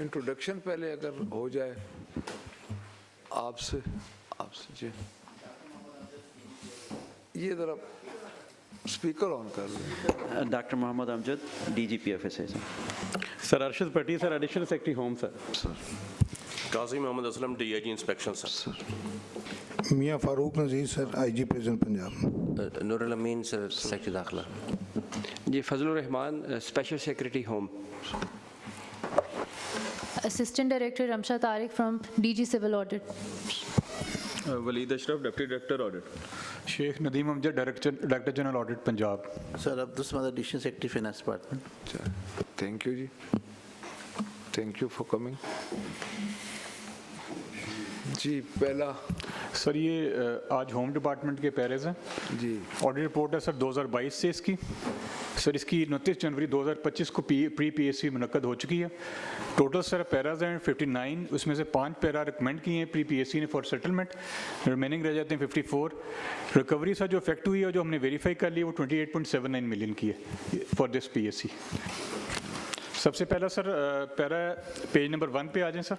Introduction पहले अगर हो जाए आपसे जी ये ज़रा स्पीकर ऑन कर लें. Doctor Mohammad Amjad DGPFSA sir Arshad Patti sir additional secretary home sir Qazi Mohammad Aslam DIG inspection sir Mian Farooq Nazir sir IG present Punjab Noorul Amin sir secretary दाखिला जी Fazlur Rahman special secretary home Assistant Director Ramsha Tariq from DG Civil Audit. Waleed Ashraf deputy director audit Sheikh Nadeem Amjad director general audit Punjab sir Abdul Samad additional secretary finance department. Thank you ji, thank you for coming जी. पहला sir ये आज home department के Perez हैं जी. Audit report है sir 2022 से इसकी. Sir इसकी 29 जनवरी 2025 को प्री PSC मुनक्कद हो चुकी है. टोटल सर पैराज हैं 59, उसमें से 5 पैरा रिकमेंड किए हैं प्री PSC ने फॉर सेटलमेंट, रिमेनिंग रह जाते हैं 54. रिकवरी सर जो इफेक्ट हुई है जो हमने वेरीफाई कर ली वो 28.79 मिलियन की है फॉर दिस PSC. सबसे पहला सर पैरा पेज नंबर 1 पे आ जाएं sir.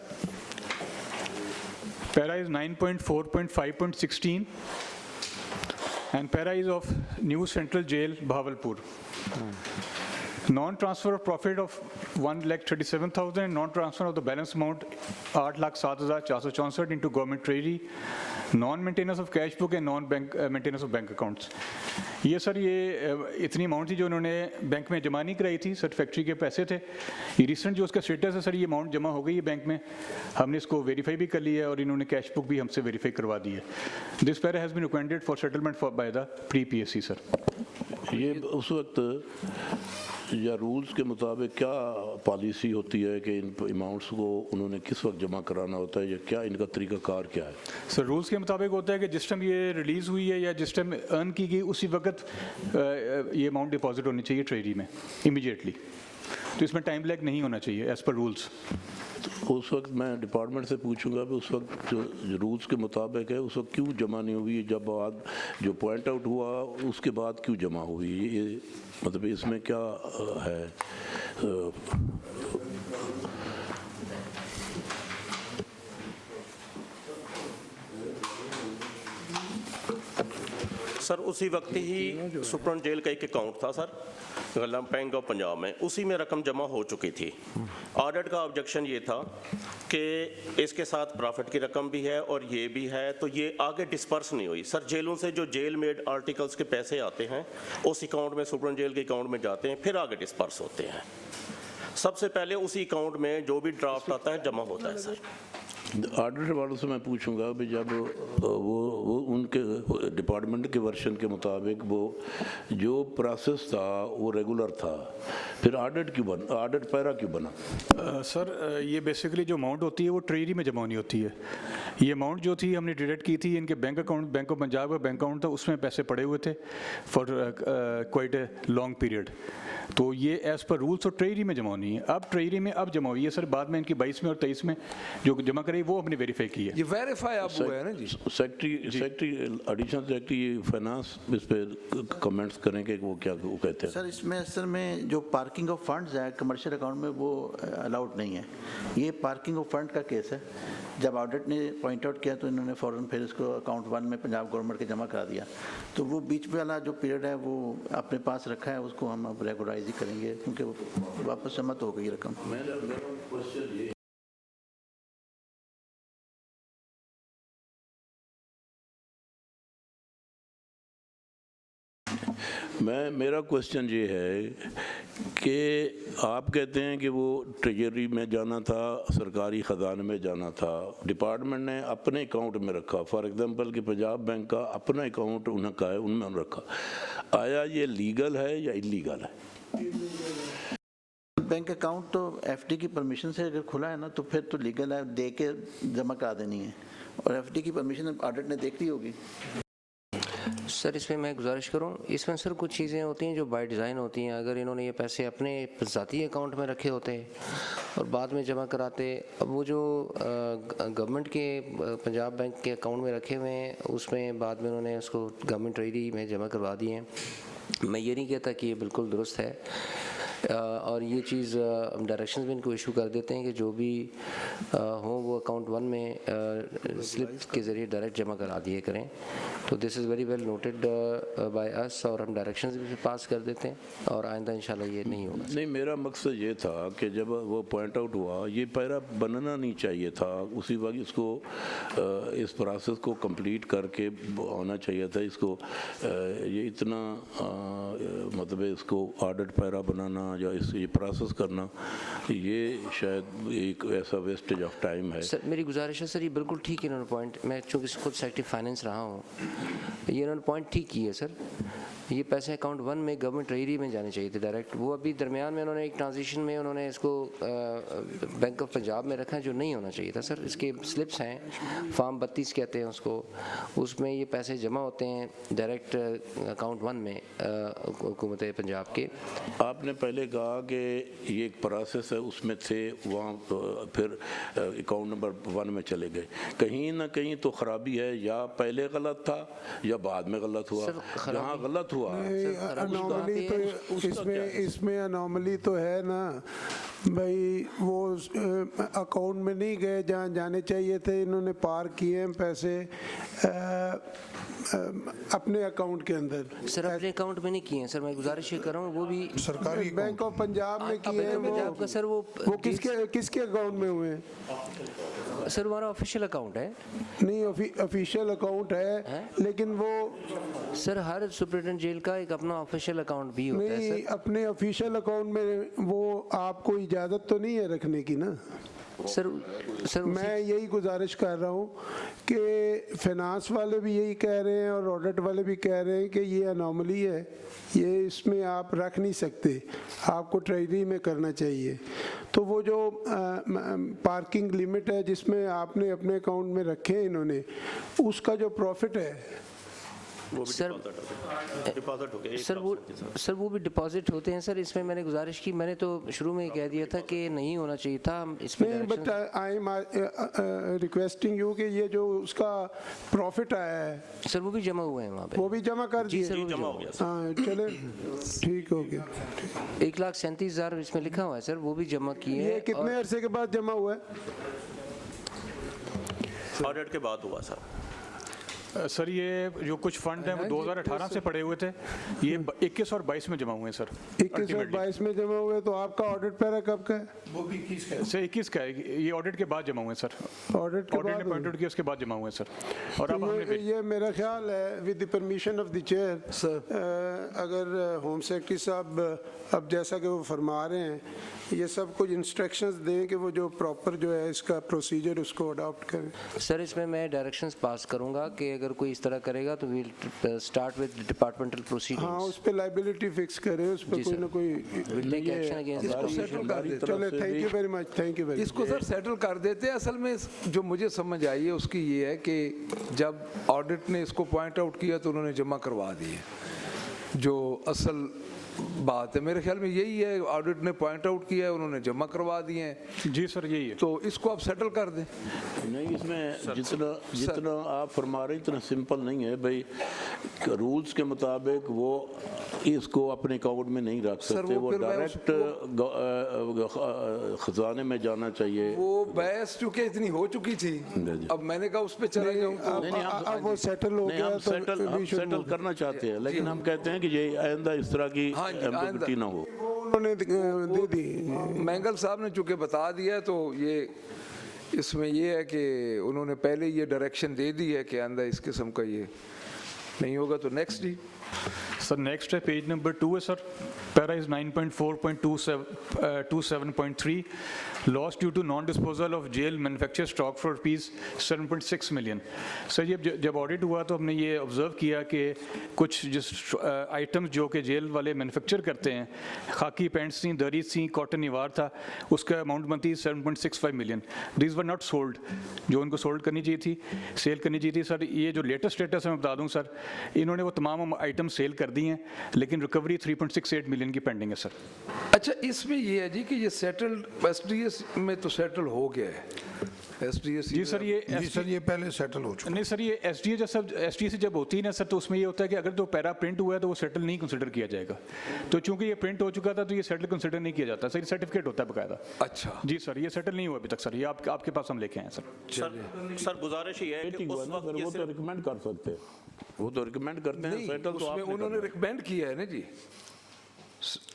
Para is 9.4.5.16 and para is of New Central Jail, Bahawalpur. Non-transfer of profit of 1,37,000 and non-transfer of the balance amount 8,07,464 into government treasury, non-maintenance of cash book and non-maintenance of bank accounts. ये sir ये इतनी amount थी जो उन्होंने bank में जमा नहीं कराई थी सर, फैक्ट्री के पैसे थे. ये रिसेंट जो उसका स्टेटस है सर ये अमाउंट जमा हो गई है बैंक में, हमने इसको वेरीफाई भी कर लिया है और इन्होंने कैश बुक भी हमसे वेरीफाई करवा दी है. This para has been recommended for settlement by the pre PSC sir. ये उस वक्त या रूल्स के मुताबिक क्या पॉलिसी होती है कि इन अमाउंट्स को उन्होंने किस वक्त जमा कराना होता है या क्या इनका तरीक़ाकार क्या है? सर रूल्स के मुताबिक होता है कि जिस टाइम ये रिलीज़ हुई है या जिस टाइम अर्न की गई उसी वक्त ये अमाउंट डिपॉजिट होनी चाहिए ट्रेजरी में इमीडिएटली. तो इसमें टाइम लैग नहीं होना चाहिए एज़ पर रूल्स. तो उस वक्त मैं डिपार्टमेंट से पूछूंगा कि उस वक्त जो रूल्स के मुताबिक है उस वक्त क्यों जमा नहीं हुई, जब बाद जो पॉइंट आउट हुआ उसके बाद क्यों जमा हुई, ये मतलब इसमें क्या है? सर उसी वक्त ही सुप्रीम जेल का एक अकाउंट था सर गलम बैंक ऑफ पंजाब में, उसी में रकम जमा हो चुकी थी. ऑडिट का ऑब्जेक्शन ये था कि इसके साथ प्रॉफिट की रकम भी है और ये भी है, तो ये आगे डिस्पर्स नहीं हुई. सर जेलों से जो जेल मेड आर्टिकल्स के पैसे आते हैं उस अकाउंट में सुप्रीम जेल के अकाउंट में जाते हैं, फिर आगे डिस्पर्स होते हैं. सबसे पहले उसी अकाउंट में जो भी ड्राफ्ट आता है जमा होता है सर. ऑडिट वालों से मैं पूछूंगा भी जब वो उनके डिपार्टमेंट के वर्जन के मुताबिक वो जो प्रोसेस था वो रेगुलर था, फिर ऑडिट क्यों बना, ऑडिट पैरा क्यों बना? सर ये बेसिकली जो अमाउंट होती है वो ट्रेजरी में जमा होनी होती है. ये अमाउंट जो थी हमने डिडक्ट की थी इनके bank account, bank of Punjab का बैंक अकाउंट था, उसमें पैसे पड़े हुए थे for quite a long period. तो ये एज़ पर रूल्स और ट्रेजरी में जमा होनी है। अब ट्रेजरी में अब जमा हुई है सर, बाद में इनकी 22 में और 23 में जो जमा करी वो हमने वेरीफाई की है। ये वेरीफाई अब हुआ है ना जी। सेक्रेटरी एडिशनल सेक्रेटरी फाइनेंस इस पे कमेंट्स करेंगे कि वो क्या वो कहते हैं। सर इसमें असल में जो पार्किंग ऑफ फंड्स है कमर्शियल अकाउंट में वो अलाउड नहीं है। ये पार्किंग ऑफ फंड का केस है। जब ऑडिट ने पॉइंट आउट किया तो इन्होंने फ़ौरन फिर इसको अकाउंट 1 में पंजाब गवर्नमेंट के जमा करा दिया। तो वो बीच वाला जो पीरियड है वो अपने पास रखा है, उसको हम अब रेगुलराइज ही करेंगे क्योंकि वापस जमा तो हो गई रकम। मेरा क्वेश्चन ये है कि आप कहते हैं कि वो ट्रेजरी में जाना था, सरकारी ख़जाने में जाना था, डिपार्टमेंट ने अपने अकाउंट में रखा। फॉर एग्जांपल कि पंजाब बैंक का अपना अकाउंट उनका है, उनमें रखा। आया ये लीगल है या इलीगल है? बैंक अकाउंट तो एफडी की परमिशन से अगर खुला है ना तो फिर तो लीगल है, दे के जमा करा देनी है। और एफडी की परमिशन ऑडिट ने देख ली होगी। सर इसमें मैं गुजारिश करूं, इसमें सर कुछ चीज़ें होती हैं जो बाय डिज़ाइन होती हैं। अगर इन्होंने ये पैसे अपने ज़ाती अकाउंट में रखे होते और बाद में जमा कराते, अब वो जो गवर्नमेंट के पंजाब बैंक के अकाउंट में रखे हुए हैं उसमें बाद में उन्होंने उसको गवर्नमेंट ट्रेजरी में जमा करवा दिए हैं। मैं ये नहीं कहता कि ये बिल्कुल दुरुस्त है, और ये चीज़ हम डायरेक्शंस में इनको इशू कर देते हैं कि जो भी हो वो अकाउंट 1 में स्लिप के ज़रिए डायरेक्ट जमा करा दिए करें। तो this is very well noted by us, और हम डायरेक्शंस भी पास कर देते हैं और आइंदा इंशाल्लाह ये नहीं होगा। नहीं, मेरा मकसद ये था कि जब वो पॉइंट आउट हुआ ये पैरा बनना नहीं चाहिए था, उसी वक्त इसको इस प्रोसेस को कंप्लीट करके होना चाहिए था। इसको ये इतना मतलब इसको ऑडिट पैरा बनाना या ये प्रोसेस करना, ये शायद एक ऐसा वेस्टेज ऑफ टाइम है। सर मेरी गुजारिश है सर, ये बिल्कुल ठीक है इन्होंने पॉइंट, मैं चूँकि खुद सेक्रेटरी फाइनेंस रहा हूँ, ये इन्होंने पॉइंट ठीक की है सर। ये पैसे अकाउंट 1 में गवर्नमेंट ट्रेजरी में जाने चाहिए थे डायरेक्ट। वो अभी दरमियान में उन्होंने एक ट्रांजिशन में उन्होंने इसको बैंक ऑफ पंजाब में रखा है, जो नहीं होना चाहिए था सर। इसके स्लिप्स हैं, फॉर्म 32 कहते हैं उसको, उसमें ये पैसे जमा होते हैं डायरेक्ट अकाउंट 1 में हुकूमत पंजाब के। आपने पहले कहा कि ये एक प्रोसेस है, उसमें थे वहाँ फिर अकाउंट नंबर 1 में चले गए। कहीं ना कहीं तो ख़राबी है, या पहले गलत था या बाद में गलत हुआ। जहाँ गलत हुआ अनोमली तो इसमें अनोमली तो है ना भाई, वो अकाउंट में नहीं गए जहाँ जाने चाहिए थे। इन्होंने पार किए हैं पैसे अपने अकाउंट के अंदर। सर अपने अकाउंट में नहीं किए हैं सर, मैं गुजारिश ये कर रहा हूँ, वो भी सरकारी बैंक ऑफ पंजाब में किए हैं। पंजाब का सर वो किसके अकाउंट में हुए हैं? सर हमारा ऑफिशियल अकाउंट है। नहीं, ऑफिशियल अकाउंट है लेकिन वो सर हर सुप्रिटेंडेंट जेल का एक अपना ऑफिशियल अकाउंट भी होता है सर। नहीं, अपने ऑफिशियल अकाउंट में वो आपको इजाज़त तो नहीं है रखने की ना सर मैं यही गुजारिश कर रहा हूँ कि फाइनेंस वाले भी यही कह रहे हैं और ऑडिट वाले भी कह रहे हैं कि ये अनोमली है, ये इसमें आप रख नहीं सकते, आपको ट्रेजरी में करना चाहिए। तो वो जो पार्किंग लिमिट है जिसमें आपने अपने अकाउंट में रखे हैं इन्होंने, उसका जो प्रॉफिट है सर डिपॉजिट हो गया। सर वो भी डिपॉजिट होते हैं सर। इसमें मैंने गुजारिश की, मैंने तो शुरू में कह दिया था कि नहीं होना चाहिए था। हम इसमें नहीं, but I am requesting you कि ये जो उसका प्रॉफिट आया है सर वो भी जमा हुए हैं वहाँ पे, वो भी जमा कर दिए। सर जमा हो गया। हाँ चले, ठीक हो गया। 1,37,000 इसमें लिखा हुआ है सर, वो भी जमा किए हैं। ये कितने अरसे के बाद जमा हुआ है? ऑडिट के बाद हुआ सर। सर ये जो कुछ फंड हैं वो 2018 से पड़े हुए थे, ये 21 और 22 में जमा हुए हैं सर। 21 और 22 में जमा हुए, तो आपका ऑडिट पैरा कब का है? वो भी 21 का है सर। 21 का है, ये ऑडिट के बाद जमा हुए हैं सर। ऑडिट ने पॉइंट आउट किया उसके बाद जमा हुए हैं सर। और अब हमने ये मेरा ख्याल है with the permission of the chair sir, अगर होम सेक्रेटरी साहब अब जैसा कि वो फरमा रहे हैं, ये सब कुछ इंस्ट्रक्शंस दें कि वो जो प्रॉपर जो है इसका प्रोसीजर उसको अडॉप्ट करें। सर इसमें मैं डायरेक्शंस पास करूंगा कि अगर कोई इस तरह करेगा तो we'll start with departmental proceedings. हाँ, उस पे लायबिलिटी फिक्स करें, उस पे कोई ना कोई विल टेक एक्शन अगेंस्ट। चले। Thank you very much, thank you very much. इसको सर सेटल कर देते हैं। असल में जो मुझे समझ आई है उसकी ये है कि जब ऑडिट ने इसको पॉइंट आउट किया तो उन्होंने जमा करवा दिए, जो असल बात है मेरे ख्याल में यही है। ऑडिट ने पॉइंट आउट किया है, उन्होंने जमा करवा दिए हैं। जी सर यही है। तो इसको आप सेटल कर दें। नहीं, इसमें जितना आप फरमा रहे इतना सिंपल नहीं है भाई। रूल्स के मुताबिक वो इसको अपने अकाउंट में नहीं रख सकते, वो डायरेक्ट खजाने में जाना चाहिए। वो बहस चूंकि इतनी हो चुकी थी, अब मैंने कहा उस पर चला जाऊँ। अब वो सेटल हो गया, हम सेटल करना चाहते हैं, लेकिन हम कहते हैं कि ये आइंदा इस तरह की एम्बिग्विटी ना हो। उन्होंने दे दी, मैंगल साहब ने चूंकि बता दिया, तो ये इसमें ये है कि उन्होंने पहले ये डायरेक्शन दे दी है कि आइंदा इस किस्म का ये नहीं होगा। तो नेक्स्ट जी सर, नेक्स्ट है पेज नंबर 2 है sir, para is 9.4.27.3 loss due to non disposal of jail manufacture stock for ₹7.6 million. Sir ये जब ऑडिट हुआ तो हमने ये ऑब्जर्व किया कि कुछ जिस आइटम्स जो कि जेल वाले मैन्युफैक्चर करते हैं, खाकी पैंट्स थी, दरीज थी, कॉटन निवार था, उसका अमाउंट बनती है 7.65 million. This were not sold, जो उनको सोल्ड करनी चाहिए थी, सेल करनी चाहिए थी। सर ये जो लेटेस्ट स्टेटस है मैं बता दूँ सर, इन्होंने वो तमाम आइटम सेल कर दी हैं, लेकिन रिकवरी 3.68 मिलियन की पेंडिंग है सर। अच्छा, इसमें ये है जी कि ये सेटल्ड एसडीएस में तो सेटल हो गया है। एसडीएस जी सर, ये पहले सेटल हो चुका। नहीं सर, ये एसडीएस जब होती है ना सर, तो उसमें ये होता है कि अगर तो पैरा प्रिंट हुआ है तो वो सेटल नहीं कंसिडर किया जाएगा। तो चूंकि ये प्रिंट हो चुका था तो ये सेटल कंसिडर नहीं किया जाता सर, ये सर्टिफिकेट होता है बकायदा। अच्छा जी सर, ये सेटल नहीं हुआ अभी तक सर, ये आपके पास हम लेके आए सर। सर गुजारिश ये है कि उस वक्त वो तो रिकमेंड कर सकते हैं, वो तो रिकमेंड करते हैं सेटल। तो उसमें उन्होंने रिकमेंड किया है ना जी,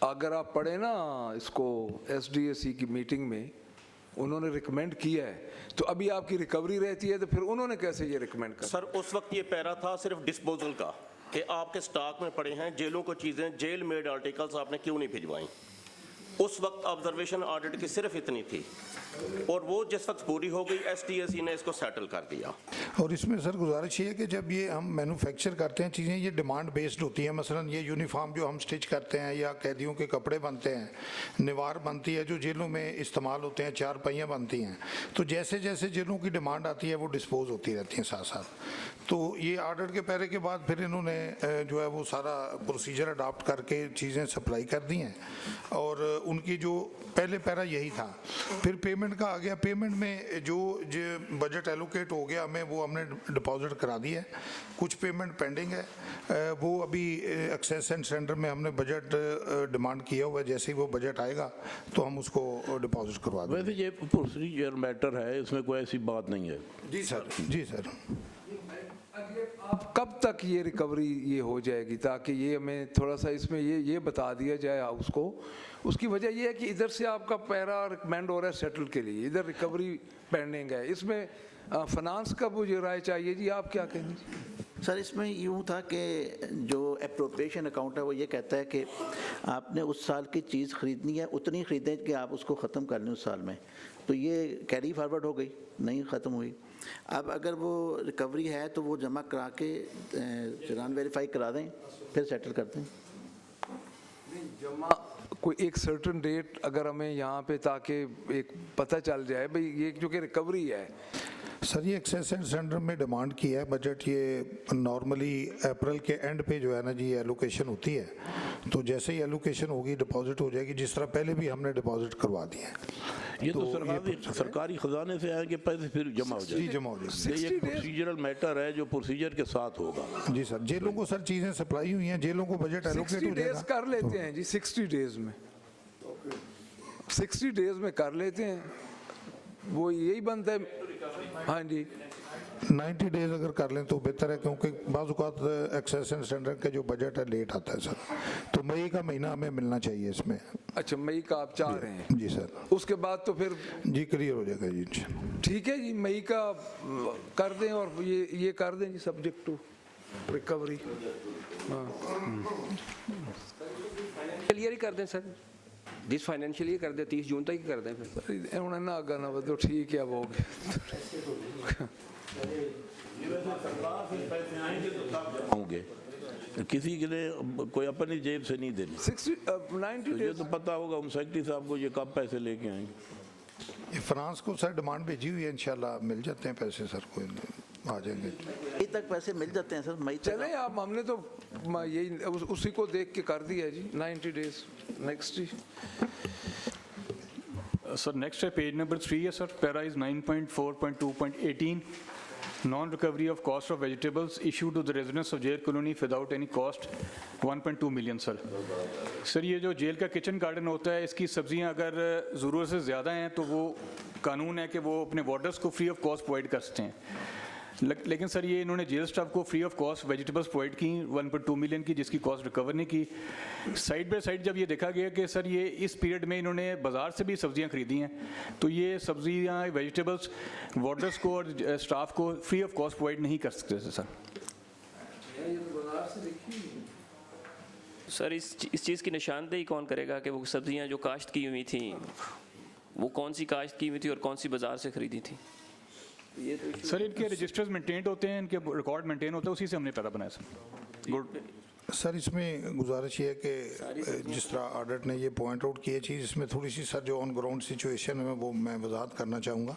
अगर आप पढ़े ना इसको एसडीएसई की मीटिंग में उन्होंने रिकमेंड किया है, तो अभी आपकी रिकवरी रहती है तो फिर उन्होंने कैसे ये रिकमेंड कर। सर उस वक्त ये पैरा था सिर्फ डिस्पोजल का कि आपके स्टॉक में पड़े हैं जेलों को चीज़ें, जेल मेड आर्टिकल्स आपने क्यों नहीं भिजवाई। उस वक्त ऑब्जर्वेशन ऑडिट की सिर्फ इतनी थी, और वो जिस वक्त पूरी हो गई एसटीएसई ने इसको सेटल कर दिया। और इसमें सर गुजारिश ये है कि जब ये हम मैन्युफैक्चर करते हैं चीज़ें, ये डिमांड बेस्ड होती है। मसलन ये यूनिफॉर्म जो हम स्टिच करते हैं, या कैदियों के कपड़े बनते हैं, निवार बनती है जो जेलों में इस्तेमाल होते हैं, चारपाइयाँ बनती हैं, तो जैसे जैसे जेलों की डिमांड आती है वो डिस्पोज होती रहती हैं साथ साथ। तो ये ऑर्डर के पैरे के बाद फिर इन्होंने जो है वो सारा प्रोसीजर अडॉप्ट करके चीज़ें सप्लाई कर दी हैं, और उनकी जो पहले पैरा यही था। फिर पेमेंट का आ गया, पेमेंट में जो बजट एलोकेट हो गया हमें, वो हमने डिपॉजिट करा दिया है। कुछ पेमेंट पेंडिंग है, वो अभी एक्सेस एंड सेंटर में हमने बजट डिमांड किया हुआ है, जैसे ही वो बजट आएगा तो हम उसको डिपॉजिट करवा देंगे। वैसे ये प्रोसीजर मैटर है, इसमें कोई ऐसी बात नहीं है। जी सर, जी सर। अब कब तक ये रिकवरी ये हो जाएगी, ताकि ये हमें थोड़ा सा इसमें ये बता दिया जाए उसको। उसकी वजह ये है कि इधर से आपका पैरा रिकमेंड हो रहा है सेटल के लिए, इधर रिकवरी पेंडिंग है। इसमें फाइनेंस का मुझे राय चाहिए जी, आप क्या कहेंगे। सर इसमें यूँ था कि जो अप्रोप्रिएशन अकाउंट है वो ये कहता है कि आपने उस साल की चीज़ ख़रीदनी है, उतनी ख़रीदें कि आप उसको ख़त्म कर लें उस साल में। तो ये कैरी फॉरवर्ड हो गई, नहीं ख़त्म हुई। अब अगर वो रिकवरी है तो वो जमा करा के चालान वेरीफाई करा दें, फिर सेटल कर दें। जमा कोई एक सर्टन डेट अगर हमें यहाँ पे, ताकि एक पता चल जाए भाई ये जो कि रिकवरी है। सर ये एक्सेस एंड सेंटर में डिमांड की है बजट, ये नॉर्मली अप्रैल के एंड पे जो है ना जी एलोकेशन होती है, तो जैसे ही एलोकेशन होगी डिपॉजिट हो जाएगी, जिस तरह पहले भी हमने डिपॉजिट करवा दिए हैं। ये तो सरकारी खजाने से आएंगे पैसे, फिर जमा हो जाएंगे। जमा हो जाएगी। ये प्रोसीजरल मैटर है जो प्रोसीजर के साथ होगा। जी सर, जेलों को सर चीज़ें सप्लाई हुई हैं, जेलों को बजट एलोकेट हो जाएगा। कर लेते हैं जी 60 डेज में, 60 डेज में कर लेते हैं, वो यही बनता है। हाँ जी, 90 डेज अगर कर लें तो बेहतर है, क्योंकि बाज़ औक़ात एक्सेस एंड स्टैंडर्ड का जो बजट है लेट आता है सर, तो मई का महीना हमें मिलना चाहिए इसमें। अच्छा, मई का आप चाह रहे हैं? जी सर। उसके बाद तो फिर जी क्लियर हो जाएगा जी। ठीक है जी, मई का कर दें, और ये कर दें जी सब्जेक्ट टू रिकवरी। हाँ, क्लियर ही कर दें सर, दिस फाइनेंशियल ही कर दे, 30 जून तक ही कर दें फिर। उन्हें ना आगा ना तो ठीक है, अब हो गया। होंगे किसी के लिए कोई अपनी जेब से नहीं देनी। 90 ये तो पता होगा हम सेक्रेटरी साहब को ये कब पैसे लेके आएंगे। ये फ्रांस को सर डिमांड भेजी हुई है, इंशाल्लाह मिल जाते हैं पैसे सर, कोई आ जाएंगे। मई तक पैसे मिल जाते हैं सर, मई तक। चले आप, हमने तो यही उसी को देख के कर दिया जी 90 डेज। नेक्स्ट जी सर, नेक्स्ट है पेज नंबर 3 है sir, para is 9.4.2.18 non recovery of cost of vegetables issue to the residents of jail colony without any cost 1.2 million sir. Sir ये जो जेल का किचन गार्डन होता है, इसकी सब्जियां अगर ज़रूरत से ज़्यादा हैं तो वो कानून है कि वो अपने वार्डर्स को फ्री ऑफ कॉस्ट प्रोवाइड कर सकते हैं, लेकिन सर ये इन्होंने जेल स्टाफ को free of cost vegetables provide की 1.2 मिलियन की, जिसकी कॉस्ट रिकवर नहीं की। साइड बाय साइड जब ये देखा गया कि सर ये इस पीरियड में इन्होंने बाज़ार से भी सब्जियां खरीदी हैं, तो ये सब्जियां वेजिटेबल्स वार्डर्स को और स्टाफ को फ्री ऑफ कॉस्ट प्रोवाइड नहीं कर सकते सर। सर इस चीज़ की निशानदेही कौन करेगा कि वो सब्जियां जो काश्त की हुई थी वो कौन सी काश्त की हुई थी और कौन सी बाज़ार से खरीदी थी? सर इनके रजिस्टर्स मेंटेन होते हैं, इनके रिकॉर्ड मेंटेन होता है, उसी से हमने पैरा बनाया सर। गुड सर इसमें गुजारिश ये है कि जिस तरह ऑडिट ने ये पॉइंट आउट की है चीज़, इसमें थोड़ी सी सर जो ऑन ग्राउंड सिचुएशन है वो मैं वजाहत करना चाहूँगा।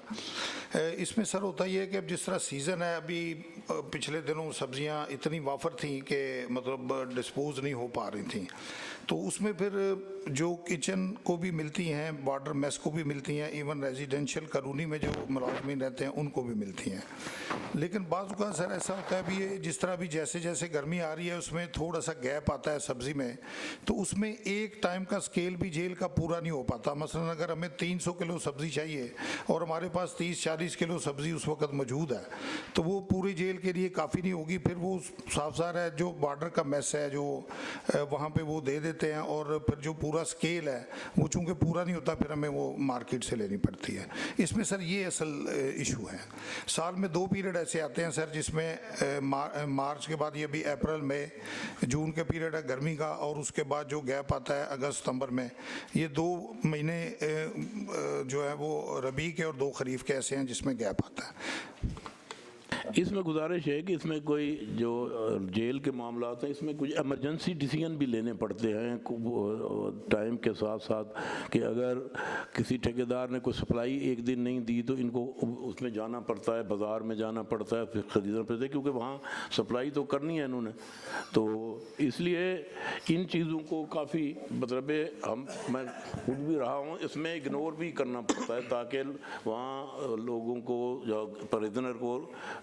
इसमें सर होता ये है कि अब जिस तरह सीज़न है, अभी पिछले दिनों सब्जियां इतनी वाफर थी कि मतलब डिस्पोज नहीं हो पा रही थी, तो उसमें फिर जो किचन को भी मिलती हैं, बॉर्डर मेस को भी मिलती हैं, इवन रेजिडेंशियल कॉलोनी में जो मुलाजमीन रहते हैं उनको भी मिलती हैं। लेकिन बाज़ का सर ऐसा होता है, अभी जिस तरह भी जैसे जैसे गर्मी आ रही है उसमें थोड़ा सा गैप आता है सब्ज़ी में, तो उसमें एक टाइम का स्केल भी जेल का पूरा नहीं हो पाता। मसलन अगर हमें 300 किलो सब्ज़ी चाहिए और हमारे पास 30-40 किलो सब्ज़ी उस वक्त मौजूद है, तो वो पूरी जेल के लिए काफ़ी नहीं होगी। फिर वो साफ साफ है जो बॉर्डर का मेस है जो वहाँ पे वो दे देते हैं, और फिर जो पूरा स्केल है वो चूँकि पूरा नहीं होता, फिर हमें वो मार्केट से लेनी पड़ती है। इसमें सर ये असल इशू है। साल में 2 पीरियड ऐसे आते हैं सर जिसमें मार्च के बाद ये भी अप्रैल मई जून के पीरियड है गर्मी का, और उसके बाद जो गैप आता है अगस्त सितंबर में, ये 2 महीने जो है वो रबी के और 2 खरीफ के ऐसे हैं जिसमें गैप आता है। इसमें गुजारिश है कि इसमें कोई जो जेल के मामलात हैं, इसमें कुछ इमरजेंसी डिसीजन भी लेने पड़ते हैं टाइम के साथ साथ, कि अगर किसी ठेकेदार ने कोई सप्लाई एक दिन नहीं दी तो इनको उसमें जाना पड़ता है, बाज़ार में जाना पड़ता है, फिर ख़रीदना पड़ता है, क्योंकि वहाँ सप्लाई तो करनी है इन्होंने। तो इसलिए इन चीज़ों को काफ़ी मतलब मैं खुद भी रहा हूँ, इसमें इग्नोर भी करना पड़ता है ताकि वहाँ लोगों को जो प्रिजनर को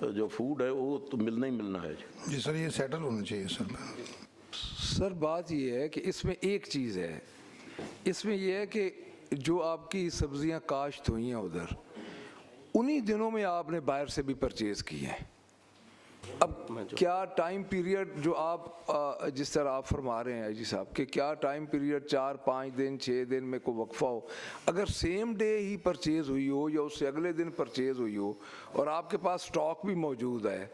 जो फूड है वो तो मिलना ही मिलना है। जी सर ये सेटल होना चाहिए सर। सर बात ये है कि इसमें एक चीज़ है, इसमें ये है कि जो आपकी सब्जियां काश्त हुई हैं उधर, उन्हीं दिनों में आपने बाहर से भी परचेज़ की हैं। अब क्या टाइम पीरियड जो आप जिस तरह आप फरमा रहे हैं जी साहब कि क्या टाइम पीरियड 4-5 दिन 6 दिन में कोई वक्फा हो, अगर सेम डे ही परचेज़ हुई हो या उससे अगले दिन परचेज़ हुई हो और आपके पास स्टॉक भी मौजूद है,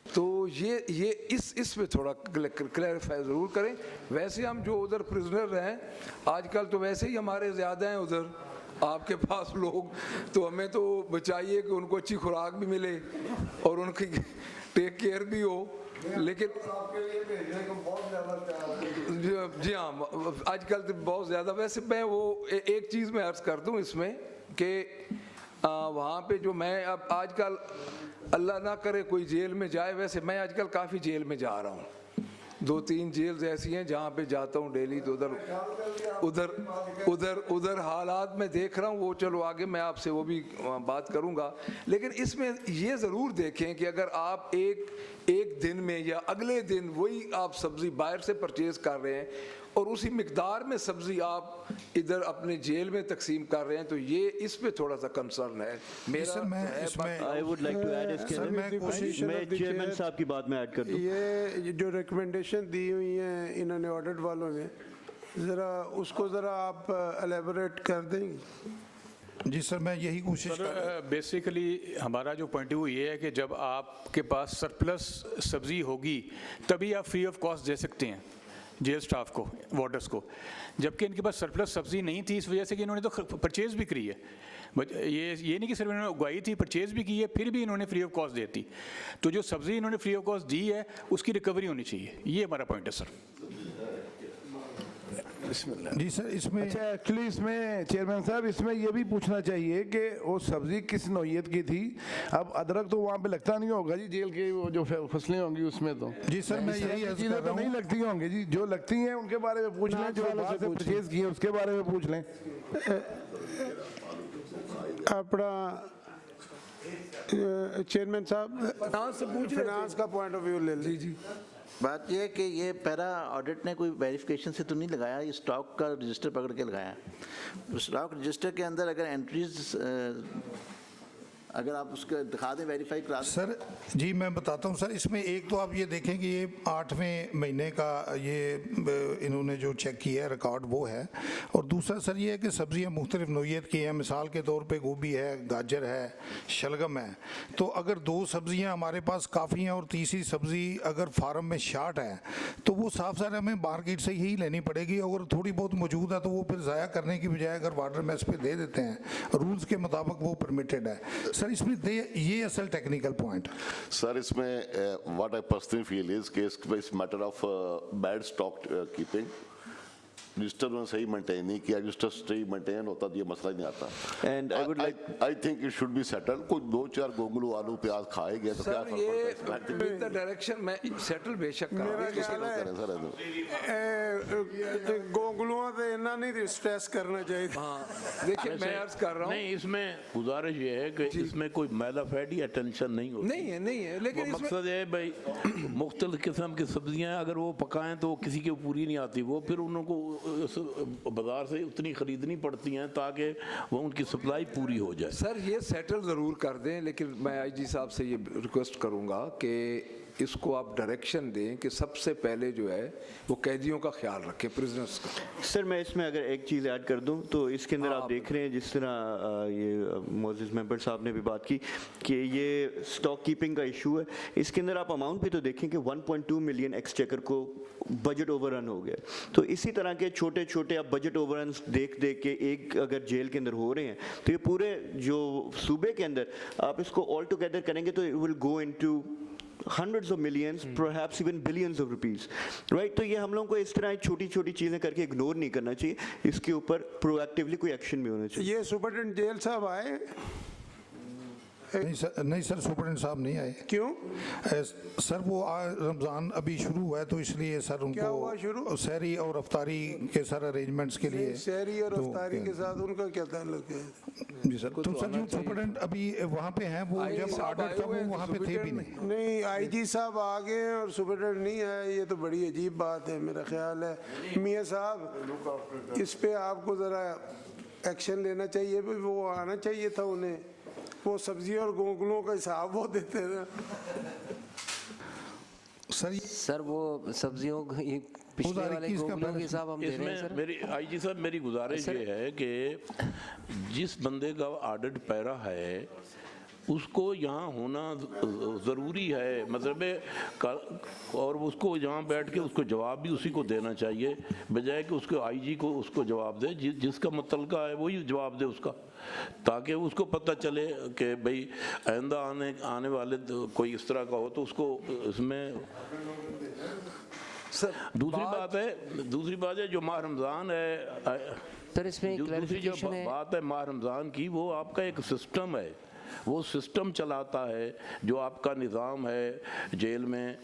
तो ये इस पे थोड़ा क्लैरिफाई ज़रूर करें। वैसे हम जो उधर प्रिजनर हैं आजकल तो वैसे ही हमारे ज़्यादा हैं उधर, आपके पास लोग, तो हमें तो बचाइए कि उनको अच्छी खुराक भी मिले और उनकी टेक केयर भी हो। लेकिन जी हाँ आजकल तो बहुत ज़्यादा। वैसे मैं वो एक चीज़ में अर्ज़ कर दूँ इसमें कि वहाँ पे जो मैं अब आजकल अल्लाह ना करे कोई जेल में जाए, वैसे मैं आजकल काफ़ी जेल में जा रहा हूँ, 2-3 जेल्स ऐसी हैं जहाँ पे जाता हूँ डेली, तो उधर हालात में देख रहा हूँ। वो चलो आगे मैं आपसे वो भी बात करूँगा, लेकिन इसमें ये ज़रूर देखें कि अगर आप एक दिन में या अगले दिन वही आप सब्ज़ी बाहर से परचेज़ कर रहे हैं और उसी मिकदार में सब्ज़ी आप इधर अपने जेल में तकसीम कर रहे हैं, तो ये इस पे थोड़ा सा कंसर्न है मेरा। सर मैं इसमें I would like to add इसके मैं चेयरमैन साहब की बात में ऐड कर दूं। ये जो रिकमेंडेशन दी हुई हैं इन्होंने ऑडिट वालों ने, ज़रा उसको ज़रा आप एलेबोरेट कर देंगे। जी सर मैं यही कोशिश कर रहा हूं। बेसिकली हमारा जो पॉइंट ऑफ व्यू ये है कि जब आपके पास सरप्लस सब्जी होगी तभी आप फ्री ऑफ कॉस्ट दे सकते हैं जेल स्टाफ को, वार्डर्स को, जबकि इनके पास सरप्लस सब्जी नहीं थी, इस वजह से कि इन्होंने तो परचेज़ भी करी है। बट ये नहीं कि सिर्फ इन्होंने उगाई थी, परचेज भी की है, फिर भी इन्होंने फ्री ऑफ कॉस्ट देती, तो जो सब्ज़ी इन्होंने फ्री ऑफ कॉस्ट दी है उसकी रिकवरी होनी चाहिए, ये हमारा पॉइंट है सर। जी सर, इसमें अच्छा, एक्चुअली इसमें चेयरमैन साहब इसमें ये भी पूछना चाहिए कि वो सब्जी किस नौइयत की थी। अब अदरक तो वहाँ पे लगता नहीं होगा जी, जेल के वो जो फसलें होंगी उसमें तो। जी सर, मैं यही अर्ज कर चीज़ें रहा तो नहीं हूँ। लगती होंगी जी, जो लगती हैं उनके बारे में पूछ लें, जो बाहर से परचेज किए उसके बारे में पूछ लें। अपना चेयरमैन साहब फाइनेंस का पॉइंट ऑफ व्यू ले लीजिए। जी बात यह है कि ये पैरा ऑडिट ने कोई वेरिफिकेशन से तो नहीं लगाया, ये स्टॉक का रजिस्टर पकड़ के लगाया। स्टॉक रजिस्टर के अंदर अगर एंट्रीज अगर आप उसके दिखा दें, वेरीफाई करा दें। सर जी मैं बताता हूँ सर, इसमें एक तो आप ये देखें कि ये 8वें महीने का ये इन्होंने जो चेक किया है रिकॉर्ड वो है, और दूसरा सर ये है कि सब्जियाँ मुख्तलिफ नौइयत की हैं। मिसाल के तौर पे गोभी है, गाजर है, शलगम है। तो अगर 2 सब्जियाँ हमारे पास काफ़ी हैं और तीसरी सब्ज़ी अगर फार्म में शार्ट है तो वो साफ सारा हमें मार्केट से ही लेनी पड़ेगी। अगर थोड़ी बहुत मौजूद है तो वो फिर ज़ाया करने की बजाय अगर वाटर मेस पे दे देते हैं, रूल्स के मुताबिक वो परमिटेड है। सर इसमें ये असल टेक्निकल पॉइंट सर, इसमें what I personally feel is कि इस matter of bad stock keeping, register उन्होंने सही मेंटेन नहीं किया, रजिस्टर सही मेंटेन होता तो ये मसला ही नहीं आता। And I think it should be settled. कोई 2-4 गोंगलू आलू प्याज खाए गए तो क्या सर ये विद द डायरेक्शन में सेटल बेशक मेरा ख्याल है गोंगलुओं पे इतना नहीं स्ट्रेस करना चाहिए। हाँ देखिए मैं अर्ज कर रहा हूँ, नहीं, इसमें गुजारिश ये है कि इसमें कोई मैदा फैटी या टेंशन नहीं होती। नहीं है लेकिन मकसद है भाई मुख्तलिफ किस्म की सब्जियां अगर वो पकाएं तो किसी के पूरी नहीं आती, वो फिर उनको बाजार से उतनी खरीदनी पड़ती हैं ताकि वो उनकी सप्लाई पूरी हो जाए। सर ये सेटल ज़रूर कर दें, लेकिन मैं आईजी साहब से ये रिक्वेस्ट करूंगा कि इसको आप डायरेक्शन दें कि सबसे पहले जो है वो कैदियों का ख्याल रखें, प्रिजनर्स का। सर मैं इसमें अगर एक चीज़ ऐड कर दूं तो इसके अंदर आप देख रहे हैं जिस तरह ये मोअज़्ज़िज़ मेंबर साहब ने भी बात की कि ये स्टॉक कीपिंग का इशू है, इसके अंदर आप अमाउंट भी तो देखें कि 1.2 मिलियन एक्सचेकर को बजट ओवररन हो गया। तो इसी तरह के छोटे छोटे आप बजट ओवररन देख के एक अगर जेल के अंदर हो रहे हैं तो ये पूरे जो सूबे के अंदर आप इसको ऑल टुगेदर करेंगे तो it will go into hundreds of millions, perhaps even billions of rupees, right? तो ये हम लोगों को इस तरह छोटी छोटी चीज़ें करके इग्नोर नहीं करना चाहिए, इसके ऊपर प्रोएक्टिवली कोई एक्शन भी होना चाहिए। ये सुपरिटेंडेंट जेल साहब आए? नहीं सर सुपरिटेंडेंट साहब नहीं आए। क्यों? सर वो रमज़ान अभी शुरू हुआ है तो इसलिए सर उनको क्या हुआ शुरू? सहरी और अफ्तारी के सर अरेंजमेंट्स के लिए। सहरी और अफ्तारी के साथ उनका क्या ताल्लुक है? जी सर, तो सर जो सुपरिटेंडेंट अभी वहाँ पे हैं वो जब ऑर्डर था वो वहाँ पे थे भी नहीं। आईजी साहब आ गए और सुपरिटेंडेंट नहीं आया, ये तो बड़ी अजीब बात है। मेरा ख्याल है मियाँ साहब इस पे आपको ज़रा एक्शन लेना चाहिए, वो आना चाहिए था उन्हें। वो सब्जियों और गोंगलों का हिसाब वो देते हैं ना सर वो सब्जियों पिछले वाले गोंगलों के हिसाब हम दे रहे हैं सर। मेरी आईजी साहब मेरी गुजारिश ये है कि जिस बंदे का ऑडिट पैरा है उसको यहाँ होना ज़रूरी है, मतलब और उसको यहाँ बैठ के उसको जवाब भी उसी को देना चाहिए, बजाय कि उसको आईजी को उसको जवाब दे जिसका मुतलका है वही जवाब दे उसका, ताकि उसको पता चले कि भाई आइंदा आने वाले कोई इस तरह का हो तो उसको इसमें। दूसरी बात है जो माह रमज़ान है सर, इसमें दूसरी जो बात है माह रमज़ान की, वो आपका एक सिस्टम है, वो सिस्टम चलाता है जो आपका निज़ाम है जेल में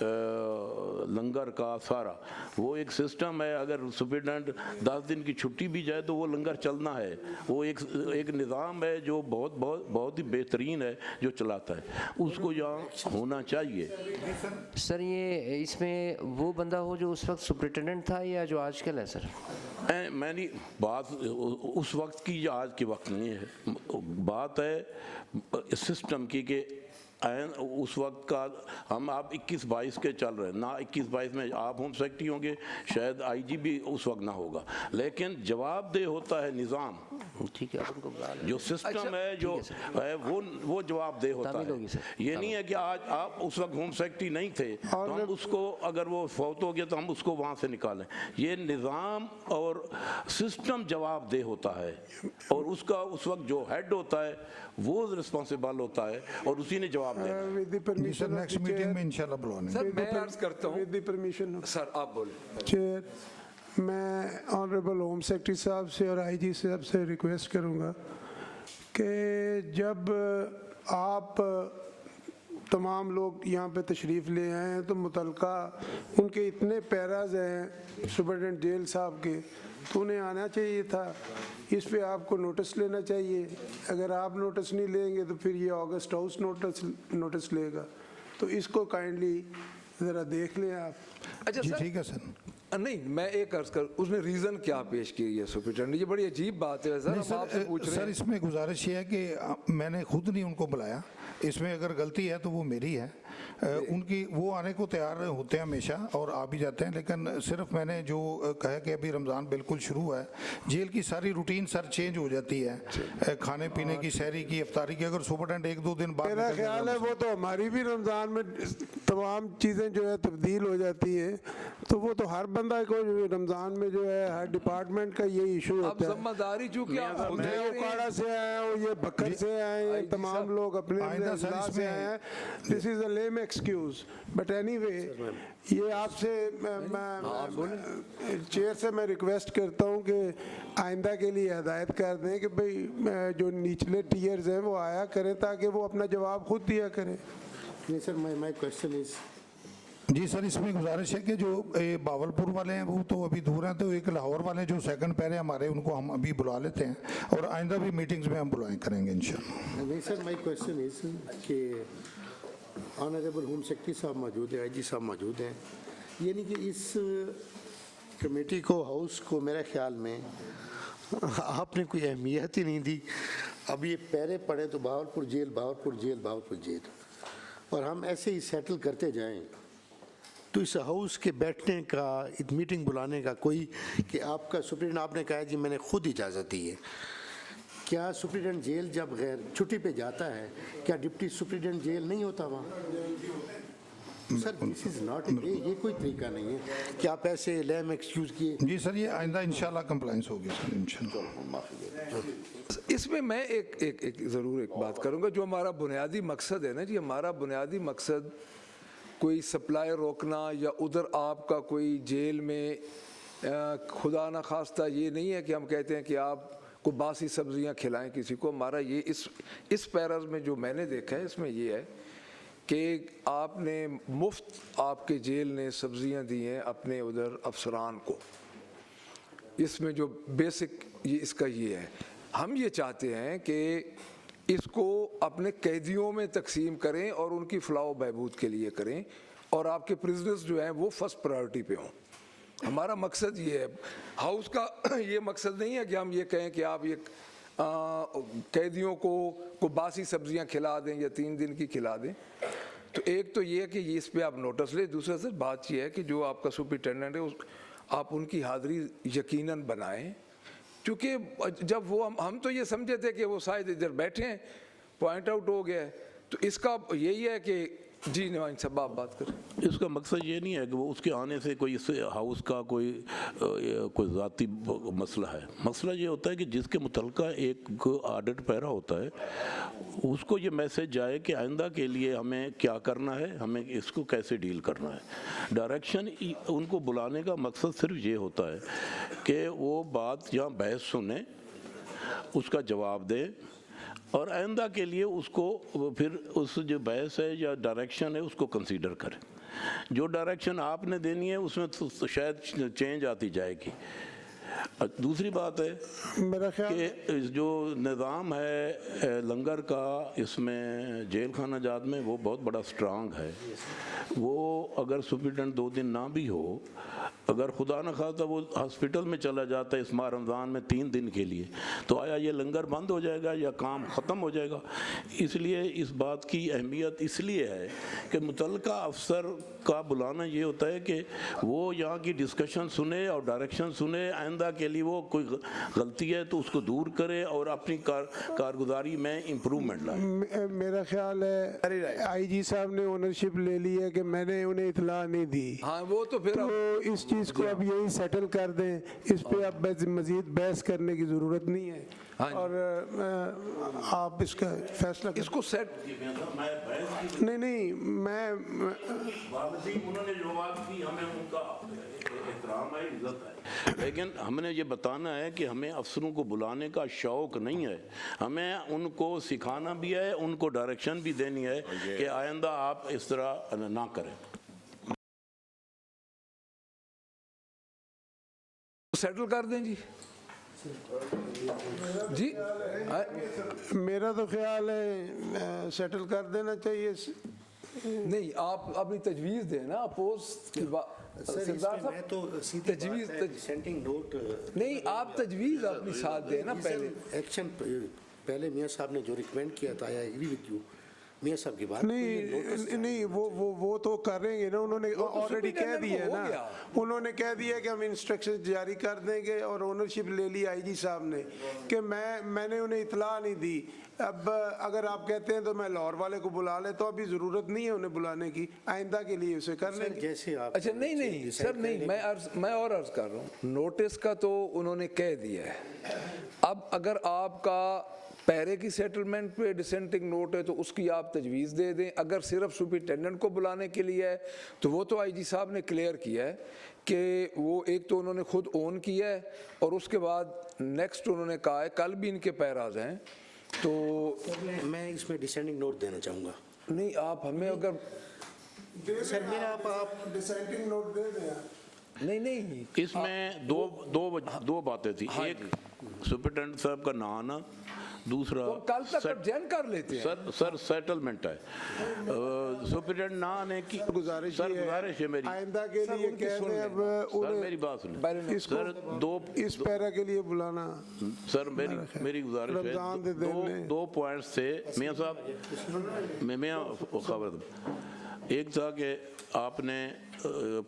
लंगर का सारा, वो एक सिस्टम है। अगर सुपरिटेंडेंट 10 दिन की छुट्टी भी जाए तो वो लंगर चलना है, वो एक निज़ाम है जो बहुत ही बेहतरीन है जो चलाता है, उसको यहाँ होना चाहिए। सर ये इसमें वो बंदा हो जो उस वक्त सुपरिटेंडेंट था या जो आजकल है सर? मैंने बात उस वक्त की या आज के वक्त नहीं है, बात है सिस्टम की कि उस वक्त का हम आप 21-22 के चल रहे हैं ना, 21-22 में आप होम सेक्रेटरी होंगे, शायद आईजी भी उस वक्त ना होगा, लेकिन जवाबदेह होता है निज़ाम, ठीक है, उनको जो सिस्टम है जो है वो जवाबदेह होता है। ये नहीं है कि आज आप उस वक्त होम सेक्रेटरी नहीं थे तो हम उसको, अगर वो फौत हो गया तो हम उसको वहाँ से निकालें। ये निज़ाम और सिस्टम जवाबदेह होता है और उसका उस वक्त जो हेड होता है वो रिस्पॉन्सिबल होता है और उसी ने जवाब देना। सर नेक्स्ट मीटिंग में इंशाल्लाह बुलाने। सर मैं अर्ज करता हूँ, विद द परमिशन सर आप बोले। चेयर, मैं ऑनरेबल होम सेक्रेटरी साहब से और आईजी साहब से रिक्वेस्ट करूँगा कि जब आप तमाम लोग यहाँ पे तशरीफ़ ले आए हैं तो मुतलका उनके इतने पैराज हैं सुपरिटेंडेंट जेल साहब के, तो उन्हें आना चाहिए था, इस पे आपको नोटिस लेना चाहिए। अगर आप नोटिस नहीं लेंगे तो फिर ये ऑगस्ट हाउस नोटिस लेगा, तो इसको काइंडली ज़रा देख लें आप। अच्छा जी सर, ठीक है सर। नहीं मैं एक अर्ज कर, उसने रीज़न क्या पेश की है सुपरिटेंडेंट, ये बड़ी अजीब बात है सर, हम आपसे पूछ रहे हैं। सर इसमें गुजारिश ये है कि मैंने खुद नहीं उनको बुलाया, इसमें अगर गलती है तो वो मेरी है। उनकी वो आने को तैयार होते हैं हमेशा और आ भी जाते हैं, लेकिन सिर्फ मैंने जो कहा कि अभी रमज़ान बिल्कुल शुरू है, जेल की सारी रूटीन सर चेंज हो जाती है, खाने पीने की, सहरी की, इफ्तारी की। अगर सुपरिटेंडेंट 1-2 दिन बाद, मेरा ख्याल है वो तो हमारी भी रमज़ान में तमाम चीज़ें जो है तब्दील हो जाती हैं, तो वो तो हर बंदा को रमज़ान में जो है हर डिपार्टमेंट का यही इशू होता है। जिम्मेदारी चूंकि मैं उकाड़ा से आया हूँ, ये बकर से आए हैं, तमाम लोग अपने अजला से आए हैं। This is a lame excuse, but anyway ये आपसे मैं चेयर से मैं रिक्वेस्ट करता हूँ कि आइंदा के लिए हदायत कर दें कि भाई जो निचले टीयर्स हैं वो आया करें ताकि वो अपना जवाब खुद दिया करें। नहीं सर, माय क्वेश्चन इज, जी सर इसमें गुजारिश है कि जो बावलपुर वाले हैं वो तो अभी दूर हैं, तो एक लाहौर वाले जो सेकंड पैर हैं हमारे, उनको हम अभी बुला लेते हैं और आइंदा भी मीटिंग्स में हम बुलाएं करेंगे इंशाल्लाह। नहीं सर, माय क्वेश्चन इज कि ऑनरेबल होम सेक्रेटरी साहब मौजूद है, आईजी साहब मौजूद हैं, यानी कि इस कमेटी को, हाउस को मेरे ख्याल में आपने कोई अहमियत ही नहीं दी। अब ये पैरे पड़े तो Bahawalpur jail, Bahawalpur jail, Bahawalpur jail, और हम ऐसे ही सेटल करते जाएं तो इस हाउस के बैठने का, एक मीटिंग बुलाने का कोई, कि आपका सुप्रीटेंडेंट आपने कहा जी मैंने खुद इजाज़त दी है, क्या सुप्रीटेंडेंट जेल जब गैर छुट्टी पे जाता है क्या डिप्टी सुप्रीटेंडेंट जेल नहीं होता वहाँ? सर दिस इज़ नॉट, ये कोई तरीका नहीं है कि आप ऐसे लैम एक्सक्यूज़ किए। जी सर ये आइंदा इंशाल्लाह कंप्लाइंस होगी सर इंशाल्लाह। इसमें मैं एक ज़रूर एक बात करूँगा, जो हमारा बुनियादी मकसद है ना जी, हमारा बुनियादी मकसद कोई सप्लाई रोकना या उधर आपका कोई जेल में खुदा न खास्ता ये नहीं है कि हम कहते हैं कि आप को बासी सब्जियां खिलाएं किसी को। हमारा ये इस पैराज में जो मैंने देखा है इसमें ये है कि आपने मुफ्त आपके जेल ने सब्जियां दी हैं अपने उधर अफसरान को। इसमें जो बेसिक ये इसका ये है, हम ये चाहते हैं कि इसको अपने कैदियों में तकसीम करें और उनकी फलाह बहबूद के लिए करें, और आपके प्रिजनर्स जो हैं वो फर्स्ट प्रायोरिटी पे हों। हमारा मकसद ये है, हाउस का ये मकसद नहीं है कि हम ये कहें कि आप ये कैदियों को बासी सब्जियां खिला दें या 3 दिन की खिला दें। तो एक तो ये है कि इस पे आप नोटिस लें। दूसरा सर बात ये है कि जो आपका सुपरिटेंडेंट है आप उनकी हाज़िरी यकीनन बनाएं, क्योंकि जब वो हम तो ये समझे थे कि वो शायद इधर बैठे हैं, पॉइंट आउट हो गया है, तो इसका यही है कि जी नवाज साहब आप बात करें। इसका मकसद ये नहीं है कि वो उसके आने से कोई इस हाउस का कोई ज़ाती मसला है। मसला ये होता है कि जिसके मुतल्लिक़ एक ऑडिट पैरा होता है उसको ये मैसेज जाए कि आइंदा के लिए हमें क्या करना है, हमें इसको कैसे डील करना है। डायरेक्शन उनको बुलाने का मकसद सिर्फ ये होता है कि वो बात जहाँ बहस सुने उसका जवाब दे और आइंदा के लिए उसको फिर उस जो बहस है या डायरेक्शन है उसको कंसीडर करें। जो डायरेक्शन आपने देनी है उसमें तो शायद चेंज आती जाएगी। दूसरी बात है मेरा ख्याल कि जो निज़ाम है लंगर का इसमें जेल खाना जात में वो बहुत बड़ा स्ट्रांग है। वो अगर सुप्रिटेंडेंट 2 दिन ना भी हो, अगर खुदा न खास्ता वो हॉस्पिटल में चला जाता है इस माह रमज़ान में 3 दिन के लिए, तो आया ये लंगर बंद हो जाएगा या काम ख़त्म हो जाएगा? इसलिए इस बात की अहमियत इसलिए है कि मुतल्लिका अफसर का बुलाना ये होता है कि वो यहाँ की डिस्कशन सुने और डायरेक्शन सुने, आइंदा के लिए वो कोई गलती है तो उसको दूर करे और अपनी कारगुजारी में इम्प्रूवमेंट लाए। मेरा ख्याल है आईजी साहब ने ओनरशिप ले ली है कि मैंने उन्हें इतला नहीं दी। हाँ वो तो फिर तो इस चीज़ को अब यही सेटल कर दें, इस पे अब मजीद बहस करने की ज़रूरत नहीं है। और आप इसका फैसला इसको सेट नहीं मैं उन्होंने जो बात की हमें उनका एहतराम है, इज्जत है, लेकिन हमने ये बताना है कि हमें अफसरों को बुलाने का शौक नहीं है, हमें उनको सिखाना भी है, उनको डायरेक्शन भी देनी है कि आइंदा आप इस तरह ना करें। सेटल कर दें जी। जी मेरा तो ख्याल है सेटल कर देना चाहिए। नहीं आप अपनी तजवीज़ दें ना, अपोज की बात मैं तो तजवीज़ डिसेंटिंग नोट नहीं, आप तजवीज़ अपनी साथ दें ना। पहले एक्शन पहले मियाँ साहब ने जो रिकमेंड किया था, आई एग्री विद यू, मियाँ साहब की बात नहीं वो तो करेंगे ना, उन्होंने ऑलरेडी कह दिया है ना, उन्होंने कह दिया कि हम इंस्ट्रक्शन जारी कर देंगे और ओनरशिप ले ली आईजी साहब ने कि मैंने उन्हें इतला नहीं दी। अब अगर आप कहते हैं तो मैं लाहौर वाले को बुला ले, तो अभी ज़रूरत नहीं है उन्हें बुलाने की, आइंदा के लिए उसे कर लेंगे जैसे आप। अच्छा नहीं सर, नहीं मैं और अर्ज कर रहा हूँ, नोटिस का तो उन्होंने कह दिया है। अब अगर आपका पैरे की सेटलमेंट पे डिसेंटिंग नोट है तो उसकी आप तजवीज़ दे दें। अगर सिर्फ सुपरिटेंडेंट को बुलाने के लिए है तो वो तो आईजी साहब ने क्लियर किया है कि वो एक तो उन्होंने खुद ओन किया है और उसके बाद नेक्स्ट उन्होंने कहा है कल भी इनके पैराज हैं। तो मैं इसमें डिसेंडिंग नोट देना चाहूँगा। नहीं आप हमें अगर सर मेरा आप डिसेंटिंग नोट दे दें। नहीं इसमें दो बातें थी। एक सुपरिटेंडेंट साहब का ना आना, दूसरा तो कल तक जैन कर लेते हैं सर सेटलमेंट है। सुपरिटेंडेंट ना आने की गुजारिश है मेरी, आइंदा के लिए कह दें। अब सर मेरी बात सुनिए सर, इस पैरा के लिए बुलाना सर, मेरी गुजारिश है। दो पॉइंट्स थे मियाँ साहब, मियाँ खबर एक था कि आपने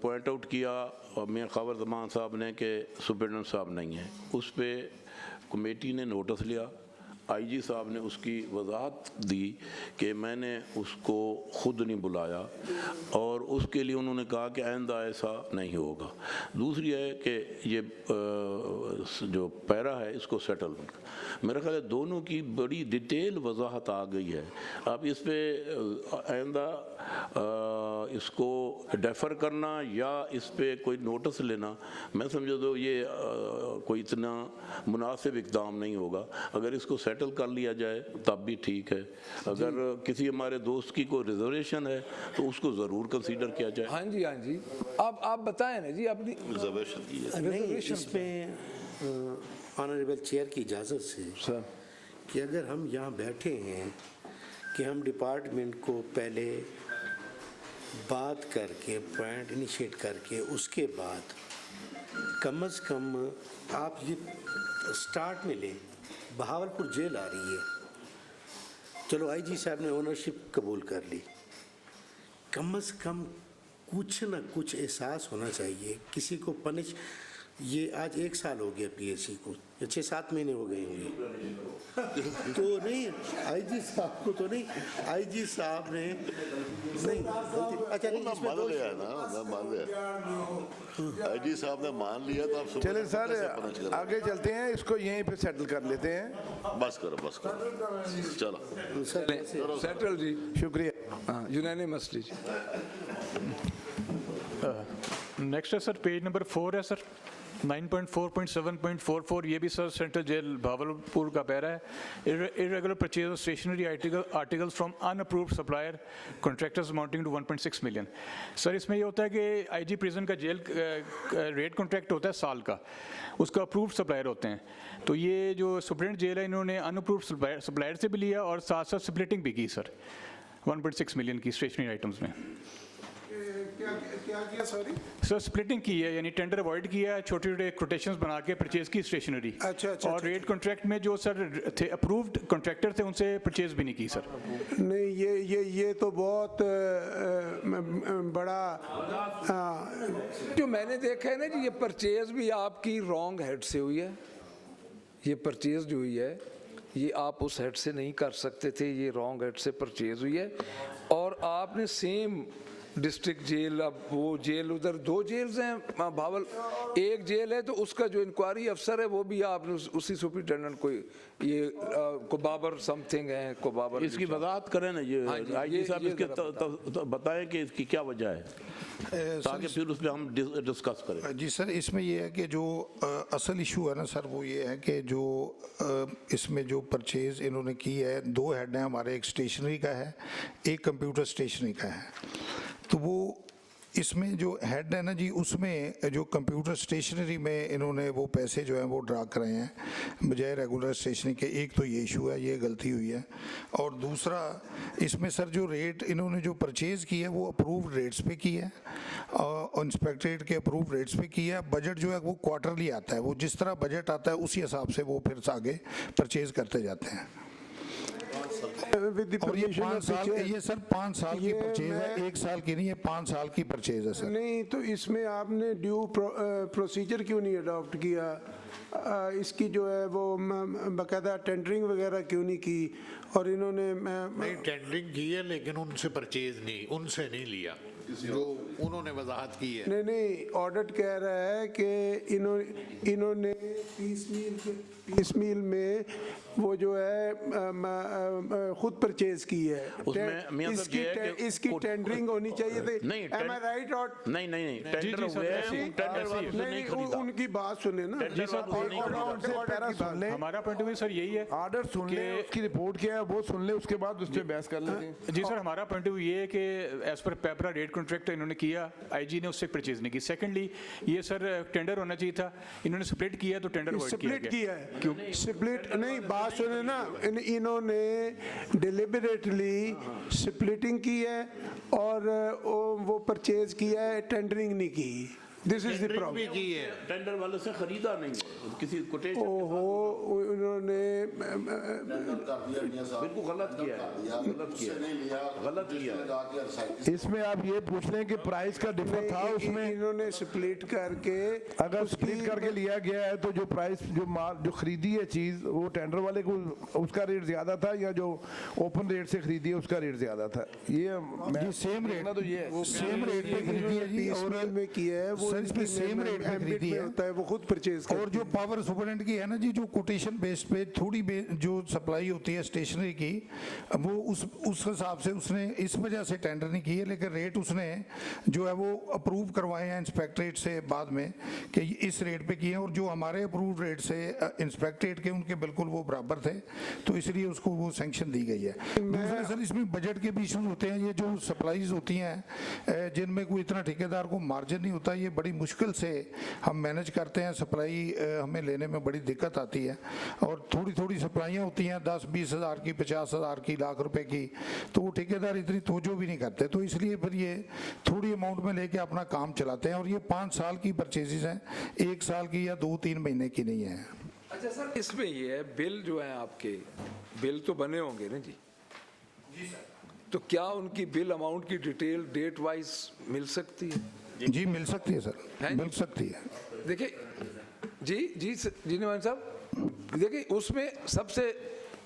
पॉइंट आउट किया और मियाँ खबर जमान साहब ने कि सुपरिटेंडेंट साहब नहीं है, उस पर कमेटी ने नोटिस लिया, आईजी साहब ने उसकी वजाहत दी कि मैंने उसको ख़ुद नहीं बुलाया और उसके लिए उन्होंने कहा कि आइंदा ऐसा नहीं होगा। दूसरी है कि ये जो पैरा है इसको सेटलमेंट, मेरा ख्याल है दोनों की बड़ी डिटेल वजाहत आ गई है। अब इस पर आइंदा इसको डेफर करना या इस पर कोई नोटिस लेना, मैं समझो तो ये कोई इतना मुनासिब इक़दाम नहीं होगा। अगर इसको सेटल कर लिया जाए तब भी ठीक है, अगर किसी हमारे दोस्त की कोई रिजर्वेशन है तो उसको ज़रूर कंसीडर किया जाए। हाँ जी आप बताएं ना जी अपनी रिजर्वेशन। इसमें ऑनरेबल चेयर की इजाज़त से सर कि अगर हम यहाँ बैठे हैं कि हम डिपार्टमेंट को पहले बात करके पॉइंट इनिशिएट करके उसके बाद कम से कम आप ये स्टार्ट में लें, बहावलपुर जेल आ रही है, चलो आईजी साहब ने ओनरशिप कबूल कर ली, कम से कम कुछ ना कुछ एहसास होना चाहिए किसी को पनिश। ये आज 1 साल हो गया पीएससी को, 6-7 महीने हो गए होंगे तो नहीं आईजी साहब को तो नहीं, आईजी साहब ने नहीं, अच्छा नहीं इसमें मान लिया ना, मान लिया आईजी साहब ने मान लिया तो आप चले सर आगे चलते हैं, इसको यहीं पे सेटल कर लेते हैं। बस करो चलो सेटल जी, शुक्रिया। हाँ यूनानिमसली जी। नेक्स्ट है सर पेज नंबर 4 है सर, 9.4.7.44 ये भी सर सेंट्रल जेल भावलपुर का पैरा है। Irregular purchase of stationery articles from unapproved supplier contractors amounting to 1.6 million. Sir इसमें ये होता है कि आईजी प्रिजन का जेल रेट कॉन्ट्रैक्ट होता है साल का, उसका अप्रूव्ड सप्लायर होते हैं। तो ये जो सुप्रीडेंट जेल है इन्होंने अनअप्रूव्ड सप्लायर से भी लिया और साथ साथ स्प्लिटिंग भी की सर 1.6 मिलियन की स्टेशनरी आइटम्स में। क्या किया सॉरी सर स्प्लिटिंग की है, यानी टेंडर अवॉइड किया है, छोटे छोटे कोटेशंस बना के परचेज की स्टेशनरी। अच्छा, और रेट कॉन्ट्रैक्ट में जो सर थे अप्रूव्ड कॉन्ट्रैक्टर थे उनसे परचेज भी नहीं की सर। नहीं, ये तो बहुत बड़ा जो मैंने देखा है ना जी, ये परचेज भी आपकी रॉन्ग हेड से हुई है। ये परचेज जो हुई है ये आप उस हेड से नहीं कर सकते थे, ये रॉन्ग हेड से परचेज हुई है। और आपने सेम डिस्ट्रिक्ट जेल, अब वो जेल उधर 2 जेल्स हैं भावल, एक जेल है तो उसका जो इंक्वायरी अफसर है वो भी आपने उसी सुपरिटेंडेंट को ये कोबाबर समथिंग है, कोबाबर। इसकी वजाहत करें ना, ये आईजी साहब इसके बताएं कि इसकी क्या वजह है ताकि फिर उस पर हम डिस्कस करें। जी सर, इसमें ये है कि जो असल इशू है ना सर वो ये है कि जो इसमें जो परचेज इन्होंने की है, 2 हेड हैं हमारे, एक स्टेशनरी का है, एक कंप्यूटर स्टेशनरी का है। तो वो इसमें जो हेड है ना जी, उसमें जो कंप्यूटर स्टेशनरी में इन्होंने वो पैसे जो हैं वो ड्रा कराए हैं बजाय रेगुलर स्टेशनरी के। एक तो ये इशू है, ये गलती हुई है। और दूसरा इसमें सर जो रेट इन्होंने जो परचेज़ की है वो अप्रूव्ड रेट्स पे की है, और इंस्पेक्टरेट के अप्रूव्ड रेट्स पे की है। बजट जो है वो क्वार्टरली आता है, वो जिस तरह बजट आता है उसी हिसाब से वो फिर आगे परचेज़ करते जाते हैं। और ये 5 साल, ये सर 5 साल की परचेज है, 1 साल की नहीं है, 5 साल की परचेज है सर। नहीं तो इसमें आपने ड्यू प्रोसीजर क्यों नहीं अडॉप्ट किया? इसकी जो है वो बाकायदा टेंडरिंग वगैरह क्यों नहीं की? और इन्होंने नहीं टेंडरिंग की है लेकिन उनसे परचेज नहीं, उनसे नहीं लिया जो उन्होंने वजाहत की है। नहीं, ऑडिट कह रहा है कि इन्होंने पीसमील में वो जो है खुद परचेज की है। इसकी टेंडरिंग होनी चाहिए थी। नहीं, Am I right or नहीं टेंडर हुए, टेंडर वालों से नहीं खरीदा। उनकी बात सुने ना जी सर, हमारा पॉइंट ऑफ व्यू सर यही है, ऑर्डर सुन ले, उसकी रिपोर्ट क्या है वो सुन ले, उसके बाद उस पर बहस कर लेते हैं। जी सर, हमारा पॉइंट ऑफ व्यू ये है कि एज पर पेपरा रेट कॉन्ट्रैक्ट इन्होंने किया, आईजी ने उससे परचेज नहीं की। सेकंडली ये सर टेंडर होना चाहिए था, इन्होंने स्प्लिट किया तो टेंडर स्प्लिट किया है। क्यों स्प्लिट नहीं, बात सुने ना, इन्होंने डिलिबरेटली स्प्लिटिंग की है और वो परचेज किया है, टेंडरिंग नहीं की। This is the problem. Tender वाले से खरीदा नहीं है, किसी कोटेशन ओहो, उन्होंने बिल्कुल गलत किया है, गलत किया। इसमें आप ये पूछ लें कि प्राइस का डिफर था उसमें, इन्होंने स्प्लिट करके, अगर स्प्लिट करके लिया गया है तो जो प्राइस जो माल जो खरीदी है चीज़ वो टेंडर वाले को उसका रेट ज़्यादा था या जो ओपन रेट से खरीदी है उसका रेट ज़्यादा था? ये सेम रेट, तो ये सेम रेट पे खरीदी है जी, और में किया है वो सर इसमें सेम रेट पे खरीदी है होता है, वो खुद परचेज। और जो पावर सुपरिटेंडेंट की है ना जी, जो कोटेशन बेस पे थोड़ी जो सप्लाई होती है स्टेशनरी की, वो उस हिसाब से उसने इस वजह से टेंडर नहीं की है, लेकिन रेट उसने जो है वो अप्रूव करवाए हैं इंस्पेक्टरेट से बाद में कि इस रेट पे किए हैं, और जो हमारे अप्रूव रेट से इंस्पेक्टरेट के उनके बिल्कुल वो बराबर थे, तो इसलिए उसको वो सैंक्शन दी गई है। दूसरा सर इसमें बजट के भी इशूज होते हैं, ये जो सप्लाईज होती हैं जिनमें कोई इतना ठेकेदार को मार्जिन नहीं होता, ये बड़ी मुश्किल से हम मैनेज करते हैं, सप्लाई हमें लेने में बड़ी दिक्कत आती है। और थोड़ी थोड़ी सप्लाइयाँ होती हैं 10-20 हज़ार की, 50 हज़ार की, लाख रुपए की, तो वो ठेकेदार इतनी तवज्जो भी नहीं करते, तो इसलिए फिर ये थोड़ी अमाउंट में लेके अपना काम चलाते हैं। और ये 5 साल की परचेजेज हैं, 1 साल की या 2-3 महीने की नहीं है। अच्छा सर, इसमें ये है बिल जो है आपके बिल तो बने होंगे ना जी? तो क्या उनकी बिल अमाउंट की डिटेल डेट वाइज मिल सकती है? जी मिल सकती है सर, मिल सकती है। देखिए जी नवान साहब, देखिए उसमें सबसे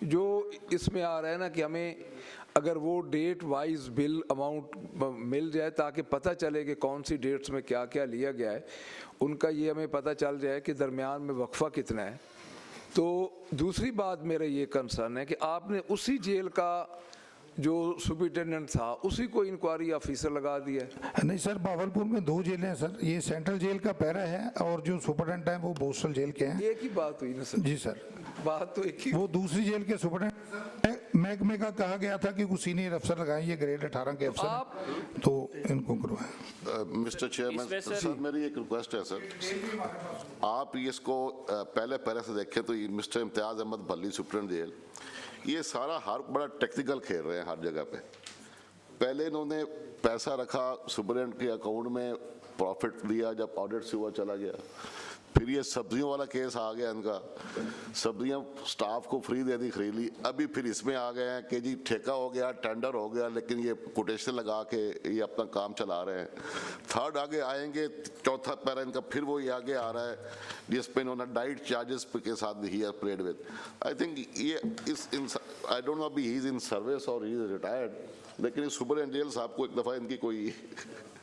जो इसमें आ रहा है ना कि हमें अगर वो डेट वाइज बिल अमाउंट मिल जाए ताकि पता चले कि कौन सी डेट्स में क्या क्या लिया गया है, उनका ये हमें पता चल जाए कि दरमियान में वक्फा कितना है। तो दूसरी बात मेरा ये कंसर्न है कि आपने उसी जेल का जो सुपरिटेंडेंट था उसी को इंक्वायरी ऑफिसर लगा दिया। नहीं सर, बावलपुर में 2 जेलें हैं सर, ये सेंट्रल जेल का पैरा है और जो सुपरिटेंडेंट हैं वो बोस्टल जेल के हैं। एक ही बात हुई ना सर? जी सर, बात तो एक ही। वो दूसरी जेल के सुपरिटेंडेंट महकमे का कहा गया था कि कुछ सीनियर अफसर लगाएं, ये ग्रेड 18 के अफसर, तो इनको करवाएं। मिस्टर चेयरमैन सर, मेरी एक रिक्वेस्ट है सर, आप इसको पहले पैरा से देखें तो मिस्टर इम्तियाज़ अहमद भल्ली सुप्रीम जेल, ये सारा हर बड़ा टेक्निकल खेल रहे हैं हर जगह पे। पहले इन्होंने पैसा रखा सुपरिटेंडेंट के अकाउंट में, प्रॉफिट दिया, जब ऑडिट से हुआ चला गया। फिर ये सब्जियों वाला केस आ गया इनका, सब्जियां स्टाफ को फ्री दे दी, खरीद ली। अभी फिर इसमें आ गए हैं कि जी ठेका हो गया, टेंडर हो गया, लेकिन ये कोटेशन लगा के ये अपना काम चला रहे हैं। थर्ड आगे आएंगे, चौथा पैरा इनका फिर वो ये आगे आ रहा है जिसपे इन्होंने डाइट चार्जेस के साथ he played with. I think ये आई डोंट नो अभी ही इज इन सर्विस और ही इज रिटायर्ड, लेकिन इस सुपरिटेंडेंट जेल साहब को एक दफ़ा इनकी कोई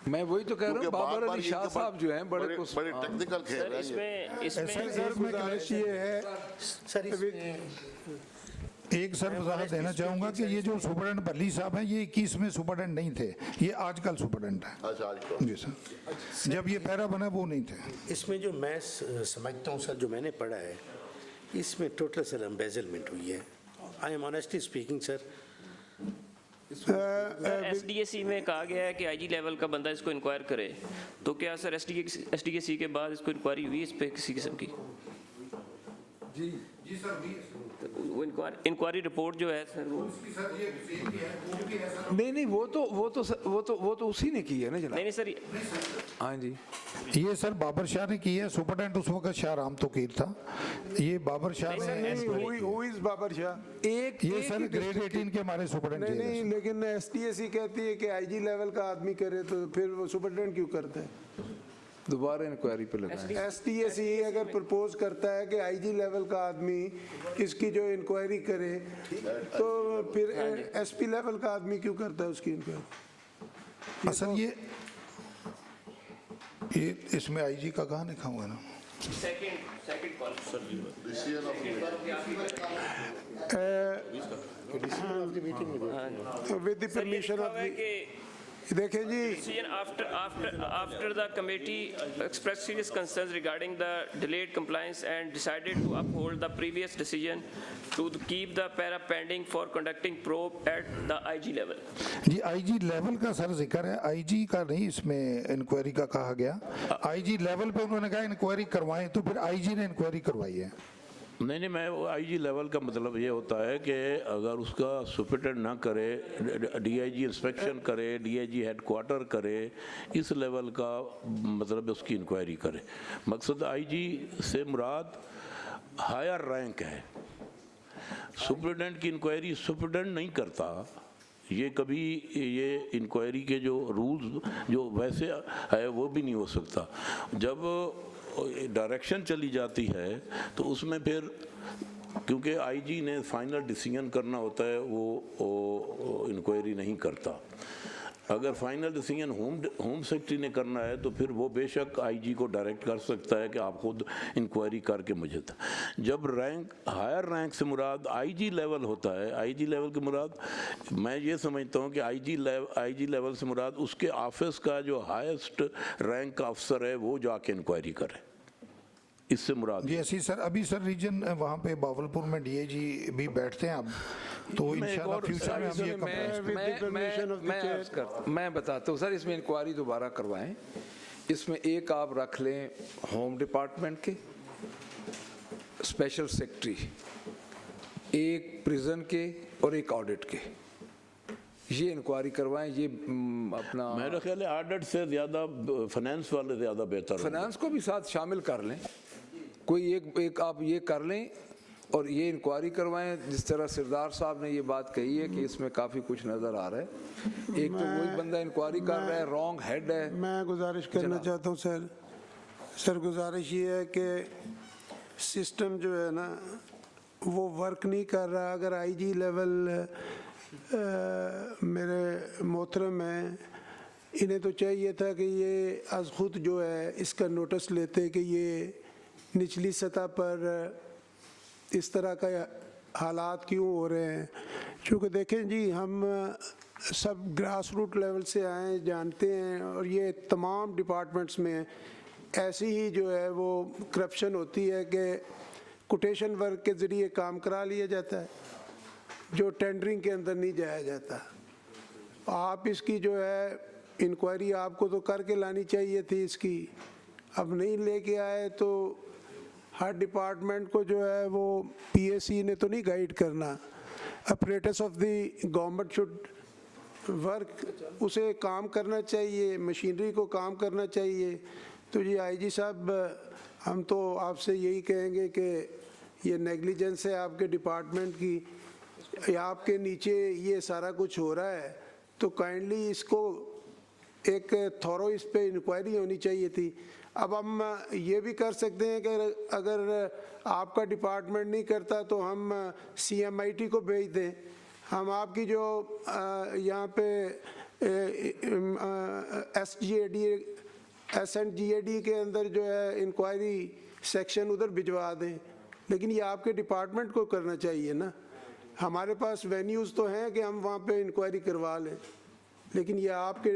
मैं वही तो कह रहा हूँ, बाबर अली शाह साहब जो हैं बड़े टेक्निकल खेल रहे हैं। इसमें गुजारिश ये है सर, एक सर वजाहत देना चाहूँगा कि ये जो सुपरिटेंडेंट भल्ली साहब हैं ये 21 में सुपरिटेंडेंट नहीं थे, ये आजकल सुपरिटेंडेंट है। अच्छा जी सर, जब ये पैरा बना वो नहीं थे। इसमें जो मैं समझता हूँ सर, जो मैंने पढ़ा है, इसमें टोटल सर एम्बेजलमेंट हुई है। I am honestly speaking sir, SDAC में कहा गया है कि आईजी लेवल का बंदा इसको इंक्वायर करे, तो क्या सर एसडीएसी के बाद इसको इंक्वायरी हुई इस पे किसी किस्म की? जी जी सर, वो इंक्वायरी रिपोर्ट जो है सर, वो नहीं वो तो उसी ने की है ना जनाब। नहीं सर, हाँ जी, ये सर बाबर शाह ने की है। सुपरिटेंडेंट उस वक्त शाह राम तोकीर था, ये बाबर शाह ने। Who is Babar Shah? ये सर ग्रेड 18 के हमारे सुपरिटेंडेंट नहीं, लेकिन एसटीएसी कहती है कि आईजी लेवल का आदमी करे, तो फिर वो सुपरिटेंडेंट क्यों करता है? दोबारा इंक्वायरी पे लगा। एसटीएसी अगर प्रपोज करता है कि आईजी लेवल का आदमी इसकी जो इंक्वायरी करे, तो फिर एसपी लेवल का आदमी क्यों करता है उसकी इंक्वायरी? असल ये इसमें आईजी का कहाँ लिखा हुआ है ना? Second call with the permission of देखें जी, decision after the committee expressed serious concerns regarding the delayed compliance and decided to uphold the previous decision to keep the para pending for conducting probe at the IG level. जी IG level का sir जिक्र है, IG का नहीं इसमें inquiry का कहा गया। आईजी लेवल पे उन्होंने कहा इंक्वायरी करवाएं, तो फिर आईजी ने इंक्वायरी करवाई है। नहीं, मैं वो आईजी लेवल का मतलब ये होता है कि अगर उसका सुपरिटेंडेंट ना करे, डीआईजी इंस्पेक्शन करे, डीआईजी हेडक्वार्टर करे, इस लेवल का मतलब उसकी इंक्वायरी करे। मकसद आईजी से मुराद हायर रैंक है। सुपरिटेंडेंट की इंक्वायरी सुपरिटेंडेंट नहीं करता। ये कभी ये इंक्वायरी के जो रूल्स जो वैसे है वो भी नहीं हो सकता। जब डायरेक्शन चली जाती है तो उसमें फिर क्योंकि आईजी ने फाइनल डिसीजन करना होता है, वो इंक्वायरी नहीं करता। अगर फाइनल डिसीजन होम सेक्रेटरी ने करना है तो फिर वो बेशक आईजी को डायरेक्ट कर सकता है कि आप खुद इंक्वायरी करके मुझे जब रैंक हायर रैंक से मुराद आईजी लेवल होता है, आईजी लेवल के मुराद मैं ये समझता हूँ कि आईजी लेवल से मुराद उसके ऑफिस का जो हाईएस्ट रैंक का अफसर है वो जाके इंक्वायरी करे, इससे मुराद। जी ऐसी सर, अभी सर रीजन वहाँ पे बावलपुर में डीआईजी भी बैठते हैं अब, तो इंशाल्लाह फ्यूचर में हम ये मैं बताता हूँ सर, इसमें इंक्वायरी दोबारा करवाएं। इसमें एक आप रख लें होम डिपार्टमेंट के स्पेशल सेक्रेटरी, एक प्रिजन के और एक ऑडिट के, ये इंक्वायरी करवाएं। ये अपना मेरा ख्याल है ऑडिट से ज़्यादा फाइनेंस वाले ज़्यादा बेहतर, फाइनेंस को भी साथ शामिल कर लें। कोई एक आप ये कर लें और ये इंक्वायरी करवाएं। जिस तरह सरदार साहब ने ये बात कही है कि इसमें काफ़ी कुछ नज़र आ रहा है, एक तो वही बंदा इंक्वायरी कर रहा है, रॉन्ग हेड है। मैं गुजारिश करना चाहता हूँ सर, गुजारिश ये है कि सिस्टम जो है ना वो वर्क नहीं कर रहा। अगर आईजी लेवल मेरे मोहतरम हैं, इन्हें तो चाहिए था कि ये आज खुद जो है इसका नोटिस लेते कि ये निचली सतह पर इस तरह का हालात क्यों हो रहे हैं। चूँकि देखें जी, हम सब ग्रास रूट लेवल से आए जानते हैं, और ये तमाम डिपार्टमेंट्स में ऐसी ही जो है वो करप्शन होती है कि कोटेशन वर्क के ज़रिए काम करा लिया जाता है, जो टेंडरिंग के अंदर नहीं जाया जाता। आप इसकी जो है इंक्वायरी आपको तो करके लानी चाहिए थी इसकी, अब नहीं लेके आए तो हर डिपार्टमेंट को जो है वो PAC ने तो नहीं गाइड करना। Apparatus of the government should work, उसे काम करना चाहिए, मशीनरी को काम करना चाहिए। तो जी IG साहब, हम तो आपसे यही कहेंगे कि ये नेग्लिजेंस है आपके डिपार्टमेंट की, आपके नीचे ये सारा कुछ हो रहा है, तो काइंडली इसको एक थॉरो इस पे इंक्वायरी होनी चाहिए थी। अब हम ये भी कर सकते हैं कि अगर आपका डिपार्टमेंट नहीं करता तो हम CMIT को भेज दें। हम आपकी जो यहाँ पे SNGAD के अंदर जो है इंक्वायरी सेक्शन उधर भिजवा दें, लेकिन ये आपके डिपार्टमेंट को करना चाहिए ना। हमारे पास वेन्यूज़ तो हैं कि हम वहाँ पे इंक्वायरी करवा लें, लेकिन ये आपके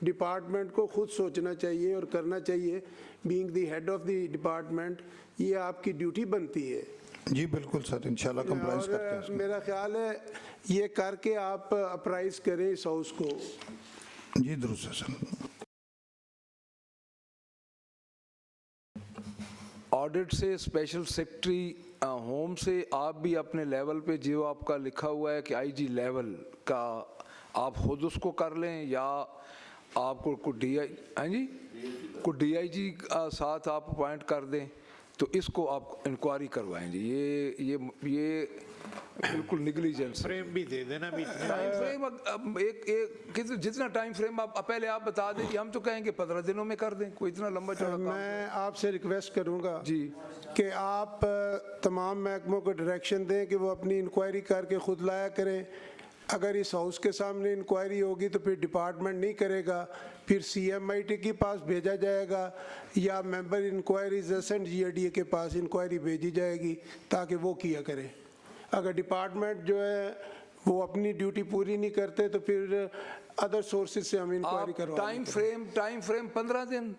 डिपार्टमेंट को खुद सोचना चाहिए और करना चाहिए। Being the head of the department, ये आपकी ड्यूटी बनती है। जी बिल्कुल सर, इंशाल्लाह कंप्लाइंस करते हैं। मेरा ख्याल है ये करके आप अप्राइज करें इस हाउस को। जी दुरुस्त है सर। ऑडिट से स्पेशल सेक्रेटरी होम से आप भी अपने लेवल पे जो आपका लिखा हुआ है कि IG लेवल का आप खुद उसको कर लें, या आपको कुछ DIG साथ आप अपॉइंट कर दें, तो इसको आप इंक्वायरी करवाएं जी। ये बिल्कुल निगलिजेंस। फ्रेम भी दे देना भी। टाइम फ्रेम एक जितना टाइम फ्रेम आप पहले आप बता दें कि हम तो कहेंगे 15 दिनों में कर दें, कोई इतना लंबा चौड़ा काम। मैं आपसे रिक्वेस्ट करूंगा जी कि आप तमाम महकमों को डायरेक्शन दें कि वो अपनी इंक्वायरी करके खुद लाया करें। अगर इस हाउस के सामने इंक्वायरी होगी तो फिर डिपार्टमेंट नहीं करेगा, फिर CMIT के पास भेजा जाएगा या मेंबर इंक्वायरीज SNGAD के पास इंक्वायरी भेजी जाएगी ताकि वो किया करें। अगर डिपार्टमेंट जो है वो अपनी ड्यूटी पूरी नहीं करते तो फिर अदर सोर्सेज से हम इंक्वायरी करवा। टाइम फ्रेम 15 दिन।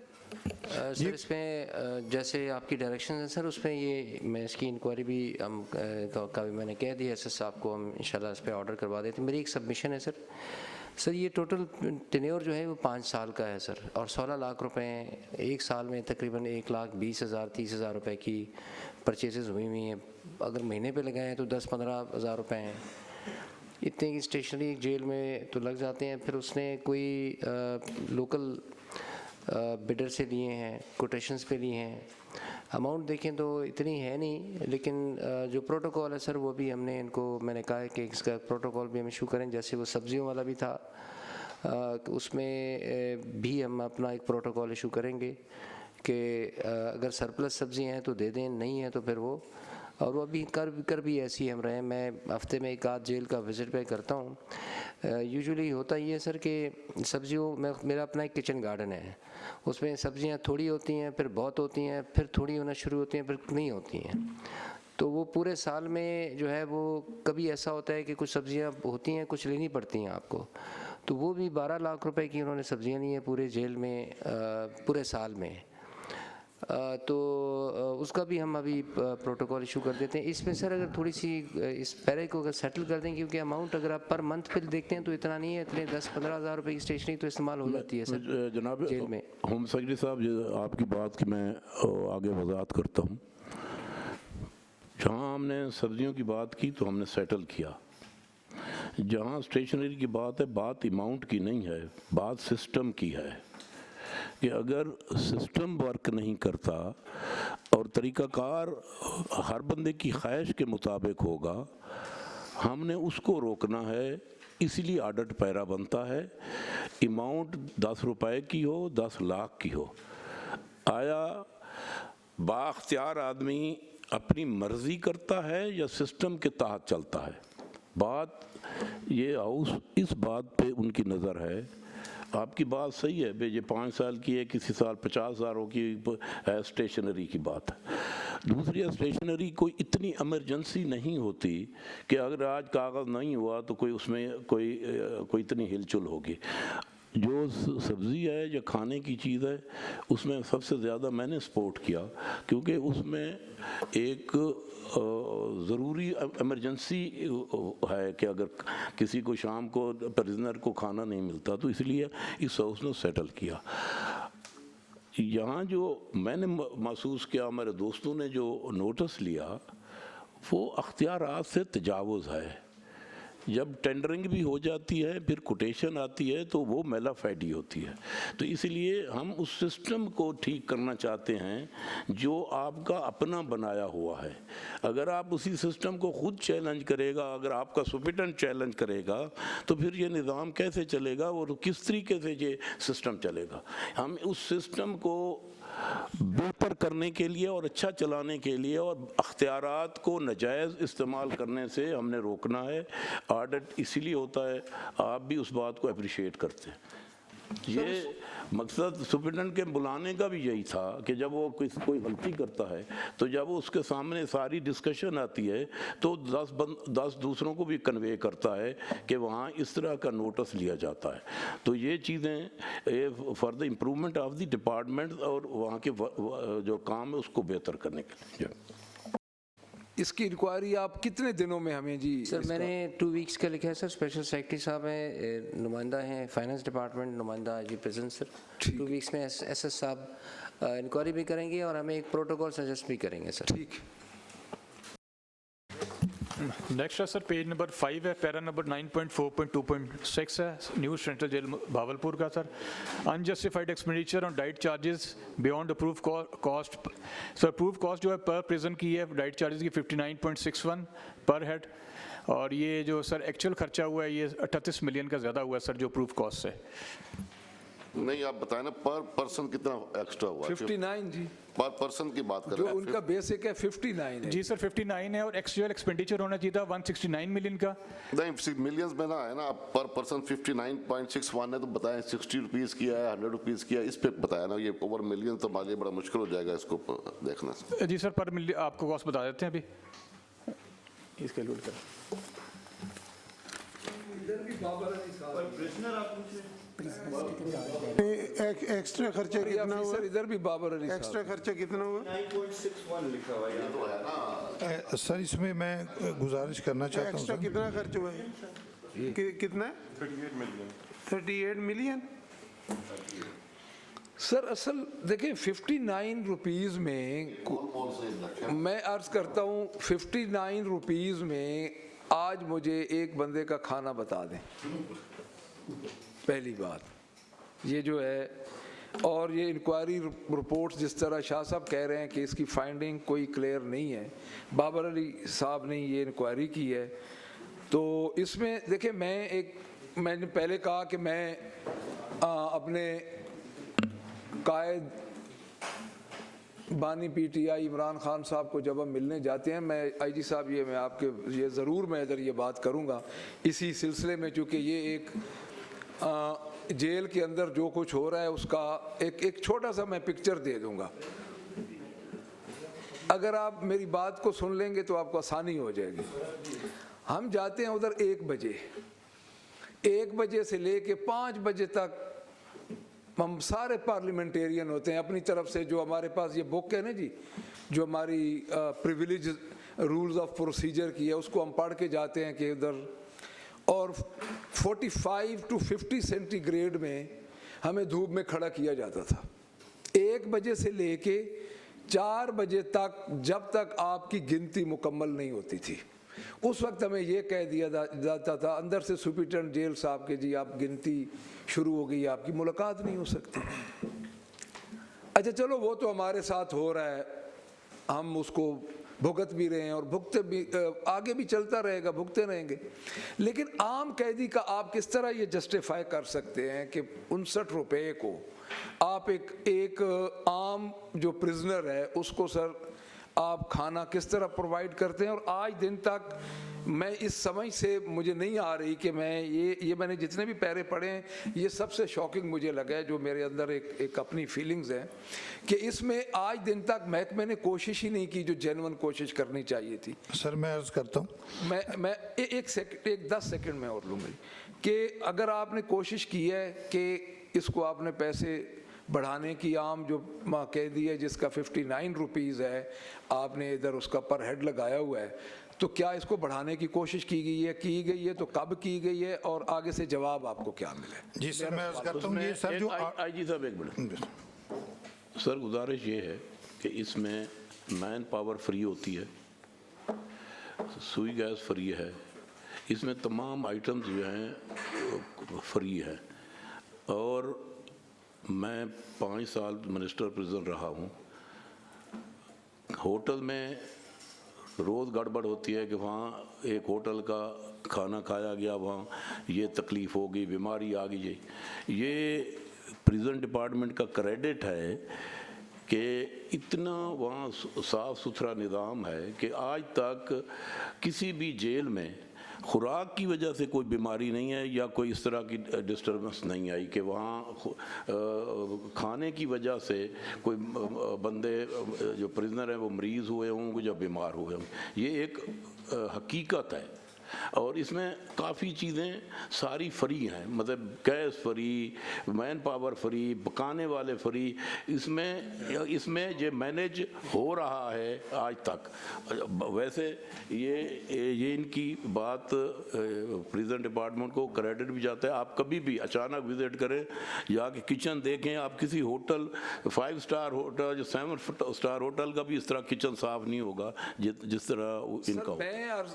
सर इसमें जैसे आपकी डायरेक्शन है सर, उसमें ये मैं इसकी इंक्वायरी भी हम का भी मैंने कह दिया SS साहब को, हम इंशाल्लाह इस पर ऑर्डर करवा देते। मेरी एक सबमिशन है सर, ये टोटल टेन्योर जो है वो 5 साल का है सर, और 16 लाख रुपए एक साल में तकरीबन 1,20,000 30,000 रुपए की परचेजेस हुई हुई हैं। अगर महीने पे लगाएं तो 10-15 हज़ार रुपये हैं। इतने की स्टेशनरी जेल में तो लग जाते हैं। फिर उसने कोई लोकल बिडर से लिए हैं, कोटेशंस पे लिए हैं। अमाउंट देखें तो इतनी है नहीं, लेकिन जो प्रोटोकॉल है सर वो भी हमने इनको, मैंने कहा है कि इसका प्रोटोकॉल भी हम इशू करें। जैसे वो सब्जियों वाला भी था, उसमें भी हम अपना एक प्रोटोकॉल इशू करेंगे कि अगर सरप्लस सब्ज़ी हैं तो दे दें, नहीं है तो फिर वो, और वो अभी कर भी ऐसी हम रहे। मैं हफ्ते में 1 आध जेल का विज़िट पे करता हूँ। यूजुअली होता ये है सर कि सब्जियों में मेरा अपना एक किचन गार्डन है, उसमें सब्जियाँ थोड़ी होती हैं, फिर बहुत होती हैं, फिर थोड़ी होना शुरू होती हैं, फिर नहीं होती हैं। तो वो पूरे साल में जो है वो कभी ऐसा होता है कि कुछ सब्जियाँ होती हैं, कुछ लेनी पड़ती हैं आपको। तो वो भी 12 लाख रुपए की उन्होंने सब्जियाँ ली हैं पूरे जेल में पूरे साल में। तो उसका भी हम अभी प्रोटोकॉल इशू कर देते हैं। इसमें सर अगर थोड़ी सी इस पैरे को अगर सेटल कर दें, क्योंकि अमाउंट अगर आप पर मंथ फिर देखते हैं तो इतना नहीं है, इतने 10-15 हज़ार रुपये की स्टेशनरी तो इस्तेमाल हो जाती है सर जनाब जेल में। होम सेक्रेटरी साहब, आपकी बात की मैं आगे वजाहत करता हूँ। जहाँ हमने सब्जियों की बात की तो हमने सेटल किया। जहाँ स्टेशनरी की बात है, बात अमाउंट की नहीं है, बात सिस्टम की है कि अगर सिस्टम वर्क नहीं करता और तरीक़ाकार हर बंदे की ख्वाहिश के मुताबिक होगा, हमने उसको रोकना है। इसीलिए ऑडिट पैरा बनता है। अमाउंट 10 रुपए की हो, 10 लाख की हो, आया बाख्तियार आदमी अपनी मर्ज़ी करता है या सिस्टम के तहत चलता है। बात ये हाउस इस बात पे उनकी नज़र है आपकी बात सही है भाई, ये 5 साल की है, किसी साल 50,000 की है, स्टेशनरी की बात है। दूसरी है, स्टेशनरी कोई इतनी इमरजेंसी नहीं होती कि अगर आज कागज़ नहीं हुआ तो कोई उसमें कोई इतनी हिलचुल होगी। जो सब्ज़ी है या खाने की चीज़ है उसमें सबसे ज़्यादा मैंने सपोर्ट किया, क्योंकि उसमें एक ज़रूरी इमरजेंसी है कि अगर किसी को शाम को प्रिजनर को खाना नहीं मिलता, तो इसलिए इस हाउस ने सेटल किया। यहाँ जो मैंने महसूस किया, मेरे दोस्तों ने जो नोटिस लिया, वो अख्तियारात से तजावुज़ है। जब टेंडरिंग भी हो जाती है, फिर कोटेशन आती है, तो वो मेलाफैडी होती है। तो इसलिए हम उस सिस्टम को ठीक करना चाहते हैं जो आपका अपना बनाया हुआ है। अगर आप उसी सिस्टम को खुद चैलेंज करेगा, अगर आपका सुपरिटेंडेंट चैलेंज करेगा, तो फिर ये निज़ाम कैसे चलेगा और किस तरीके से ये सिस्टम चलेगा। हम उस सिस्टम को बेहतर करने के लिए और अच्छा चलाने के लिए और अख्तियारात को नाजायज़ इस्तेमाल करने से हमने रोकना है। ऑडिट इसीलिए होता है, आप भी उस बात को अप्रिशिएट करते हैं। ये मकसद सुपरिटेंडेंट के बुलाने का भी यही था कि जब वो कोई गलती करता है, तो जब वो उसके सामने सारी डिस्कशन आती है, तो 10 दूसरों को भी कन्वे करता है कि वहाँ इस तरह का नोटिस लिया जाता है। तो ये चीज़ें for the improvement of the department और वहाँ के जो काम है उसको बेहतर करने के लिए। इसकी इंक्वायरी आप कितने दिनों में हमें जी? सर मैंने 2 वीक्स का लिखा है सर। स्पेशल सेक्रेटरी साहब हैं, नुमाइंदा हैं फाइनेंस डिपार्टमेंट, नुमाइंदा जी प्रेजेंट सर। 2 वीक्स में एसएस साहब इंक्वायरी भी करेंगे और हमें एक प्रोटोकॉल सजेस्ट भी करेंगे सर। ठीक। नेक्स्ट है सर पेज नंबर 5 है, पैरा नंबर 9.4.2.6 है, न्यू सेंट्रल जेल भावलपुर का sir. Unjustified expenditure on diet charges beyond approve cost. Sir approve cost जो है पर प्रिजन की है डाइट चार्जेस की 59.61 पर हेड, और ये जो सर एक्चुअल खर्चा हुआ है ये 38 मिलियन का ज़्यादा हुआ है सर जो अप्रूव कॉस्ट है। नहीं, आप बताएं ना पर पर्सन कितना एक्स्ट्रा हुआ? 59 जी पर पर्सन की बात कर जो रहे हैं। उनका बेसिक है 59 है जी सर 59 है, और एक्चुअल एक्सपेंडिचर होना चाहिए था 169 मिलियन का। नहीं, मिलियंस में ना है ना, पर पर्सन 59.61 है, तो बताएं 60 रुपीज़ किया है, 100 रुपीज़ किया है, इस पे बताया ना। ये ओवर मिलियन तो हमारे लिए बड़ा मुश्किल हो जाएगा इसको देखना। जी सर पर मिलियन आपको कॉस्ट बता देते हैं अभी, इसके कैलकुलेट करें। एक्स्ट्रा खर्चा कितना हुआ? सर इधर भी बाबर अली साहब। एक्स्ट्रा खर्चा कितना हुआ? 9.61 लिखा हुआ है, ये तो है ना। सर इसमें मैं गुजारिश करना चाहता हूँ एक्स्ट्रा सर। कितना खर्च हुआ है? कितना? 38 मिलियन। सर असल देखिए 59 रुपीज़ में मैं अर्ज़ करता हूँ 59 रुपीज़ में आज मुझे एक बंदे का खाना बता दें। पहली बात ये जो है, और ये इंक्वायरी रिपोर्ट्स जिस तरह शाह साहब कह रहे हैं कि इसकी फाइंडिंग कोई क्लियर नहीं है, बाबर अली साहब ने ये इंक्वायरी की है। तो इसमें देखिए मैंने पहले कहा कि मैं अपने कायद बानी पीटीआई इमरान खान साहब को जब हम मिलने जाते हैं, मैं आईजी साहब ये मैं आपके ये ज़रूर मैं इधर ये बात करूँगा इसी सिलसिले में, चूँकि ये एक जेल के अंदर जो कुछ हो रहा है उसका एक छोटा सा मैं पिक्चर दे दूँगा। अगर आप मेरी बात को सुन लेंगे तो आपको आसानी हो जाएगी। हम जाते हैं उधर 1 बजे से लेके 5 बजे तक हम सारे पार्लियामेंटेरियन होते हैं अपनी तरफ से। जो हमारे पास ये बुक है ना जी, जो हमारी प्रिविलेज रूल्स ऑफ प्रोसीजर की है, उसको हम पढ़ के जाते हैं कि उधर, और 45 to 50 सेंटीग्रेड में हमें धूप में खड़ा किया जाता था 1 बजे से लेके 4 बजे तक, जब तक आपकी गिनती मुकम्मल नहीं होती थी। उस वक्त हमें ये कह दिया जाता था अंदर से सुपरिटेंडेंट जेल साहब के जी आप गिनती शुरू हो गई, आपकी मुलाकात नहीं हो सकती। अच्छा चलो वो तो हमारे साथ हो रहा है, हम उसको भुगत भी रहे हैं और भुगते भी आगे भी चलता रहेगा, भुगते रहेंगे। लेकिन आम कैदी का आप किस तरह ये जस्टिफाई कर सकते हैं कि 59 रुपये को आप एक आम जो प्रिजनर है उसको सर आप खाना किस तरह प्रोवाइड करते हैं? और आज दिन तक मैं इस समझ से मुझे नहीं आ रही कि मैं ये मैंने जितने भी पैरे पढ़े हैं ये सबसे शॉकिंग मुझे लगा है, जो मेरे अंदर एक अपनी फीलिंग्स हैं कि इसमें आज दिन तक महकमे ने कोशिश ही नहीं की जो जेन्युइन कोशिश करनी चाहिए थी। सर मैं अर्ज करता हूँ, मैं एक 10 सेकंड में और लूँगी कि अगर आपने कोशिश की है कि इसको आपने पैसे बढ़ाने की, आम जो कह दी है जिसका 59 रुपीज़ है आपने इधर उसका पर हेड लगाया हुआ है, तो क्या इसको बढ़ाने की कोशिश की गई है तो कब की गई है और आगे से जवाब आपको क्या मिले? जी सर मैं अर्ज करता हूँ, ये सर जो आईजी साहब एक मिनट सर, गुजारिश ये है कि इसमें मैन पावर फ्री होती है, सुई गैस फ्री है, इसमें तमाम आइटम्स जो हैं फ्री है। और मैं 5 साल मिनिस्टर प्रिजन रहा हूँ। होटल में रोज़ गड़बड़ होती है कि वहाँ एक होटल का खाना खाया गया, वहाँ ये तकलीफ़ हो गई, बीमारी आ गई। ये प्रिजन डिपार्टमेंट का क्रेडिट है कि इतना वहाँ साफ़ सुथरा निज़ाम है कि आज तक किसी भी जेल में खुराक की वजह से कोई बीमारी नहीं है या कोई इस तरह की डिस्टर्बेंस नहीं आई कि वहाँ खाने की वजह से कोई बंदे जो प्रिजनर हैं वो मरीज़ हुए हों या बीमार हुए हों। ये एक हकीकत है और इसमें काफ़ी चीज़ें सारी फ्री हैं, मतलब gas free, man power free, पकाने वाले फ्री। इसमें ये मैनेज हो रहा है आज तक। वैसे ये इनकी बात प्रिजन डिपार्टमेंट को क्रेडिट भी जाता है। आप कभी भी अचानक विजिट करें, जाके किचन देखें, आप किसी होटल 5 स्टार होटल जो 7 स्टार होटल का भी इस तरह किचन साफ नहीं होगा जिस तरह इनका होगा।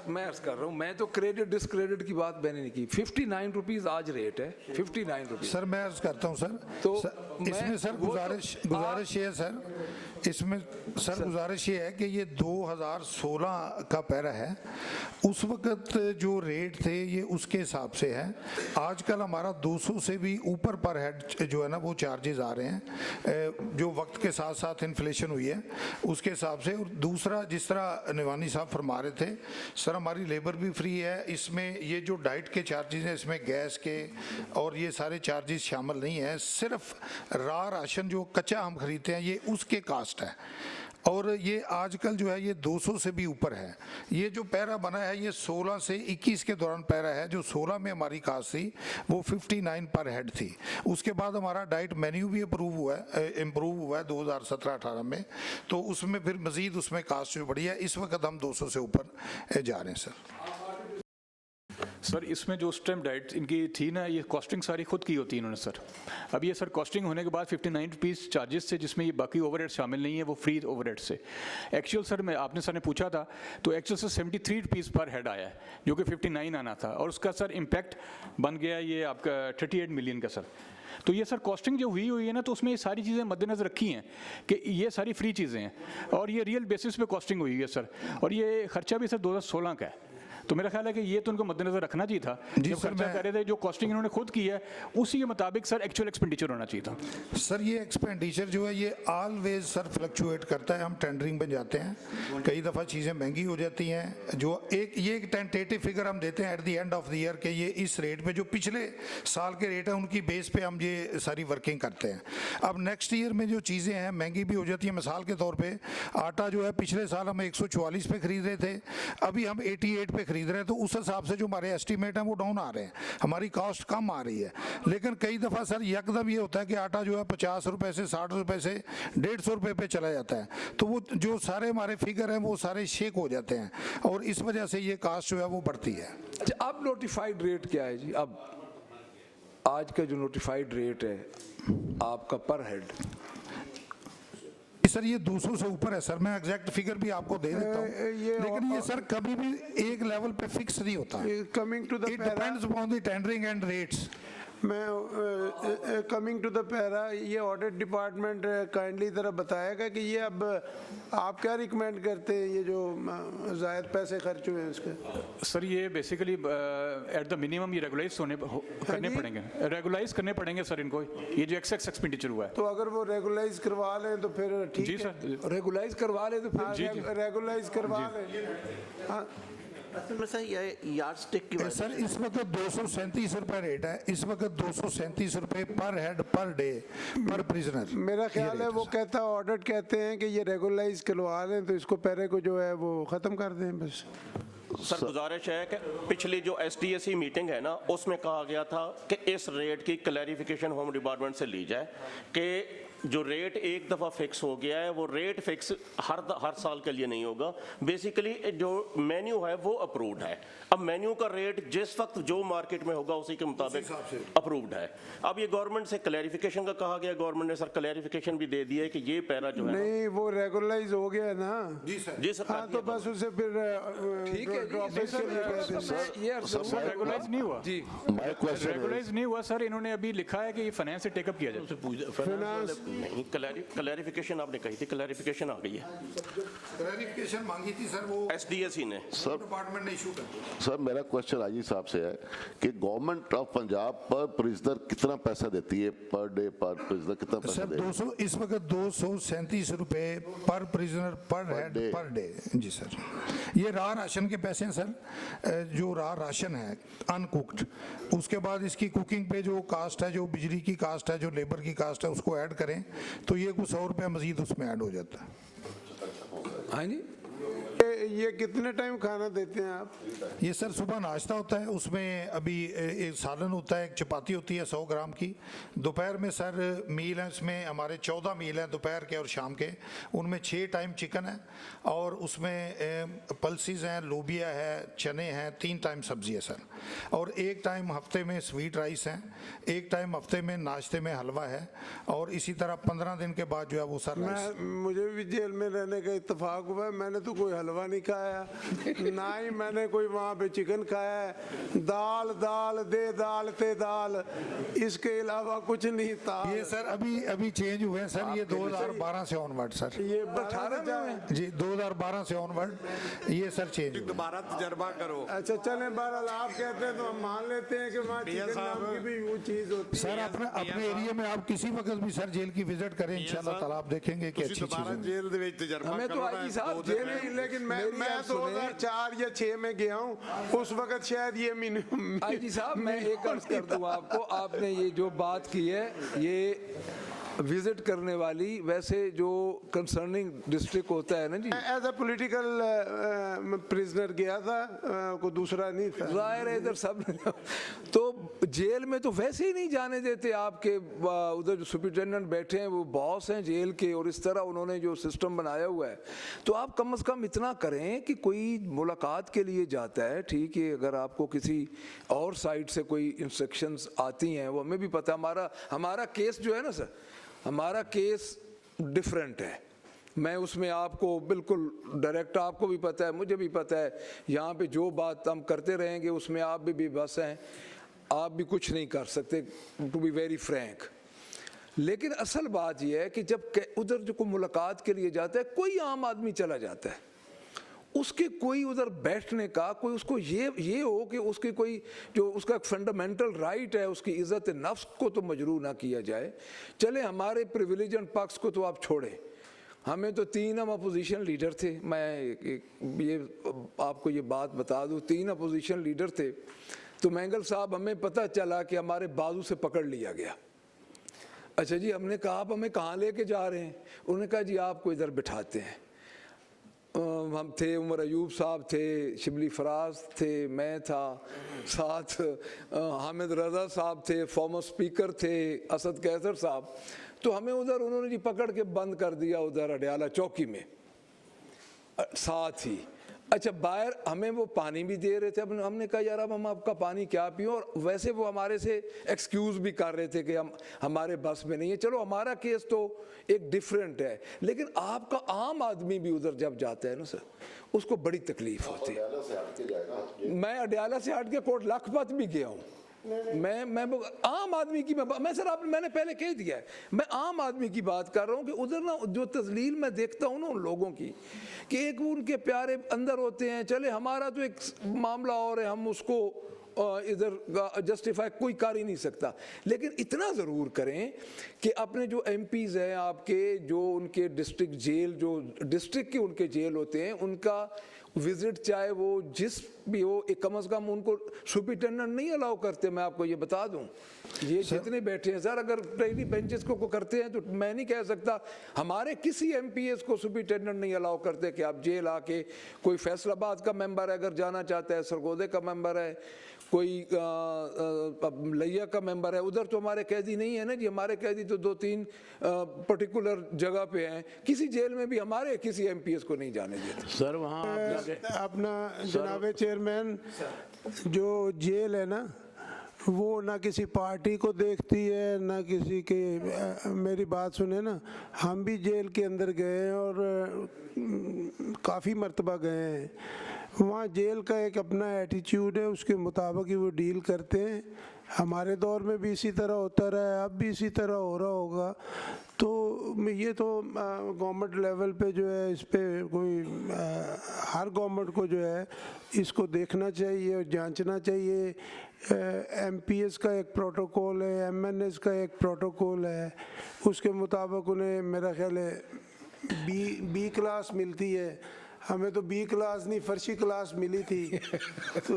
मैं अर्ज कर रहा हूँ, मैं तो क्रेडिट डिस्क्रेडिट की बात मैंने नहीं की। 59 रुपीज़ आज रेट है, 59 रुपीज़। सर मैं अर्ज करता हूँ सर, तो इसमें सर गुजारिश ये है सर, इसमें सर गुजारिश ये है कि ये 2016 का पैरा है, उस वक्त जो रेट थे ये उसके हिसाब से है। आजकल हमारा 200 से भी ऊपर पर हेड जो है ना वो चार्जेस आ रहे हैं, जो वक्त के साथ साथ इन्फ्लेशन हुई है उसके हिसाब से। और दूसरा, जिस तरह निवानी साहब फरमा रहे थे सर, हमारी लेबर भी फ्री है, इसमें ये जो डाइट के चार्जेस हैं इसमें गैस के और ये सारे चार्जेस शामिल नहीं है। सिर्फ रा राशन जो कच्चा हम खरीदते हैं ये उसके कास्ट है, और ये आजकल जो है ये 200 से भी ऊपर है। ये जो पैरा बना है ये 16 से 21 के दौरान पैरा है। जो 16 में हमारी कास्ट थी वो 59 पर हेड थी। उसके बाद हमारा डाइट मेन्यू भी इम्प्रूव हुआ है 2017-18 में, तो उसमें फिर मज़ीद उसमें कास्ट जो बढ़ी है। इस वक्त हम 200 से ऊपर जा रहे हैं सर। इसमें जो उस टाइम डाइट इनकी थी ना, ये कॉस्टिंग सारी खुद की होती है इन्होंने सर। अब ये सर कॉस्टिंग होने के बाद 59 रुपीज़ चार्जेस से, जिसमें ये बाकी ओवरहेड शामिल नहीं है, वो फ्री ओवरहेड से। एक्चुअल सर मैं आपने सर ने पूछा था तो एक्चुअल सर 73 रुपीज़ पर हेड आया है, जो कि 59 आना था, और उसका सर इम्पैक्ट बन गया ये आपका 38 मिलियन का सर। तो ये सर कॉस्टिंग जो हुई है ना, तो उसमें ये सारी चीज़ें मद्देनजर रखी हैं कि ये सारी फ्री चीज़ें हैं और ये रियल बेसिस पे कॉस्टिंग हुई है सर। और ये खर्चा भी सर 2016 का है, तो मेरा ख्याल है कि ये तो उनको मद्देनजर रखना चाहिए था जब खर्चा कर रहे थे। जो कॉस्टिंग इन्होंने खुद की है उसी के मुताबिक सर एक्चुअल एक्सपेंडिचर होना चाहिए था। सर ये एक्सपेंडिचर जो है ये ऑलवेज सर फ्लक्चुएट करता है। हम टेंडरिंग में जाते हैं, कई दफ़ा चीज़ें महंगी हो जाती हैं। जो एक टेंटेटिव फिगर हम देते हैं at the end of the year के ये इस रेट पे, जो पिछले साल के रेट है उनकी बेस पे हम ये सारी वर्किंग करते हैं। अब नेक्स्ट ईयर में जो चीज़ें हैं महंगी भी हो जाती हैं। मिसाल के तौर पर आटा जो है पिछले साल हम 144 पे ख़रीद रहे थे, अभी हम 88 पे ख़रीद रहे हैं, तो उस हिसाब से जो हमारे एस्टीमेट हैं वो डाउन आ रहे हैं, हमारी कॉस्ट कम आ रही है। लेकिन कई दफ़ा सर यकदम ये होता है कि आटा जो है 50 रुपए से 60 रुपए से 150 रुपए पे चला जाता है, तो वो जो सारे हमारे फिगर हैं वो सारे शेक हो जाते हैं और इस वजह से ये कॉस्ट जो है वो बढ़ती है। अच्छा, अब नोटिफाइड रेट क्या है जी? अब आज का जो नोटिफाइड रेट है आपका पर हेड सर ये 200 से ऊपर है सर। मैं एग्जैक्ट फिगर भी आपको दे देता हूँ, लेकिन ये सर कभी भी एक लेवल पे फिक्स नहीं होता। Coming to the it depends upon the tendering and rates. मैं कमिंग टू द पैरा, ये ऑडिट डिपार्टमेंट काइंडली तरह बताएगा कि ये अब आप क्या रिकमेंड करते हैं ये जो ज़ायद पैसे खर्च हुए हैं इसके? सर ये बेसिकली एट द मिनिमम ये रेगुलाइज करने पड़ेंगे, रेगुलाइज करने पड़ेंगे सर इनको, ये जो एक्सेस एक्सपेंडिचर हुआ है। तो अगर वो रेगुलाइज करवा लें तो फिर ठीक जी है। सर, रेगुलाइज करवा लें तो फिर रेगुलाइज करवा लें। हाँ असल में सर ये यार्ड स्टिक की सर इस वक्त 237 रुपए रेट है, इस वक्त 237 रुपए पर हेड पर डे पर प्रिजनर। मेरा ख्याल है वो कहता है ऑडिट कहते हैं कि ये रेगुलराइज करवा लें तो इसको पैरे को जो है वो ख़त्म कर दें बस। सर गुजारिश है कि पिछली जो SDSC मीटिंग है ना उसमें कहा गया था कि इस रेट की क्लैरिफिकेशन होम डिपार्टमेंट से ली जाए कि जो रेट एक दफ़ा फिक्स हो गया है वो रेट फिक्स हर साल के लिए नहीं होगा। बेसिकली जो मेन्यू है वो अप्रूव्ड है। अब मेन्यू का रेट जिस वक्त जो मार्केट में होगा उसी के मुताबिक अप्रूव्ड है। अब ये गवर्नमेंट से क्लैरिफिकेशन का कहा गया, गवर्नमेंट ने सर क्लैरिफिकेशन भी दे दिया है कि ये पैरा जो है नहीं वो रेगुलराइज हो गया है ना। जी सर। जी सर। हाँ तो बस उसे फिर ठीक है रेगुलाइज नहीं हुआ जी, रेगुलाइज नहीं हुआ सर। इन्होंने अभी लिखा है कि ये फाइनेंस से टेकअप किया जाए। फाइनेंस नहीं, क्लैरिफिकेशन आपने कही थी, क्लैरिफिकेशन आ गई है। क्लैरिफिकेशन मांगी थी सर वो SDSC ने। सर डिपार्टमेंट ने इशू कर दिया। सर मेरा क्वेश्चन आईजी साहब से है कि गवर्नमेंट ऑफ पंजाब पर प्रिजनर कितना पैसा देती है पर डे, पर प्रिजनर कितना पैसा सर देती है? 200 इस वक्त 237 रुपए पर प्रिजनर पर हेड पर डे। जी सर, ये राह राशन के पैसे हैं सर। जो राह राशन है अनकुक्ड, उसके बाद इसकी कुकिंग पे जो कास्ट है, जो बिजली की कास्ट है, जो लेबर की कास्ट है, उसको ऐड करें तो ये कुछ 100 रुपया मजीद उसमें ऐड हो जाता है। हाँ जी। ये कितने टाइम खाना देते हैं आप? ये सर सुबह नाश्ता होता है, उसमें अभी एक सालन होता है, एक चपाती होती है 100 ग्राम की। दोपहर में सर मील है, इसमें हमारे 14 मील हैं दोपहर के और शाम के। उनमें 6 टाइम चिकन है और उसमें पल्सीज हैं, लोबिया है, चने हैं, 3 टाइम सब्जी है सर। और एक टाइम हफ्ते में स्वीट राइस है, एक टाइम हफ्ते में नाश्ते में हलवा है, और इसी तरह 15 दिन के बाद जो है वो सर राइस। मुझे भी जेल में रहने का इत्तेफाक हुआ है, मैंने तो कोई हलवा नहीं खाया, ना ही मैंने कोई वहाँ पे चिकन खाया है। दाल दाल दे दाल ते दाल, इसके अलावा कुछ नहीं था। ये सर अभी चेंज हुए हैं सर, ये 2012 से ऑनवर्ड सर। ये 18 में जी 2012 से ऑनवर्ड ये सर चेंज हुए। दोबारा तजर्बा करो। अच्छा चलें, बहरहाल आप कहते हैं तो हम मान लेते हैं कि वहाँ चिकन नाम की भी वो चीज़ होती है। सर अपने एरिया में आप किसी वक्त भी सर जेल की विजिट करें, इंशाल्लाह ताला आप देखेंगे कि अच्छी चीज़ है। जेल दे विच तजर्बा हमें तो आई साहब जेल में, लेकिन मैं 2004 या 6 में गया हूँ, उस वक्त शायद ये मिनिमम। आई जी साहब मैं एक अर्ज कर दूँ आपको, आपने ये जो बात की है ये विजिट करने वाली, वैसे जो कंसर्निंग डिस्ट्रिक्ट होता है ना जी, एज अ पॉलिटिकल प्रिजनर गया था, कोई दूसरा नहीं था। जाहिर है इधर सब तो जेल में तो वैसे ही नहीं जाने देते। आपके उधर जो सुपरिटेंडेंट बैठे हैं वो बॉस हैं जेल के, और इस तरह उन्होंने जो सिस्टम बनाया हुआ है, तो आप कम से कम इतना करें कि कोई मुलाकात के लिए जाता है, ठीक है, अगर आपको किसी और साइड से कोई इंस्ट्रक्शंस आती हैं, वो हमें भी पता, हमारा केस जो है ना सर, हमारा केस डिफरेंट है। मैं उसमें आपको बिल्कुल डायरेक्ट, आपको भी पता है, मुझे भी पता है, यहाँ पे जो बात हम करते रहेंगे उसमें आप भी बस हैं, आप भी कुछ नहीं कर सकते, टू बी वेरी फ्रैंक। लेकिन असल बात यह है कि जब उधर जो कोई मुलाकात के लिए जाता है, कोई आम आदमी चला जाता है, उसके कोई उधर बैठने का कोई उसको ये हो कि उसकी कोई जो उसका फंडामेंटल राइट है, उसकी इज़्ज़त नफ्स को तो मजरूह ना किया जाए। चले हमारे प्रिविलेज एंड पक्ष को तो आप छोड़ें, हमें तो 3 हम अपोजिशन लीडर थे, मैं ये आपको ये बात बता दूं, 3 अपोजिशन लीडर थे, तो मैंगल साहब हमें पता चला कि हमारे बाजू से पकड़ लिया गया। अच्छा जी, हमने कहा आप हमें कहाँ लेके जा रहे हैं? उन्होंने कहा जी आपको इधर बिठाते हैं। हम थे, उमर अयूब साहब थे, शिबली फराज थे, मैं था, साथ हामिद रज़ा साहब थे, फॉर्मर स्पीकर थे, असद कैसर साहब। तो हमें उधर उन्होंने जी पकड़ के बंद कर दिया उधर अडयाला चौकी में साथ ही। अच्छा बाहर हमें वो पानी भी दे रहे थे, हमने कहा यार अब हम आपका पानी क्या पियो, और वैसे वो हमारे से एक्सक्यूज़ भी कर रहे थे कि हमारे बस में नहीं है। चलो हमारा केस तो एक डिफरेंट है, लेकिन आपका आम आदमी भी उधर जब जाता है ना सर, उसको बड़ी तकलीफ होती है। मैं अडयाला से हट के कोट लखपत भी गया हूँ, मैं आम आदमी की मैं सर मैंने पहले कह दिया है, मैं आम आदमी की बात कर रहा हूँ कि उधर ना जो तजलील मैं देखता हूँ ना उन लोगों की, कि एक उनके प्यारे अंदर होते हैं, चले हमारा तो एक मामला और है, हम उसको इधर जस्टिफाई कोई कर ही नहीं सकता, लेकिन इतना ज़रूर करें कि अपने जो MPs हैं आपके, जो उनके डिस्ट्रिक्ट जेल, जो डिस्ट्रिक्ट के उनके जेल होते हैं, विजिट चाहे वो जिस भी हो, कम से कम उनको सुपरिटेंडेंट नहीं अलाउ करते। मैं आपको ये बता दूं, ये जितने बैठे हैं सर, अगर ट्रेनी बेंचेस को करते हैं तो मैं नहीं कह सकता। हमारे किसी एमपीएस को सुपरिटेंडेंट नहीं अलाउ करते कि आप जेल आके, कोई फैसलाबाद का मेंबर है अगर जाना चाहता है, सरगोदे का मेंबर है, कोई लैया का मेंबर है, उधर तो हमारे कैदी नहीं है ना जी। हमारे कैदी तो 2-3 पर्टिकुलर जगह पे हैं। किसी जेल में भी हमारे किसी एमपीएस को नहीं जाने देते सर। वहाँ अपना जनाब चेयरमैन, जो जेल है ना, वो ना किसी पार्टी को देखती है ना किसी के। मेरी बात सुने ना, हम भी जेल के अंदर गए हैं और काफ़ी मर्तबा गए हैं। वहाँ जेल का एक अपना एटीट्यूड है, उसके मुताबिक ही वो डील करते हैं। हमारे दौर में भी इसी तरह होता रहा है, अब भी इसी तरह हो रहा होगा। तो ये तो गवर्नमेंट लेवल पे जो है, इस पे कोई हर गवर्नमेंट को जो है इसको देखना चाहिए और जांचना चाहिए। एमपीएस का एक प्रोटोकॉल है, एमएनएस का एक प्रोटोकॉल है, उसके मुताबिक उन्हें मेरा ख्याल है बी क्लास मिलती है। हमें तो बी क्लास नहीं, फर्शी क्लास मिली थी। तो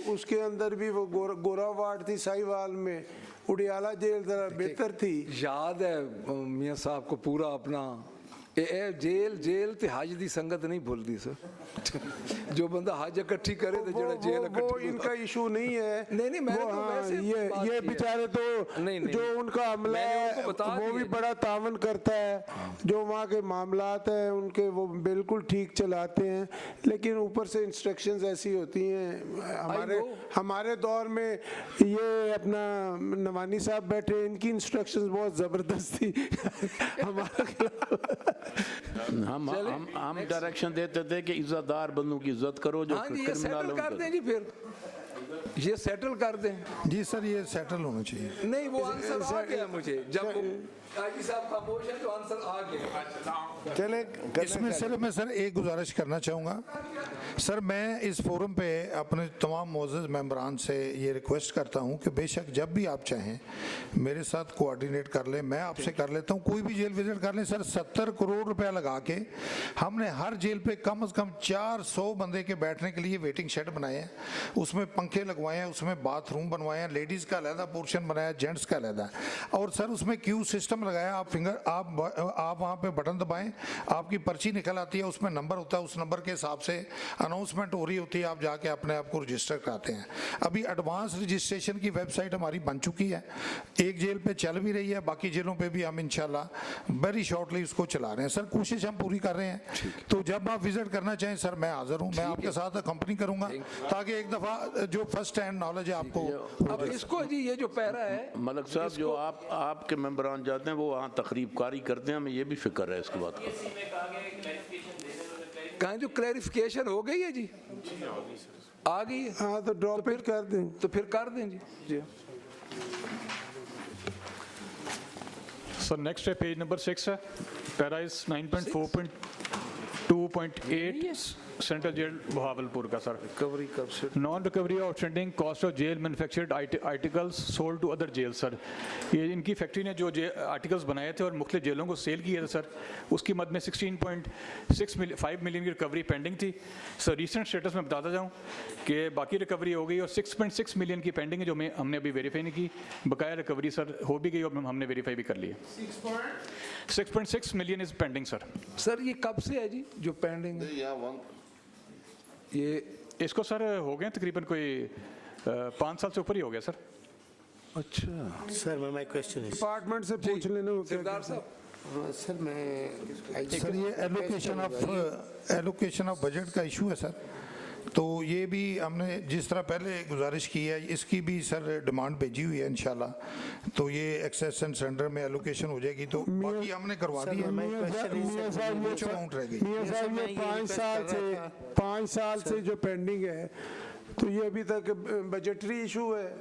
उसके अंदर भी वो गोरा वार्ड थी साहिवाल में, उडियाला जेल ज़रा बेहतर थी। याद है मियाँ साहब को पूरा अपना जेल ते हज दी संगत नहीं भूलती सर। जो बंदा हज इकट्ठी करे तो जेड़ा जेल वो इनका इशू नहीं है। नहीं मैंने तो वैसे ये बेचारे तो जो उनका अमला है वो भी बड़ा तावन करता है। जो वहाँ के मामलात हैं उनके वो बिल्कुल ठीक चलाते हैं, लेकिन ऊपर से इंस्ट्रक्शंस ऐसी होती हैं। हमारे दौर में ये अपना नवानी साहब बैठे, इनकी इंस्ट्रक्शंस बहुत ज़बरदस्त थी हमारे खिलाफ। हम डायरेक्शन देते थे कि इज्जतदार बंदों की इज्जत करो, जो क्रिमिनल कर दें जी, फिर ये सेटल कर दें जी। सर ये सेटल होना चाहिए। नहीं वो आंसर आ गया मुझे, जब काजी साहब खामोश है तो आंसर आ गया। चले इसमें सर मैं एक गुजारिश करना चाहूँगा। सर मैं इस फोरम पे अपने तमाम मोअज़्ज़ज़ मेंबरान से ये रिक्वेस्ट करता हूँ कि बेशक जब भी आप चाहें मेरे साथ कोऑर्डिनेट कर लें, मैं आपसे कर लेता हूँ, कोई भी जेल विजिट कर लें। सर 70 करोड़ रुपया लगा के हमने हर जेल पे कम से कम 400 बंदे के बैठने के लिए वेटिंग शेड बनाए हैं, उसमें पंखे लगवाए हैं, उसमें बाथरूम बनवाए हैं, लेडीज़ का अलहदा पोर्शन बनाया, जेंट्स का अलहदा। और सर उसमें क्यू सिस्टम लगाया। आप वहाँ पे बटन दबाएं, आपकी पर्ची निकल आती है, उसमें नंबर होता है, उस नंबर के हिसाब से अनाउंसमेंट हो रही होती है, आप जाके अपने आप को रजिस्टर कराते हैं। अभी एडवांस रजिस्ट्रेशन की वेबसाइट हमारी बन चुकी है, एक जेल पे चल भी रही है, बाकी जेलों पे भी हम इंशाल्लाह वेरी शॉर्टली उसको चला रहे हैं। सर कोशिश हम पूरी कर रहे हैं। तो जब आप विजिट करना चाहें सर मैं हाजिर हूँ, मैं आपके साथ कंपनी करूँगा ताकि एक दफ़ा जो फर्स्ट हैंड नॉलेज है आपको। अब इसको जी ये जो पैरा है मलक साहब, जो आपके मेंबरान जाते हैं वो वहाँ तकरीब कारी करते हैं, हमें ये भी फिक्र है इसके बात का। कहाँ जो क्लैरिफिकेशन हो गई है जी, आ गई है। हाँ तो ड्रॉप इट कर दें, तो फिर कर दें जी। सर नेक्स्ट है पेज नंबर 6 है, para is 9.4.2.8 central jail Bahawalpur का सर। रिकवरी कब से? Non recovery outstanding cost of jail manufactured articles sold to other jail. Sir ये इनकी फैक्ट्री ने जो आर्टिकल्स बनाए थे और मुख्तलिफ जेलों को सेल किए थे सर, उसकी मद में 16.5 मिलियन की रिकवरी पेंडिंग थी। सर रीसेंट स्टेटस में बताता जाऊँ कि बाकी रिकवरी हो गई और 6.6 मिलियन की पेंडिंग है जो हमने अभी वेरीफाई नहीं की। बकाया रिकवरी सर हो भी गई और हमने वेरीफाई भी कर ली है। 6.6 million is pending sir. Sir ये कब से है जी जो पेंडिंग है? ये इसको सर हो गए तकरीबन कोई 5 साल से ऊपर ही हो गया सर। अच्छा सर माय क्वेश्चन है, डिपार्टमेंट से पूछ लेना सरदार साहब। सर मैं सर ये एलोकेशन ऑफ बजट का इशू है सर। तो ये भी हमने जिस तरह पहले गुजारिश की है, इसकी भी सर डिमांड भेजी हुई है इंशाल्लाह। तो ये एक्सेस एंड सरेंडर में एलोकेशन हो जाएगी, तो बाकी हमने करवा दी है। कुछ अमाउंट रह गई। मियां साहब ये 5 साल से जो पेंडिंग है, तो ये अभी तक बजटरी इशू है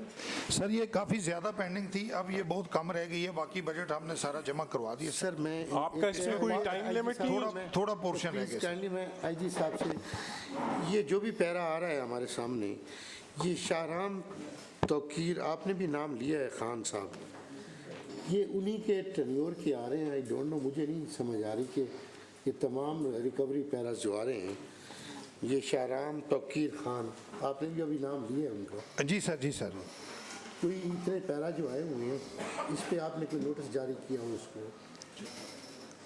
सर। ये काफ़ी ज़्यादा पेंडिंग थी, अब ये बहुत कम रह गई है, बाकी बजट हमने सारा जमा करवा दिया। सर मैं आपका इसमें कोई टाइम लिमिट थोड़ा पोर्शन है काइंडली मैं आईजी साहब से, ये जो भी पैरा आ रहा है हमारे सामने, ये शाहराम तौकीर आपने भी नाम लिया है खान साहब, ये उन्हीं के टेन्योर के आ रहे हैं। आई डोंट नो, मुझे नहीं समझ आ रही कि ये तमाम रिकवरी पैरास जो आ रहे हैं ये शाहराम तौकीर खान, आपने भी अभी नाम लिए उनका? जी सर, जी सर। कोई इतने पैरा जो आए हुए हैं, इस पे आपने कोई नोटिस जारी किया हो उसको?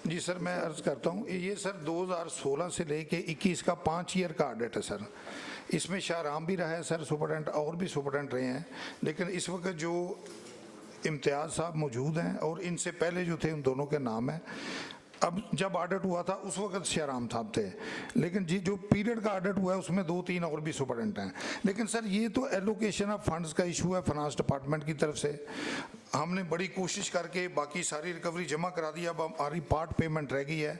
जी सर, मैं अर्ज़ करता हूँ, ये सर 2016 से लेके 21 का 5 ईयर का ऑडिट है सर। इसमें शाहराम भी रहा है सर सुपरटेंडेंट, और भी सुपरटेंडेंट रहे हैं, लेकिन इस वक्त जो इम्तियाज़ साहब मौजूद हैं और इनसे पहले जो थे उन दोनों के नाम हैं। अब जब ऑडिट हुआ था उस वक्त शाहराम साहब थे, लेकिन जी जो पीरियड का ऑडिट हुआ है उसमें 2-3 और भी सुपरटेंडेंट हैं। लेकिन सर ये तो एलोकेशन ऑफ फंड्स का इशू है फाइनेंस डिपार्टमेंट की तरफ से। हमने बड़ी कोशिश करके बाकी सारी रिकवरी जमा करा दी, अब हमारी पार्ट पेमेंट रह गई है,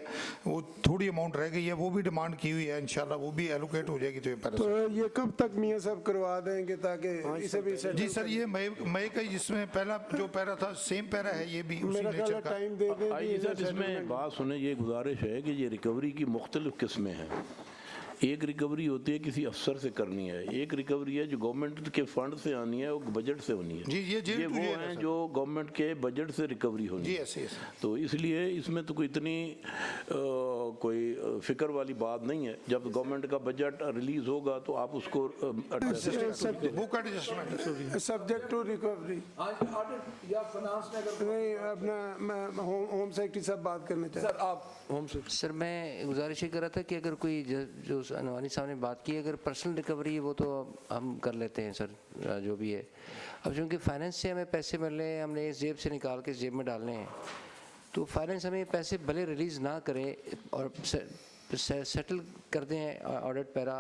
वो थोड़ी अमाउंट रह गई है, वो भी डिमांड की हुई है, इंशाल्लाह वो भी एलोकेट हो जाएगी। तो ये कब तक मियाँ साहब करवा देंगे ताकि इसे भी जी सर, ये मई का जिसमें पहला जो पैरा था सेम पैरा है, ये भी उसी मेरा नेचर का। टाइम दे दें आइए सर, इसमें बात सुने, ये गुजारिश है कि ये रिकवरी की मुख्तलिफ किस्में हैं। एक रिकवरी होती है किसी अफसर से करनी है, एक रिकवरी है जो गवर्नमेंट के फंड से आनी है, वो बजट से होनी है। जी ये वो हैं जो गवर्नमेंट के बजट से रिकवरी होनी है। जी ऐसे। तो इसलिए इसमें तो कोई इतनी कोई फिक्र वाली बात नहीं है। जब गवर्नमेंट का बजट रिलीज होगा तो आप उसको सब्जेक्ट टू रिकवरी या फाइनेंस नहीं, अपना होम सेक्रेटरी साहब बात करना चाहते सर। आप होम सेक्रेटरी सर, मैं गुजारिश ही कर रहा था कि अगर कोई जो अनवानी साहब ने बात की, अगर पर्सनल रिकवरी वो तो हम कर लेते हैं सर, जो भी है। अब चूँकि फाइनेंस से हमें पैसे मिल रहे हैं, हमने इस जेब से निकाल के इस जेब में डालने हैं, तो फाइनेंस हमें पैसे भले रिलीज़ ना करे और सेटल कर दें ऑडिट पैरा,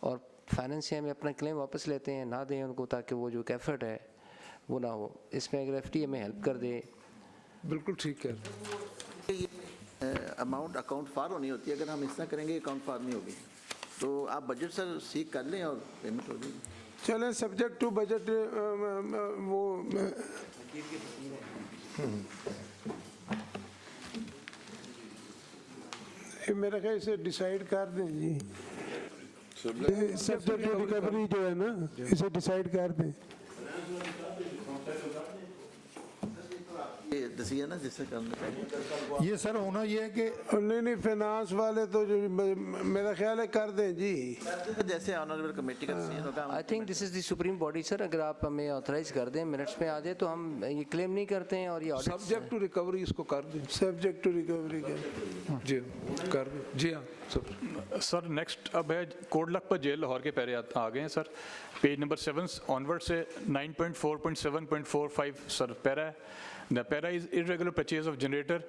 और फाइनेंस से हमें अपना क्लेम वापस लेते हैं, ना दें उनको, ताकि वो जो एफर्ट है वो ना हो। इसमें अगर एफटी हमें हेल्प कर दे। बिल्कुल ठीक है। अमाउंट अकाउंट फार होनी होती है, अगर हम इतना करेंगे अकाउंट फार नहीं होगी। तो आप बजट सर सीख कर लें और पेमेंट हो जाएगी। चलें, सब्जेक्ट टू बजट वो मेरा ख्याल से डिसाइड कर दें जी। सब्जेक्ट टू रिकवरी जो है ना, इसे डिसाइड कर दें। दसिए ना जिससे करना चाहिए। ये सर होना ये है कि नहीं फाइनेंस वाले तो जो मेरा ख्याल है कर दें जी, जैसे ऑनरेबल कमेटी का डिसीजन होगा। I think this is the supreme body sir, अगर आप हमें ऑथराइज कर दें, मिनट्स में आ जाए, तो हम ये क्लेम नहीं करते हैं। और ये सब्जेक्ट टू रिकवरी इसको कर दें, सब्जेक्ट टू रिकवरी जी कर दें। जी हाँ सर। नेक्स्ट अब है कोट लखपत जेल लाहौर के पैरे आ गए हैं सर। पेज नंबर 7 ऑनवर्ड से 9.4.7.45 सर पैरा है। The para is irregular purchase of generator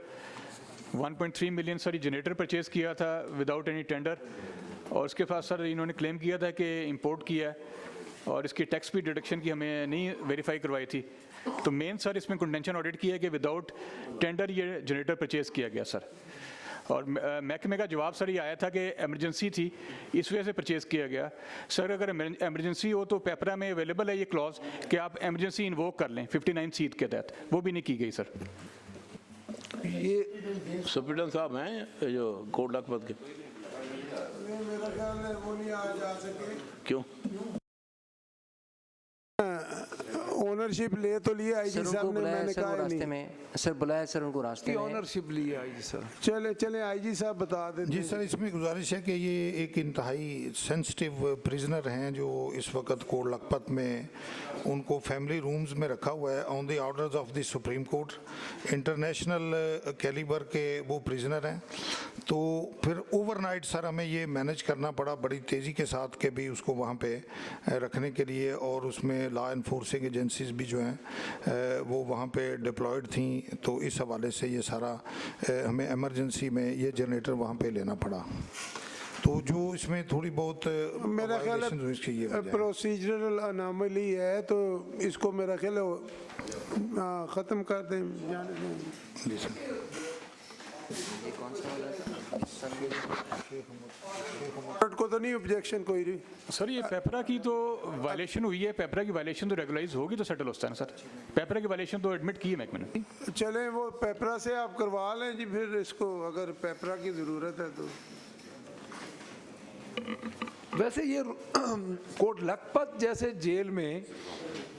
1.3 million sir, ये जनरेटर परचेज किया था विदाउट एनी टेंडर, और उसके बाद सर इन्होंने क्लेम किया था कि इंपोर्ट किया है, और इसकी टैक्स भी डिडक्शन की हमें नहीं वेरीफाई करवाई थी। तो मेन सर इसमें कंटेंशन ऑडिट किया है कि विदाउट टेंडर ये जनरेटर परचेज किया गया सर। और महकमे का जवाब सर ये आया था कि एमरजेंसी थी, इस वजह से परचेज़ किया गया। सर अगर एमरजेंसी हो तो पेपरा में अवेलेबल है ये क्लॉज कि आप एमरजेंसी इन्वोक कर लें 59 सीट के तहत, वो भी नहीं की गई सर। ये सुप्रीडेंट साहब हैं जो कोट लखपत के, मेरा ख्याल है वो नहीं आ जा सके। क्यों? ओनरशिप ले तो लिया आईजी साहब ने, मैंने कहा रास्ते में सर बुलाया सर उनको रास्ते में ओनरशिप ली आईजी सर। चले आईजी साहब बता दें। जी सर, इसमें गुजारिश है कि ये एक इंतहाई सेंसिटिव प्रिजनर हैं जो इस वक्त कोट लखपत में, उनको फैमिली रूम्स में रखा हुआ है on the orders of the supreme court. International calibre के वो प्रिजनर हैं, तो फिर ओवरनाइट सर हमें ये मैनेज करना पड़ा बड़ी तेज़ी के साथ के भी उसको वहाँ पे रखने के लिए, और उसमें लॉ एनफोर्सिंग एजेंसीज भी जो हैं वो वहाँ पे डिप्लॉयड थी। तो इस हवाले से ये सारा हमें इमरजेंसी में ये जनरेटर वहाँ पे लेना पड़ा। तो जो इसमें थोड़ी बहुत मेरा ख्याल है प्रोसीजरल अनामली है, तो इसको मेरा ख्याल है ख़त्म कर दें। जी सर। को तो नहीं ऑब्जेक्शन कोई नहीं सर। ये पेपरा की तो वायलेशन हुई है, पेपरा की वायलेशन तो रेगुलाइज होगी तो सेटल होता है ना सर। पेपरा की वायलेशन तो एडमिट की है महकमे ने। चलें वो पेपरा से आप करवा लें जी, फिर इसको अगर पेपरा की ज़रूरत है तो। वैसे ये कोट लखपत जैसे जेल में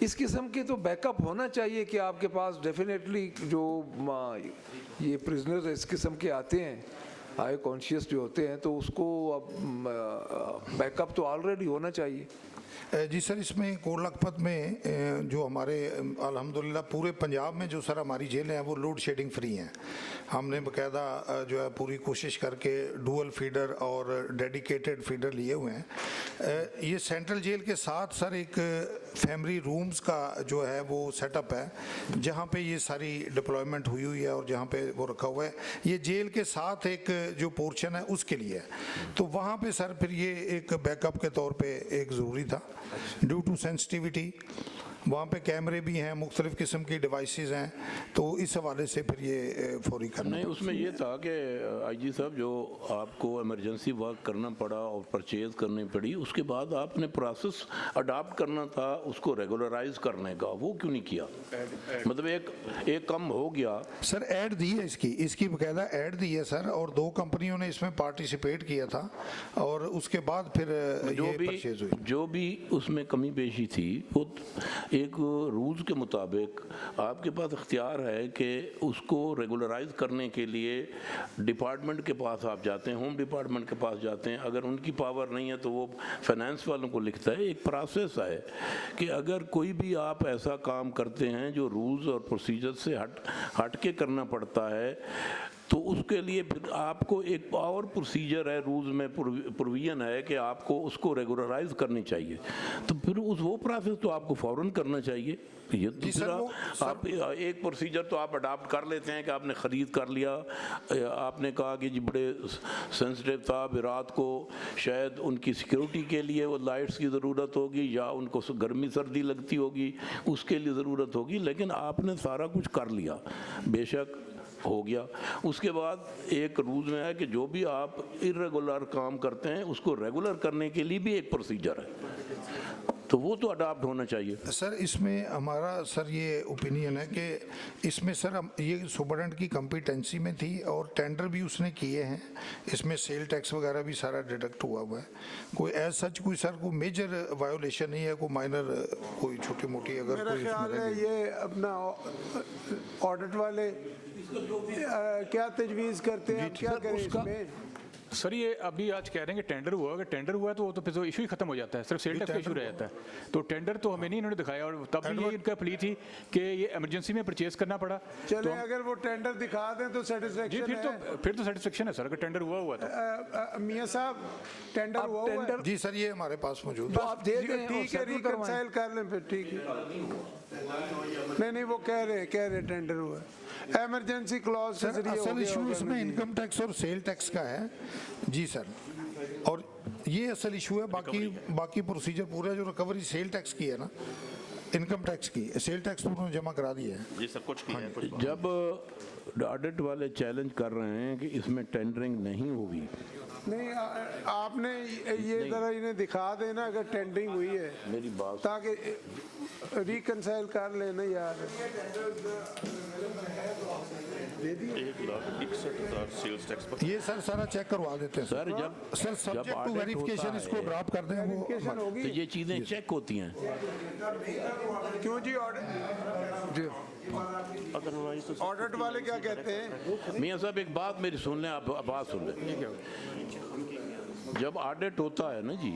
इस किस्म की तो बैकअप होना चाहिए कि आपके पास डेफिनेटली जो ये प्रिजनर्स इस किस्म के आते हैं हाई कॉन्शियस जो होते हैं तो उसको अब बैकअप तो ऑलरेडी होना चाहिए। जी सर, इसमें कोट लखपत में जो हमारे अल्हम्दुलिल्लाह पूरे पंजाब में जो सर हमारी जेलें हैं वो लोड शेडिंग फ्री हैं। हमने बाकायदा जो है पूरी कोशिश करके डुअल फीडर और डेडिकेटेड फीडर लिए हुए हैं। ये सेंट्रल जेल के साथ सर एक फैमिली रूम्स का जो है वो सेटअप है जहाँ पे ये सारी डिप्लॉयमेंट हुई हुई है और जहाँ पे वो रखा हुआ है। ये जेल के साथ एक जो पोर्शन है उसके लिए है, तो वहाँ पे सर फिर ये एक बैकअप के तौर पे एक ज़रूरी था ड्यू टू सेंसिटिविटी। वहाँ पे कैमरे भी हैं, मुख्तलिफ़ किस्म की डिवाइसेस हैं, तो इस हवाले से फिर ये फौरी करना। नहीं, उसमें ये था कि आईजी साहब जो आपको इमरजेंसी वर्क करना पड़ा और परचेज़ करनी पड़ी, उसके बाद आपने प्रोसेस अडाप्ट करना था उसको रेगुलराइज करने का, वो क्यों नहीं किया? मतलब एक कम हो गया सर। ऐड दी है इसकी बाकायदा ऐड दी है सर, और 2 कंपनियों ने इसमें पार्टिसिपेट किया था और उसके बाद फिर जो भी उसमें कमी पेशी थी वो एक रूल्स के मुताबिक आपके पास इख्तियार है कि उसको रेगुलराइज करने के लिए डिपार्टमेंट के पास आप जाते हैं, होम डिपार्टमेंट के पास जाते हैं। अगर उनकी पावर नहीं है तो वो फाइनेंस वालों को लिखता है। एक प्रोसेस है कि अगर कोई भी आप ऐसा काम करते हैं जो रूल्स और प्रोसीजर से हट के करना पड़ता है तो उसके लिए फिर आपको एक और प्रोसीजर है, रूल्स में प्रोविजन है कि आपको उसको रेगुलराइज करनी चाहिए। तो फिर वो प्रोसेस तो आपको फ़ौरन करना चाहिए। ये दूसरा आप एक प्रोसीजर तो आप अडाप्ट कर लेते हैं कि आपने ख़रीद कर लिया, आपने कहा कि जी बड़े सेंसिटिव था, रात को शायद उनकी सिक्योरिटी के लिए वो लाइट्स की ज़रूरत होगी या उनको गर्मी सर्दी लगती होगी, उसके लिए ज़रूरत होगी, लेकिन आपने सारा कुछ कर लिया, बेशक हो गया। उसके बाद एक रूल में है कि जो भी आप इर्रेगुलर काम करते हैं उसको रेगुलर करने के लिए भी एक प्रोसीजर है, तो वो तो अडॉप्ट होना चाहिए। सर इसमें हमारा सर ये ओपिनियन है कि इसमें सर ये सुपरडेंट की कॉम्पिटेंसी में थी और टेंडर भी उसने किए हैं, इसमें सेल टैक्स वगैरह भी सारा डिडक्ट हुआ है। कोई एज सच कोई सर कोई मेजर वायोलेशन नहीं है, कोई माइनर कोई छोटी मोटी अगर मेरा कोई ख्याल है ये अपना ऑडिट वाले क्या तजवीज़ करते हैं, क्या करें इसमें? सर ये अभी आज कह रहे हैं कि टेंडर हुआ, अगर टेंडर हुआ तो वो तो फिर तो इशू ही खत्म हो जाता है, सिर्फ सेल टैक्स का इशू रह जाता है। तो टेंडर तो हमें नहीं इन्होंने दिखाया और तब भी ये इनका प्ली थी कि ये इमरजेंसी में परचेज करना पड़ा। चले अगर वो टेंडर दिखा दें तो सेटिस्फेक्शन है। फिर तो सेटिस्फेक्शन है सर, अगर टेंडर हुआ तो। मियां साहब टेंडर हुआ है? जी सर ये हमारे पास मौजूद तो आप दे दें, ठीक है, रिकंसाइल कर लें फिर, ठीक है। नहीं वो कह रहे टेंडर हुआ है, इमरजेंसी क्लॉज के जरिए। असल इशू इसमें इनकम टैक्स और सेल टैक्स का है। जी सर, और ये असल इशू है, बाकी प्रोसीजर पूरा जो रिकवरी सेल टैक्स की है ना, इनकम टैक्स की, सेल टैक्स तो उन्होंने जमा करा दिया है। जी सर कुछ नहीं है। जब ऑडिट वाले चैलेंज कर रहे हैं कि इसमें टेंडरिंग नहीं होगी, नहीं आपने ये जरा इन्हें दिखा देना अगर टेंडरिंग हुई है मेरी बात, ताकि रिकंसाइल कर लेना यार। 1,61,000 सेल्स टैक्स पर ये सर सारा चेक करवा देते हैं सर। जब सब्जेक्ट टू वेरिफिकेशन इसको ड्रॉप कर दें वो होगी तो ये चीज़ें चेक होती हैं। क्यों जी? ऑडिट वाले क्या कहते हैं? मियाँ साहब एक बात मेरी सुन लें, आप बात सुन लें। जब ऑडिट होता है ना जी,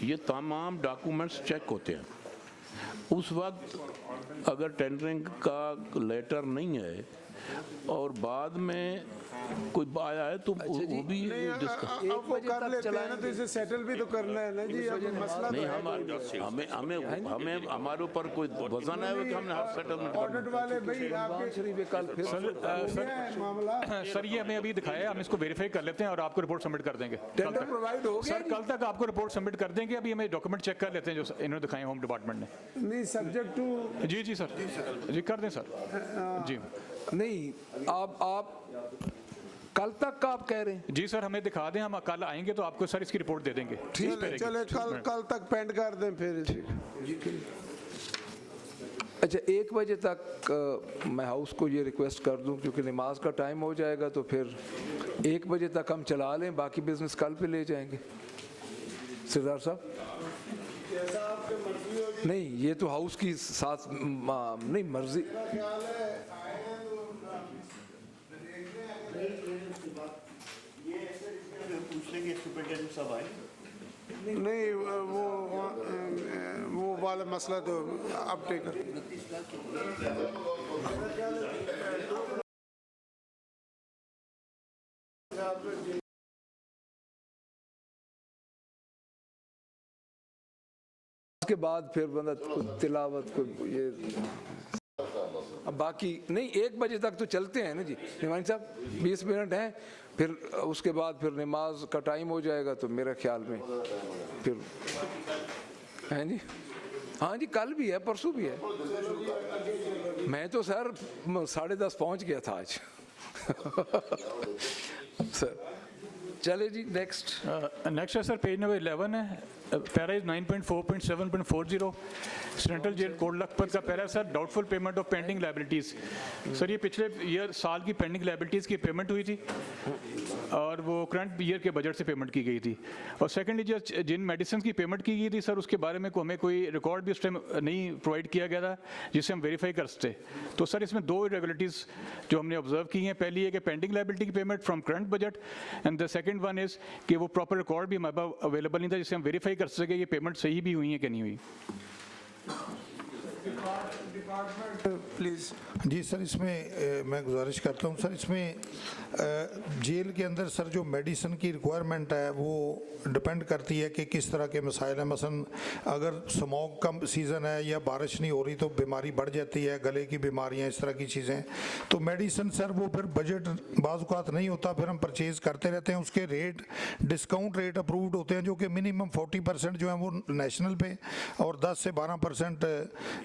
ये तमाम डॉक्यूमेंट्स चेक होते हैं। उस वक्त अगर टेंडरिंग का लेटर नहीं है और बाद में कोई आया है तो वो भी अब वो कर लेते हैं ना, तो इसे सेटल भी तो करना है ना जी। अब मसला नहीं, हमें हमारे ऊपर कोई वजन है कि हमने हर सेटलमेंट ऑडिट वाले भाई आपके कल फिर मामला। सर ये हमें अभी दिखाया, हम इसको वेरीफाई कर लेते हैं और आपको रिपोर्ट सबमिट कर देंगे। टेंडर प्रोवाइड हो गया सर, कल तक आपको रिपोर्ट सबमिट कर देंगे। अभी हमें डॉक्यूमेंट चेक कर लेते हैं जो इन्होंने दिखाए होम डिपार्टमेंट ने। नहीं सब्जेक्ट टू जी सर, जी कर दें सर। जी नहीं, आप कल तक का आप कह रहे हैं? जी सर हमें दिखा दें, हम कल आएंगे तो आपको सर इसकी रिपोर्ट दे देंगे। चले कल तक पेंड कर दें फिर। अच्छा 1 बजे तक मैं हाउस को ये रिक्वेस्ट कर दूं, क्योंकि नमाज का टाइम हो जाएगा तो फिर 1 बजे तक हम चला लें, बाकी बिजनेस कल पे ले जाएंगे। सरदार साहब नहीं, ये तो हाउस की साथ नहीं मर्जी। लिए सुपरिटेंडेंट साहब आए? नहीं, वो वाला मसला तो अब टेक के बाद फिर बंदा तिलावत को ये अब बाकी नहीं 1 बजे तक तो चलते हैं ना जी निमानी साहब, 20 मिनट हैं, फिर उसके बाद फिर नमाज का टाइम हो जाएगा, तो मेरे ख्याल में फिर हैं जी। हाँ जी, कल भी है, परसों भी है। मैं तो सर 10:30 पहुंच गया था आज। सर चले जी, नेक्स्ट है सर, पेज नंबर 11 है, para is 9.4.7.40 central jail code Lakhpat का para sir, doubtful payment of pending liabilities. Sir ये पिछले ईयर साल की पेंडिंग लायबिलिटीज़ की पेमेंट हुई थी और वो करंट ईयर के बजट से पेमेंट की गई थी। और सेकेंडली जो जिन मेडिसिन की पेमेंट की गई थी सर, उसके बारे में हमें कोई रिकॉर्ड भी उस टाइम नहीं प्रोवाइड किया गया था जिससे हम वेरीफाई कर सकते। तो सर इसमें 2 इरेगुलरिटीज़ जो हमने ऑब्जर्व की हैं, पहली है कि पेंडिंग लायबिलिटी की payment from current budget, and the second one is कि वो प्रॉपर रिकॉर्ड भी हमारे पास अवेलेबल नहीं था जिससे हम वेरीफाई कर सके ये पेमेंट सही भी हुई है कि नहीं हुई। प्लीज़। जी सर, इसमें मैं गुजारिश करता हूँ सर, इसमें जेल के अंदर सर जो मेडिसिन की रिक्वायरमेंट है वो डिपेंड करती है कि किस तरह के मसाइल हैं। मसलन अगर स्मोक का सीज़न है या बारिश नहीं हो रही तो बीमारी बढ़ जाती है, गले की बीमारियाँ, इस तरह की चीज़ें, तो मेडिसिन सर वो फिर बजट बाज़ नहीं होता, फिर हम परचेज़ करते रहते हैं। उसके रेट डिस्काउंट रेट अप्रूव्ड होते हैं जो कि मिनिमम 40% जो है वो नेशनल पे और 10 से 12%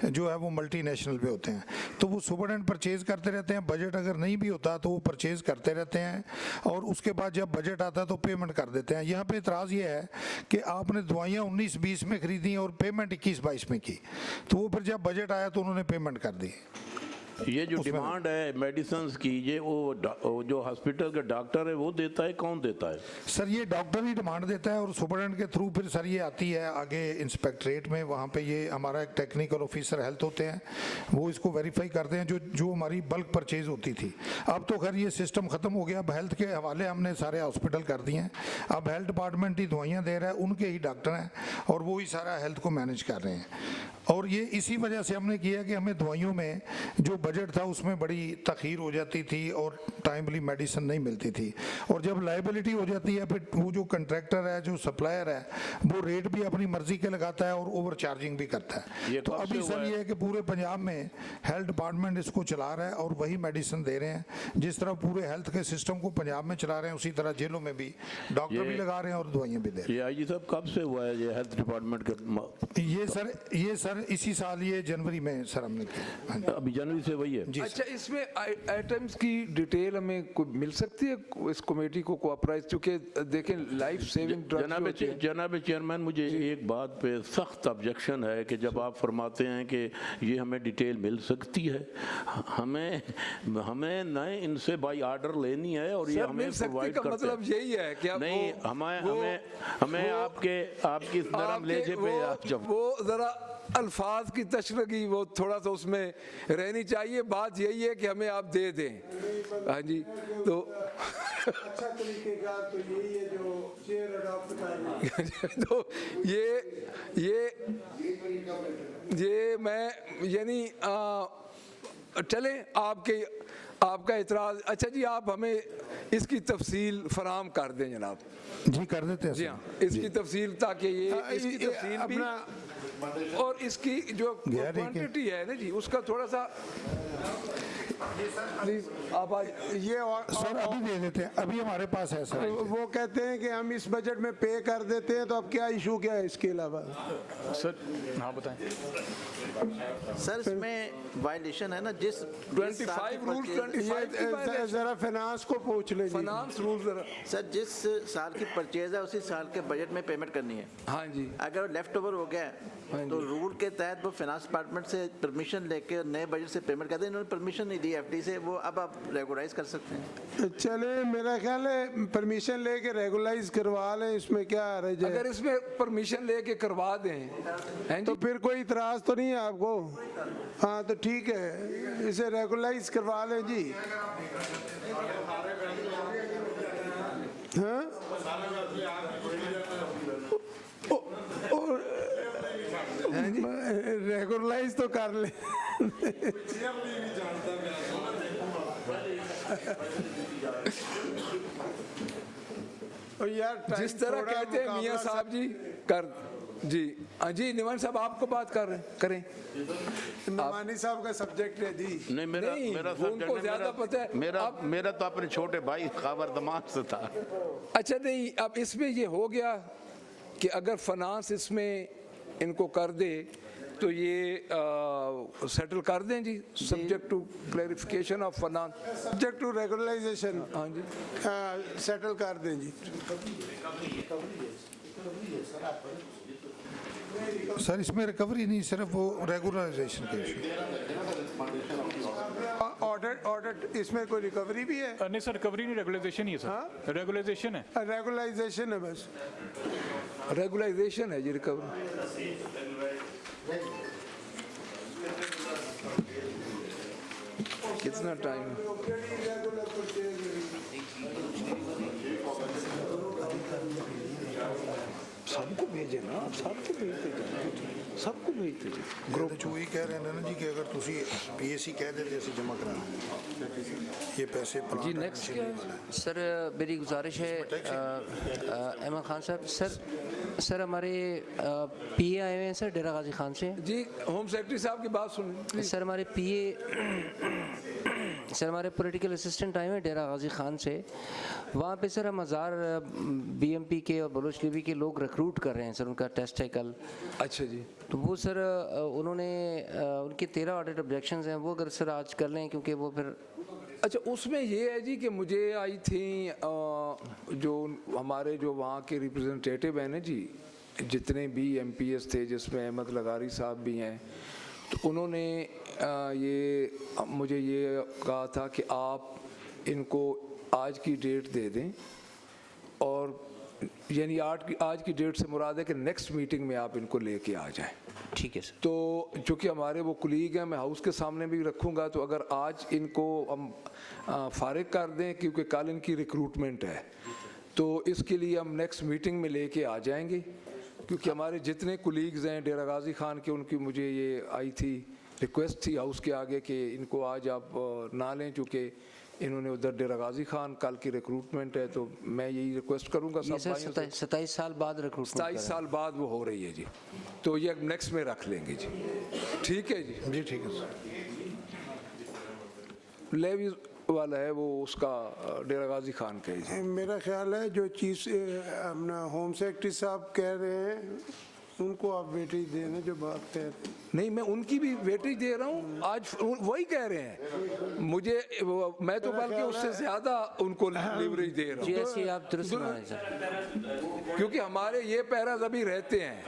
जो है वो मल्टीनेशनल पे होते हैं। तो वो सुपरडेंट परचेज़ करते रहते हैं, बजट अगर नहीं भी होता तो वो परचेज़ करते रहते हैं और उसके बाद जब बजट आता है तो पेमेंट कर देते हैं। यहाँ पे इतराज़ ये है कि आपने दवाइयाँ 19-20 में खरीदी और पेमेंट 21-22 में की, तो वो फिर जब बजट आया तो उन्होंने पेमेंट कर दी। ये जो डिमांड है मेडिसिन की, ये वो जो हॉस्पिटल का डॉक्टर है वो देता है, कौन देता है? सर ये डॉक्टर ही डिमांड देता है और सुपरडेंट के थ्रू फिर सर ये आती है आगे इंस्पेक्टरेट में, वहाँ पे ये हमारा एक टेक्निकल ऑफिसर हेल्थ होते हैं, वो इसको वेरीफाई करते हैं जो हमारी बल्क परचेज होती थी। अब तो खैर ये सिस्टम ख़त्म हो गया, अब हेल्थ के हवाले हमने सारे हॉस्पिटल कर दिए हैं, अब हेल्थ डिपार्टमेंट ही दवाइयाँ दे रहा है, उनके ही डॉक्टर हैं और वो ही सारा हेल्थ को मैनेज कर रहे हैं। और ये इसी वजह से हमने किया कि हमें दवाइयों में जो बजट था उसमें बड़ी तखीर हो जाती थी और टाइमली मेडिसिन नहीं मिलती थी, और जब लायबिलिटी हो जाती है फिर वो जो कंट्रैक्टर है, जो सप्लायर है, वो रेट भी अपनी मर्जी के लगाता है और ओवर चार्जिंग भी करता है। तो अभी सर ये है कि पूरे पंजाब में हेल्थ डिपार्टमेंट इसको चला रहा है और वही मेडिसिन दे रहे हैं। जिस तरह पूरे हेल्थ के सिस्टम को पंजाब में चला रहे हैं उसी तरह जेलों में भी डॉक्टर भी लगा रहे हैं और दवाइयाँ भी दे रहे हैं। ये आईजी साहब कब से हुआ है ये हेल्थ डिपार्टमेंट का? ये सर इसी साल ये जनवरी में सर हमने किया। अभी जनवरी से वही है? अच्छा, इसमें आइटम्स की डिटेल हमें मिल सकती है इस कमेटी को कोऑपराइज, क्योंकि देखें लाइफ सेविंग ड्रग्स। जनाब चेयरमैन, मुझे एक बात पे सख्त ऑब्जेक्शन है कि जब आप फरमाते हैं कि ये हमें डिटेल मिल सकती है, हमें नए इनसे बाई ऑर्डर लेनी है और ये हमें प्रोवाइड करते हैं। मतलब यही है कि नहीं, हमें आपकी नरम लहजे पे जब वो जरा अल्फाज की तशरीह वो थोड़ा सा उसमें रहनी चाहिए। बात यही है कि हमें आप दे दें। हाँ जी, तो अच्छा तरीके का तो यही है जो चेयर अडॉप्ट कर तो ये मैं यानी चले आपका इतराज़। अच्छा जी, आप हमें इसकी तफसील फराहम कर दें जनाब। जी कर देते हैं जी हाँ, इसकी तफसील, ताकि ये इसकी तफसील भी और इसकी जो क्वांटिटी है ना जी उसका थोड़ा सा प्लीज आप आज ये सर अभी दे देते हैं, अभी हमारे पास है सर। वो कहते हैं कि हम इस बजट में पे कर देते हैं, तो अब क्या इशू क्या है इसके अलावा? सर हाँ बताएं सर। इसमें वायलेशन है ना, जिस 25 रूल 25 जरा फाइनेंस को पूछ ले। फाइनेंस रूल जरा सर, जिस साल की परचेज है उसी साल के बजट में पेमेंट करनी है। हाँ जी, अगर लेफ्ट ओवर हो गया तो रूल के तहत वो फाइनेंस डिपार्टमेंट से परमिशन लेके नए बजट से पेमेंट करते हैं। इन्होंने परमिशन नहीं दी एफडी से, वो अब आप रेगुलाइज कर सकते हैं। चले, मेरा ख्याल है परमिशन लेके रेगुलाइज करवा लें, इसमें क्या हर्ज है? अगर इसमें परमिशन लेके करवा दें तो फिर कोई इतराज तो नहीं है आपको? हाँ तो ठीक है, इसे रेगुलाइज करवा लें जी। हाँ रेगुलराइज तो कर ले। यार जिस तरह कहते हैं मियाँ साहब जी कर जी। हाँ जी निमान साहब आपको बात कर रहे करें। नमानी साहब का सब्जेक्ट है जी। नहीं मेरा मेरा वो उनको ज्यादा पता है। मेरा तो अपने छोटे भाई खबरदमान से था। अच्छा नहीं अब इसमें ये हो गया कि अगर फाइनेंस इसमें इनको कर दे तो ये सेटल कर दें जी, subject to clarification of finance, subject to regularisation. हाँ जी सेटल कर दें जी। सर इसमें रिकवरी नहीं, सिर्फ वो रेगुलराइजेशन के इशू। ऑडिट इसमें कोई रिकवरी भी है? नहीं सर रिकवरी नहीं, रेगुलाइजेशन ही है सर। रेगुलाइजेशन है, रेगुलाइजेशन है बस। रेगुलाइजेशन है जी, रिकवरी। कितना टाइम? सबको भेजे ना, सबको भेजते जाए, सबको भेजते जाए। ग्रुप जो वही कह रहे हैं ना जी कि अगर तुसी पीएससी कह देते ऐसे जमा कराना ये पैसे जी। नेक्स्ट क्या सर मेरी गुजारिश है अहमद खान साहब। सर हमारे पीए आए हुए हैं सर डेरा गाजी खान से जी। होम सेक्रेटरी साहब की बात सुनिए सर। हमारे पीए सर हमारे पॉलिटिकल असिस्टेंट आए हुए हैं डेरा गाजी खान से। वहाँ पे सर हम हज़ार बीएमपी के और बलोच लीबी के लोग रिक्रूट कर रहे हैं सर। उनका टेस्ट है कल। अच्छा जी। तो वो सर उन्होंने उनके 13 ऑडिट ऑब्जेक्शंस हैं, वो अगर सर आज कर लें क्योंकि वो फिर। अच्छा उसमें ये है जी कि मुझे आई थी जो हमारे जो वहाँ के रिप्रेजेंटेटिव हैं ना जी, जितने भी एमपीएस थे जिसमें अहमद लगारी साहब भी हैं, तो उन्होंने ये मुझे ये कहा था कि आप इनको आज की डेट दे दें और यानी आज की डेट से मुराद है कि नेक्स्ट मीटिंग में आप इनको लेके आ जाएं। ठीक है सर। तो चूँकि हमारे वो कुलीग हैं, मैं हाउस के सामने भी रखूँगा, तो अगर आज इनको हम फारिग कर दें क्योंकि कल इनकी रिक्रूटमेंट है, तो इसके लिए हम नेक्स्ट मीटिंग में लेके आ जाएंगे। क्योंकि हमारे जितने कुलीग्स हैं डेरा गाजी खान के, उनकी मुझे ये आई थी रिक्वेस्ट थी हाउस के आगे कि इनको आज आप ना लें चूँकि इन्होंने उधर डेरा गाजी खान कल की रिक्रूटमेंट है। तो मैं यही रिक्वेस्ट करूंगा सब भाइयों से। 27 साल बाद रिक्रूटमेंट, 27 साल बाद वो हो रही है जी, तो ये नेक्स्ट में रख लेंगे जी। ठीक है जी। जी ठीक है सर। लेवी वाला है वो उसका डेरा गाजी खान का है। मेरा ख्याल है जो चीज़ अपना होम सेक्रेटरी साहब कह रहे हैं उनको आप वेटेज देना जो बात कह रहे हैं। नहीं मैं उनकी भी वेटेज दे रहा हूँ, आज वही कह रहे हैं मुझे, मैं तो बल्कि उससे ज़्यादा उनको लिवरेज दे रहा हूँ। जैसे आप दुरुस्त माने सर, क्योंकि हमारे ये पैराज अभी रहते हैं,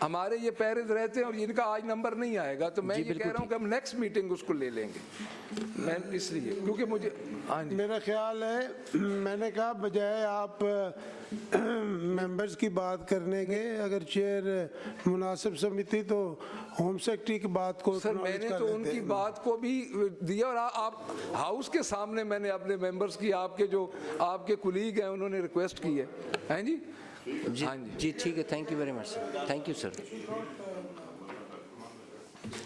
हमारे ये पैरेज रहते हैं और इनका आज नंबर नहीं आएगा, तो मैं ये कह रहा हूँ कि हम नेक्स्ट मीटिंग उसको ले लेंगे। मैं इसलिए क्योंकि मुझे मेरा ख्याल है मैंने कहा बजाय आप मेंबर्स की बात करने के अगर चेयर मुनासिब समिति तो होम सेक्रेटरी की बात को सर मैंने तो उनकी बात को भी दिया और आप हाउस के सामने मैंने अपने मेंबर्स की, आपके जो आपके कुलीग हैं उन्होंने रिक्वेस्ट की है। हैं जी? हाँ जी ठीक है। Thank you very much sir. Thank you sir.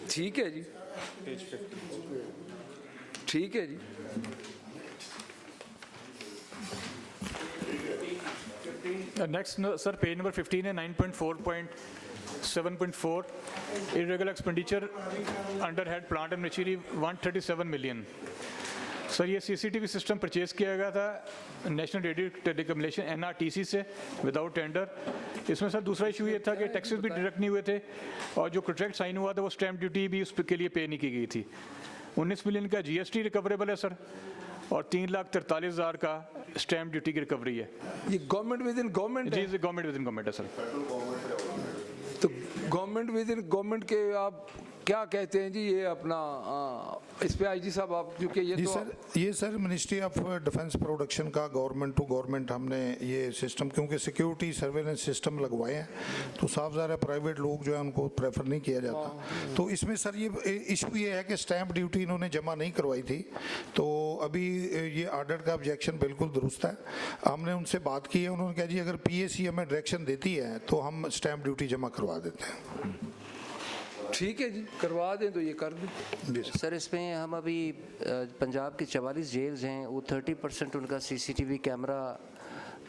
ठीक है जी, ठीक है जी। नेक्स्ट सर पेज नंबर 15 है 9.4.7.4 irregular expenditure under head plant and machinery 137 million. Sir ये सीसीटीवी सिस्टम परचेज किया गया था नेशनल रेडियो टेलीकम्युनिकेशन एनआरटीसी से विदाउट टेंडर। इसमें सर दूसरा इशू ये था कि टैक्सेस भी डायरेक्ट नहीं हुए थे और जो कॉन्ट्रैक्ट साइन हुआ था वो स्टैम्प ड्यूटी भी उसके लिए पे नहीं की गई थी। 19 मिलियन का जीएसटी रिकवरेबल है सर और 3,43,000 का स्टैम्प ड्यूटी की रिकवरी है। ये गवर्नमेंट विद इन गवर्नमेंट जी जी गवर्नमेंट विद इन गवर्नमेंट है सर। तो गवर्नमेंट विद इन गवर्नमेंट के आप क्या कहते हैं जी ये अपना इस पे आईजी साहब आप क्योंकि ये sir ministry of defence production का गवर्नमेंट टू गवर्नमेंट हमने ये सिस्टम क्योंकि सिक्योरिटी सर्वेलेंस सिस्टम लगवाए हैं तो साफ ज़ाहिर प्राइवेट लोग जो है उनको प्रेफर नहीं किया जाता। तो इसमें सर ये इशू ये है कि स्टैंप ड्यूटी इन्होंने जमा नहीं करवाई थी, तो अभी ये ऑर्डर का ऑब्जेक्शन बिल्कुल दुरुस्त है। हमने उनसे बात की है, उन्होंने कहा जी अगर पीएसी हमें डायरेक्शन देती है तो हम स्टैंप ड्यूटी जमा करवा देते हैं। ठीक है जी, करवा दें तो ये कर दें। सर इसमें हम अभी पंजाब की 44 जेल्स हैं, वो 30% उनका CCTV कैमरा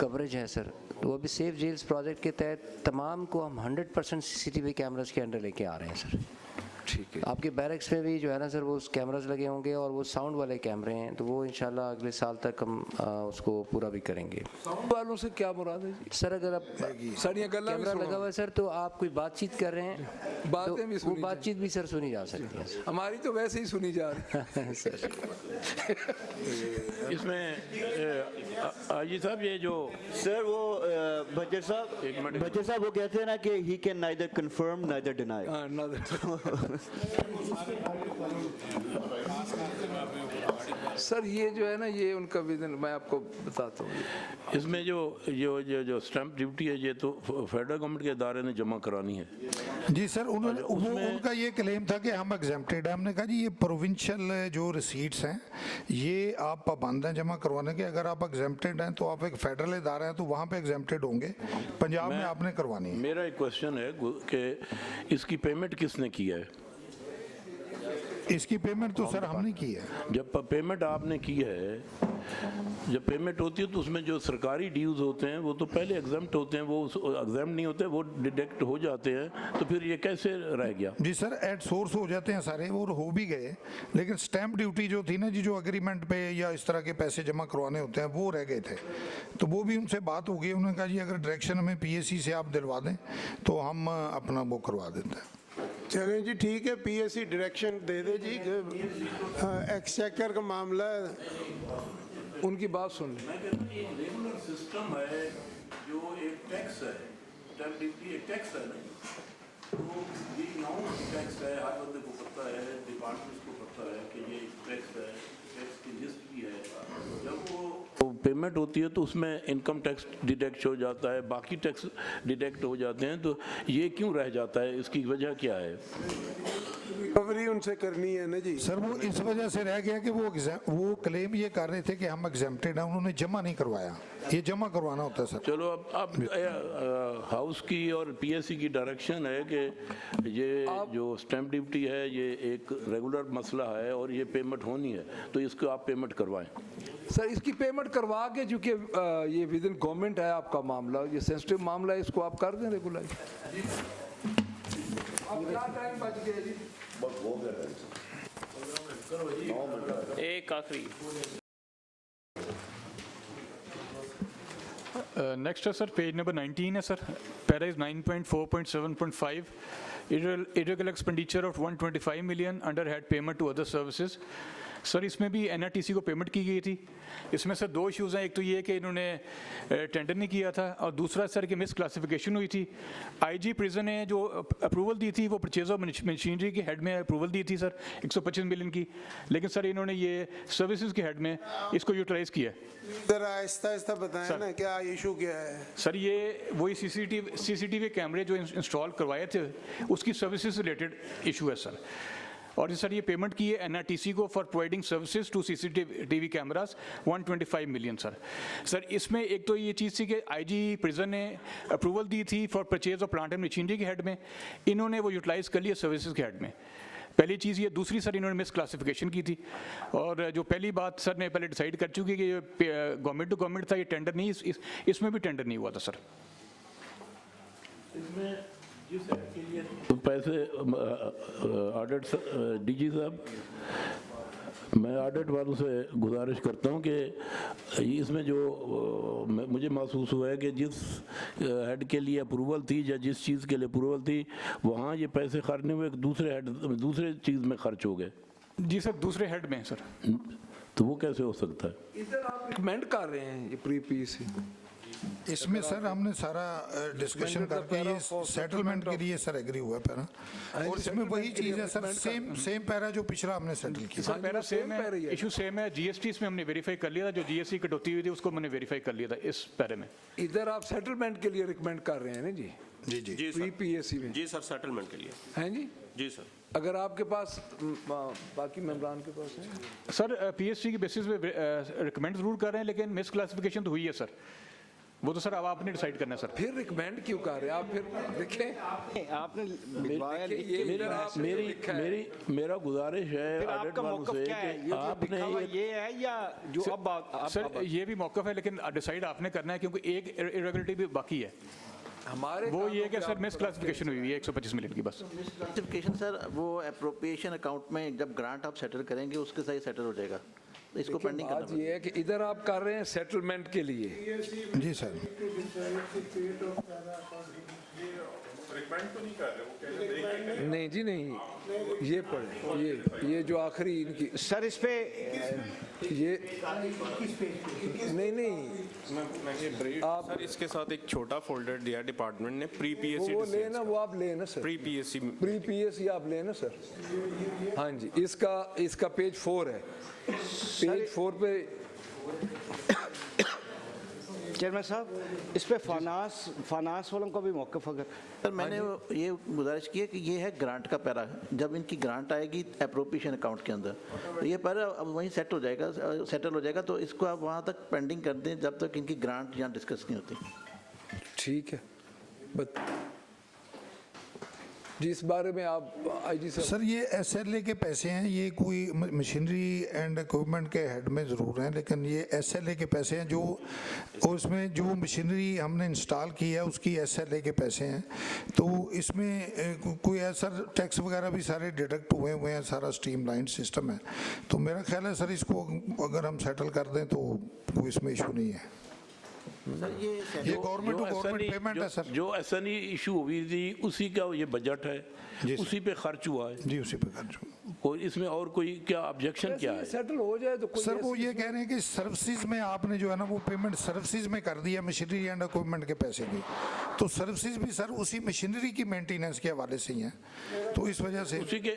कवरेज है सर। वो अभी सेफ जेल्स प्रोजेक्ट के तहत तमाम को हम 100% CCTV कैमरास के अंडर लेके आ रहे हैं सर। ठीक है। आपके बैरक्स में भी जो है ना सर, वो कैमरास लगे होंगे और वो साउंड वाले कैमरे हैं, तो वो इंशाल्लाह अगले साल तक हम उसको पूरा भी करेंगे। साउंड वालों से क्या मुराद है जी? सर अगर आप कैमरा लगा हुआ है सर, तो आप कोई बातचीत कर रहे हैं, बातें भी वो बातचीत भी सर सुनी जा सकती है। हमारी तो वैसे ही सुनी जा रही है सर। इसमें आजी साहब ये जो सर वो बजर साहब वो कहते हैं ना कि he can neither confirm neither deny. Sir ये जो है ना, ये उनका विजन मैं आपको बताता हूँ। इसमें जो स्टैंप ड्यूटी है, ये तो फेडरल गवर्नमेंट के इदारे ने जमा करानी है। जी सर, उनका ये क्लेम था कि हम एग्जेम्प्टेड हैं। हमने कहा जी ये प्रोविंशियल जो रिसीट्स हैं ये आप पाबंद हैं जमा करवाने के। अगर आप एग्जेम्प्टेड हैं तो आप एक फेडरल इदारा है तो वहाँ पे एग्जेम्प्टेड होंगे, पंजाब में आपने करवानी है। मेरा एक क्वेश्चन है कि इसकी पेमेंट किसने की है? इसकी पेमेंट तो सर हमने की है। जब पेमेंट आपने की है, जब पेमेंट होती है तो उसमें जो सरकारी ड्यूज होते हैं वो तो पहले एग्जाम्प्ट होते हैं, वो एग्जाम्प्ट नहीं होते, वो डिडक्ट हो जाते हैं, तो फिर ये कैसे रह गया? जी सर, एट सोर्स हो जाते हैं सारे, वो हो भी गए, लेकिन स्टैंप ड्यूटी जो थी ना जी, जो एग्रीमेंट पे या इस तरह के पैसे जमा करवाने होते हैं वो रह गए थे। तो वो भी उनसे बात हो गई, उन्होंने कहा जी अगर डायरेक्शन हमें PSC से आप दिलवा दें तो हम अपना वो करवा देते हैं। चलें जी, ठीक है, PSC डायरेक्शन दे दे जी। एक्सचेकर का मामला उनकी बात सुन लें। रेगुलर सिस्टम है जो एक टैक्स है, स्टैंप ड्यूटी एक टैक्स है ना, तो ये नाउन टैक्स है, हर बंदे को पता है, डिपार्टमेंट को पता है कि ये टैक्स है, टैक्स की लिस्ट भी है। जब वो पेमेंट होती है तो उसमें इनकम टैक्स डिडक्ट हो जाता है, बाकी टैक्स डिडक्ट हो जाते हैं, तो ये क्यों रह जाता है? इसकी वजह क्या है? रिकवरी उनसे करनी है ना जी। सर वो इस वजह से रह गया कि वो क्लेम ये कर रहे थे कि हम एग्जेम्प्टेड हैं, उन्होंने जमा नहीं करवाया। ये जमा करवाना होता है सर। चलो अब हाउस की और PSC की डायरेक्शन है कि ये जो स्टैंप ड्यूटी है ये एक रेगुलर मसला है और ये पेमेंट होनी है, तो इसको आप पेमेंट करवाएं। सर इसकी पेमेंट करवा के, चूँकि ये विद इन गवर्नमेंट है आपका मामला, ये सेंसिटिव मामला है, इसको आप कर दें रेगुलर। टाइम बच गया जी, एक आखिरी। नेक्स्ट है सर, पेज नंबर 19 है sir, para is 9.4.7.5, irregular expenditure of 125 million under head payment to other services। Sir इसमें भी NRTC को पेमेंट की गई थी। इसमें सर दो इश्यूज़ हैं, एक तो ये कि इन्होंने टेंडर नहीं किया था, और दूसरा सर कि मिस क्लासिफिकेशन हुई थी। IG प्रिजन ने जो अप्रूवल दी थी वो परचेज ऑफ मशीनरी के हेड में अप्रूवल दी थी सर 125 मिलियन की, लेकिन सर इन्होंने ये सर्विसेज के हेड में इसको यूटिलाइज़ किया। जरा आहिस्ता आहिस्ता बताएं ना क्या इशू क्या है। सर ये वही CCTV कैमरे जो इंस्टॉल करवाए थे उसकी सर्विसेज रिलेटेड इशू है सर। और सर ये पेमेंट की है NRTC को for providing services to CCTV cameras 125 million sir. Sir इसमें एक तो ये चीज़ थी कि IG प्रिजन ने अप्रूवल दी थी for purchase of plant and machinery के हेड में, इन्होंने वो यूटिलाइज़ कर लिया सर्विसेज के हेड में। पहली चीज़ ये, दूसरी सर इन्होंने मिस क्लासिफिकेशन की थी, और जो पहली बात सर ने पहले डिसाइड कर चुकी कि ये गवर्नमेंट टू गवर्नमेंट था, ये टेंडर नहीं, इसमें भी टेंडर नहीं हुआ था सर। तो पैसे ऑडिट DG साहब, मैं ऑडिट वालों से गुजारिश करता हूं कि इसमें जो मुझे महसूस हुआ है कि जिस हेड के लिए अप्रूवल थी या जिस चीज़ के लिए अप्रूवल थी वहाँ ये पैसे खर्च नहीं हुए, दूसरे चीज़ में खर्च हो गए। जी सर, दूसरे हेड में सर। तो वो कैसे हो सकता है? इधर आप रिकमेंड कर रहे हैं ये PSC। इसमें सर हमने सारा डिस्कशन करके ये सेटलमेंट के लिए सर एग्री हुआ पैरा, और इसमें वही चीज़ है सर, सेम पैरा जो पिछला हमने सेटल किया। सर पैरा सेम है, इशू सेम है। GST इसमें हमने वेरीफाई कर लिया था, जो GST कटौती हुई थी उसको हमने वेरीफाई कर लिया था इस पैरे में। इधर आप सेटलमेंट के लिए रिकमेंड कर रहे हैं ना जी? जी जी जी PSC में। जी सर, सेटलमेंट के लिए हैं जी? जी सर। अगर आपके पास बाकी मेंबरान के पास है सर PSC की बेसिस पे रिकमेंड जरूर कर रहे हैं, लेकिन मिस क्लासिफिकेशन तो हुई है सर। वो तो सर अब आपने डिसाइड करना है सर। फिर रिकमेंड क्यों कर रहे हैं आप? फिर देखें आपने मेरा गुजारिश है आपका मौक़िफ़ क्या है? ये है या जो अब सर ये भी मौक़िफ़ है, लेकिन डिसाइड आपने करना है क्योंकि एक इरेगुलरिटी भी बाकी है। हमारे वो ये कि सर मिस क्लासिफिकेशन हुई है 125 मिलियन की बस। क्लासिफिकेशन सर वो अप्रोप्रिएशन अकाउंट में जब ग्रांट आप सेटल करेंगे उसके साथ सेटल हो जाएगा, इसको पेंडिंग करना। बात ये है कि इधर आप कर रहे हैं सेटलमेंट के लिए। जी सर। नहीं जी नहीं, ये पढ़े ये जो आखिरी इनकी सर इस पे ये नहीं आप सर इसके साथ एक छोटा फोल्डर दिया डिपार्टमेंट ने प्री पीएससी वो लेना, वो आप लेना सर, प्री पीएससी आप लेना सर। हाँ जी, इसका पेज 4 है, पेज 4 पे चेयरमैन साहब इस पे फाइनेंस वालों का भी मौक़िफ़ अगर सर मैंने ये गुजारिश की है कि ये है ग्रांट का पैरा, जब इनकी ग्रांट आएगी अप्रोप्रिएशन अकाउंट के अंदर तो ये पैरा अब वहीं सेटल हो जाएगा, तो इसको आप वहाँ तक पेंडिंग कर दें जब तक इनकी ग्रांट यहाँ डिस्कस नहीं होती। ठीक है जी, इस बारे में आप आईजी साहब। सर ये SLA के पैसे हैं, ये कोई मशीनरी एंड इक्विपमेंट के हेड में ज़रूर हैं, लेकिन ये SLA के पैसे हैं जो उसमें जो मशीनरी हमने इंस्टॉल की है उसकी SLA के पैसे हैं। तो इसमें कोई ऐसा टैक्स वगैरह भी सारे डिडक्ट हुए हैं, सारा स्ट्रीमलाइन सिस्टम है। तो मेरा ख्याल है सर इसको अगर हम सेटल कर दें तो कोई इसमें इशू नहीं है। सर ये गवर्नमेंट टू गवर्नमेंट पेमेंट है सर। जो SNE इशू हुई थी उसी का ये बजट है, उसी पे खर्च हुआ है जी, उसी पे खर्च हुआ। कोई इसमें और कोई क्या ऑब्जेक्शन क्या है? सेटल हो जाए तो सर वो ये कह रहे हैं कि सर्विसेज में आपने जो है ना वो पेमेंट सर्विसेज में कर दिया मशीनरी एंड इक्विपमेंट के पैसे की, तो सर्विसेज भी सर उसी मशीनरी की मेंटेनेंस के हवाले से ही हैं, तो इस वजह से उसी के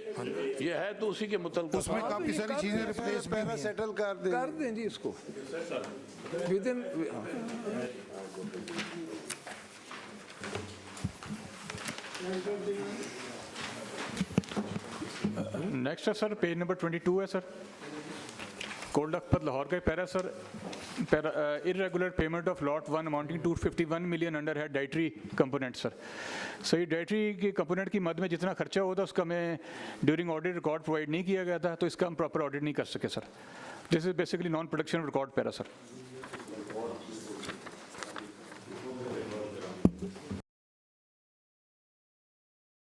ये है तो उसी के मुताबिक उसमें काफ़ी सारी चीज़ें रिप्लेस भी सेटल कर दें जी इसको विदिन। नेक्स्ट है सर पेज नंबर 22 है सर, कोल्ड लखपत लाहौर का para sir, irregular payment of lot 1 amounting to 51 million under है डाइटरी कंपोनेंट सर। ये डाइटरी के कंपोनेंट की मद में जितना खर्चा होता उसका हमें ड्यूरिंग ऑडिट रिकॉर्ड प्रोवाइड नहीं किया गया था, तो इसका हम प्रॉपर ऑडिट नहीं कर सके sir. This is basically non production record para sir.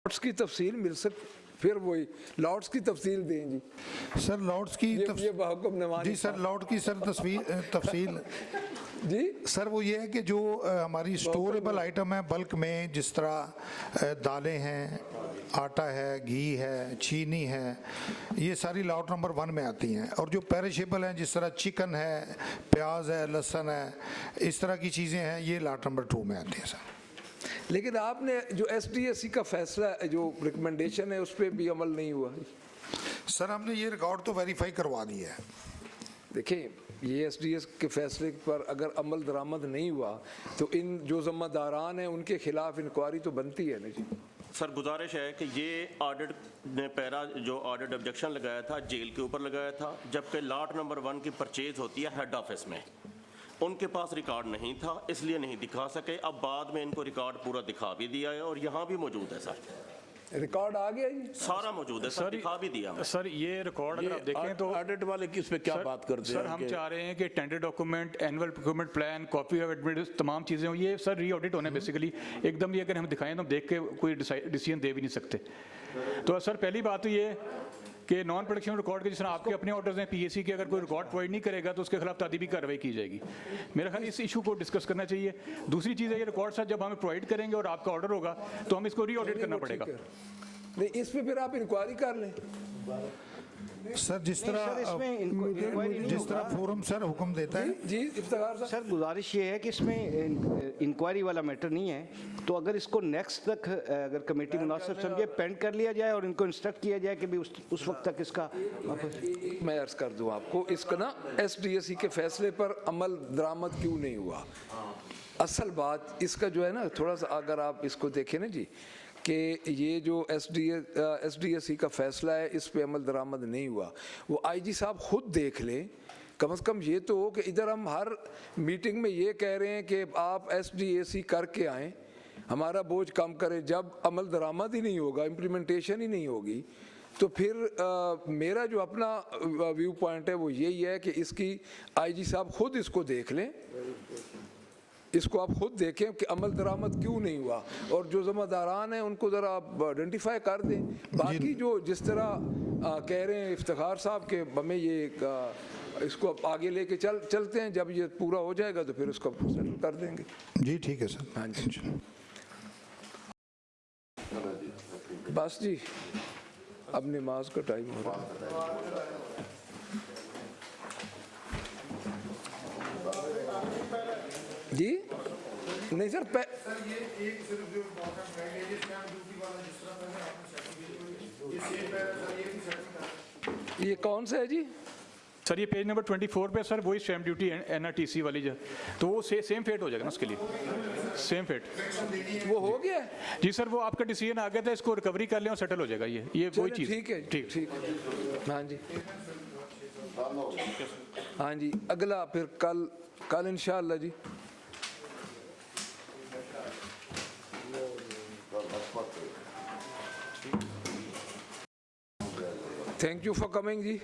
Lots की तफसील मिल सकती, फिर वही लॉट्स की तफसील दें जी सर। लॉट्स की जी सर, लॉट की सर तफसील जी सर वो ये है कि जो हमारी स्टोरेबल आइटम है बल्क में, जिस तरह दालें हैं, आटा है, घी है, चीनी है, ये सारी लॉट नंबर 1 में आती हैं। और जो पेरिशेबल हैं जिस तरह चिकन है, प्याज है, लहसुन है, इस तरह की चीज़ें हैं, ये लॉट नंबर 2 में आती हैं सर। लेकिन आपने जो SDSC का फैसला जो रिकमेंडेशन है उस पर भी अमल नहीं हुआ सर। हमने ये रिकॉर्ड तो वेरीफाई करवा दिया है। देखिए ये SDS के फैसले पर अगर अमल दरामद नहीं हुआ तो इन जो ज़िम्मेदारान हैं उनके खिलाफ इंक्वायरी तो बनती है ना जी। सर गुजारिश है कि ये ऑडिट ने पैरा जो ऑडिट ऑब्जेक्शन लगाया था जेल के ऊपर लगाया था, जबकि लॉट नंबर 1 की परचेज होती है हेड ऑफिस में, उनके पास रिकॉर्ड नहीं था इसलिए नहीं दिखा सके। अब बाद में इनको रिकॉर्ड पूरा दिखा भी दिया है और यहाँ भी मौजूद है सर, रिकॉर्ड आ गया जी, सारा मौजूद है सर, दिखा भी दिया है सर। ये रिकॉर्ड अगर आप देखें तो ऑडिट वाले किस पे क्या बात करते हैं सर? हम चाह रहे हैं कि tender document, annual procurement plan, copy of admit, तमाम चीज़ें ये सर री ऑडिट होने बेसिकली एकदम। ये अगर हम दिखाएं तो हम देख के कोई डिसीजन दे भी नहीं सकते। तो सर पहली बात तो ये कि नॉन प्रोडक्शन रिकॉर्ड के जिस तरह आपके अपने ऑर्डर्स हैं PSC के, अगर कोई रिकॉर्ड प्रोवाइड नहीं करेगा तो उसके खिलाफ तादीबी कार्रवाई की जाएगी। मेरा ख्याल इस इशू को डिस्कस करना चाहिए। दूसरी चीज़ है ये रिकॉर्ड सर जब हमें प्रोवाइड करेंगे और आपका ऑर्डर होगा तो हम इसको री ऑडिट करना पड़ेगा। नहीं इस पे फिर आप इंक्वायरी कर लें सर। जिस तरह फोरम सर हुक्म देता है जी इफ्तिखार सर। गुजारिश ये है कि इसमें इंक्वायरी वाला मैटर नहीं है, तो अगर इसको नेक्स्ट तक अगर कमेटी मुनासिब समझे पेंड कर लिया जाए और इनको इंस्ट्रक्ट किया जाए कि भी उस वक्त तक इसका मैं अर्ज कर दूं आपको, इसका ना SDSC के फैसले पर अमल दरामद क्यों नहीं हुआ। असल बात इसका जो है ना, थोड़ा सा अगर आप इसको देखें ना जी कि ये जो SDSC का फैसला है इस पे अमल दरामद नहीं हुआ, वो IG साहब खुद देख लें कम से कम ये तो हो कि इधर हम हर मीटिंग में ये कह रहे हैं कि आप SDAC करके आएँ, हमारा बोझ कम करें। जब अमल दरामद ही नहीं होगा, इम्प्लीमेंटेशन ही नहीं होगी, तो फिर मेरा जो अपना व्यू पॉइंट है वो यही है कि इसकी IG साहब खुद इसको देख लें, इसको आप खुद देखें कि अमल दरामद क्यों नहीं हुआ, और जो ज़िम्मेदारान हैं उनको ज़रा आप आइडेंटिफाई कर दें। बाकी जो जिस तरह कह रहे हैं इफ्तिखार साहब के हमें ये इसको आप आगे लेके चलते हैं, जब ये पूरा हो जाएगा तो फिर उसको सेटल कर देंगे। जी ठीक है सर। हाँ जी, बस जी, अब नमाज का टाइम हो रहा है। जी नहीं सर, ये कौन सा है जी? सर ये पेज नंबर 24 पे सर वही स्टैम्प ड्यूटी NRTC वाली जो, तो वो सेम फेट हो जाएगा ना उसके लिए, सेम फेट वो हो गया जी सर। वो आपका डिसीजन आ गया था, इसको रिकवरी कर लें और सेटल हो जाएगा ये वही चीज़। ठीक है, ठीक। हाँ जी, हाँ जी, अगला फिर कल इंशाअल्लाह जी। Thank you for coming ji.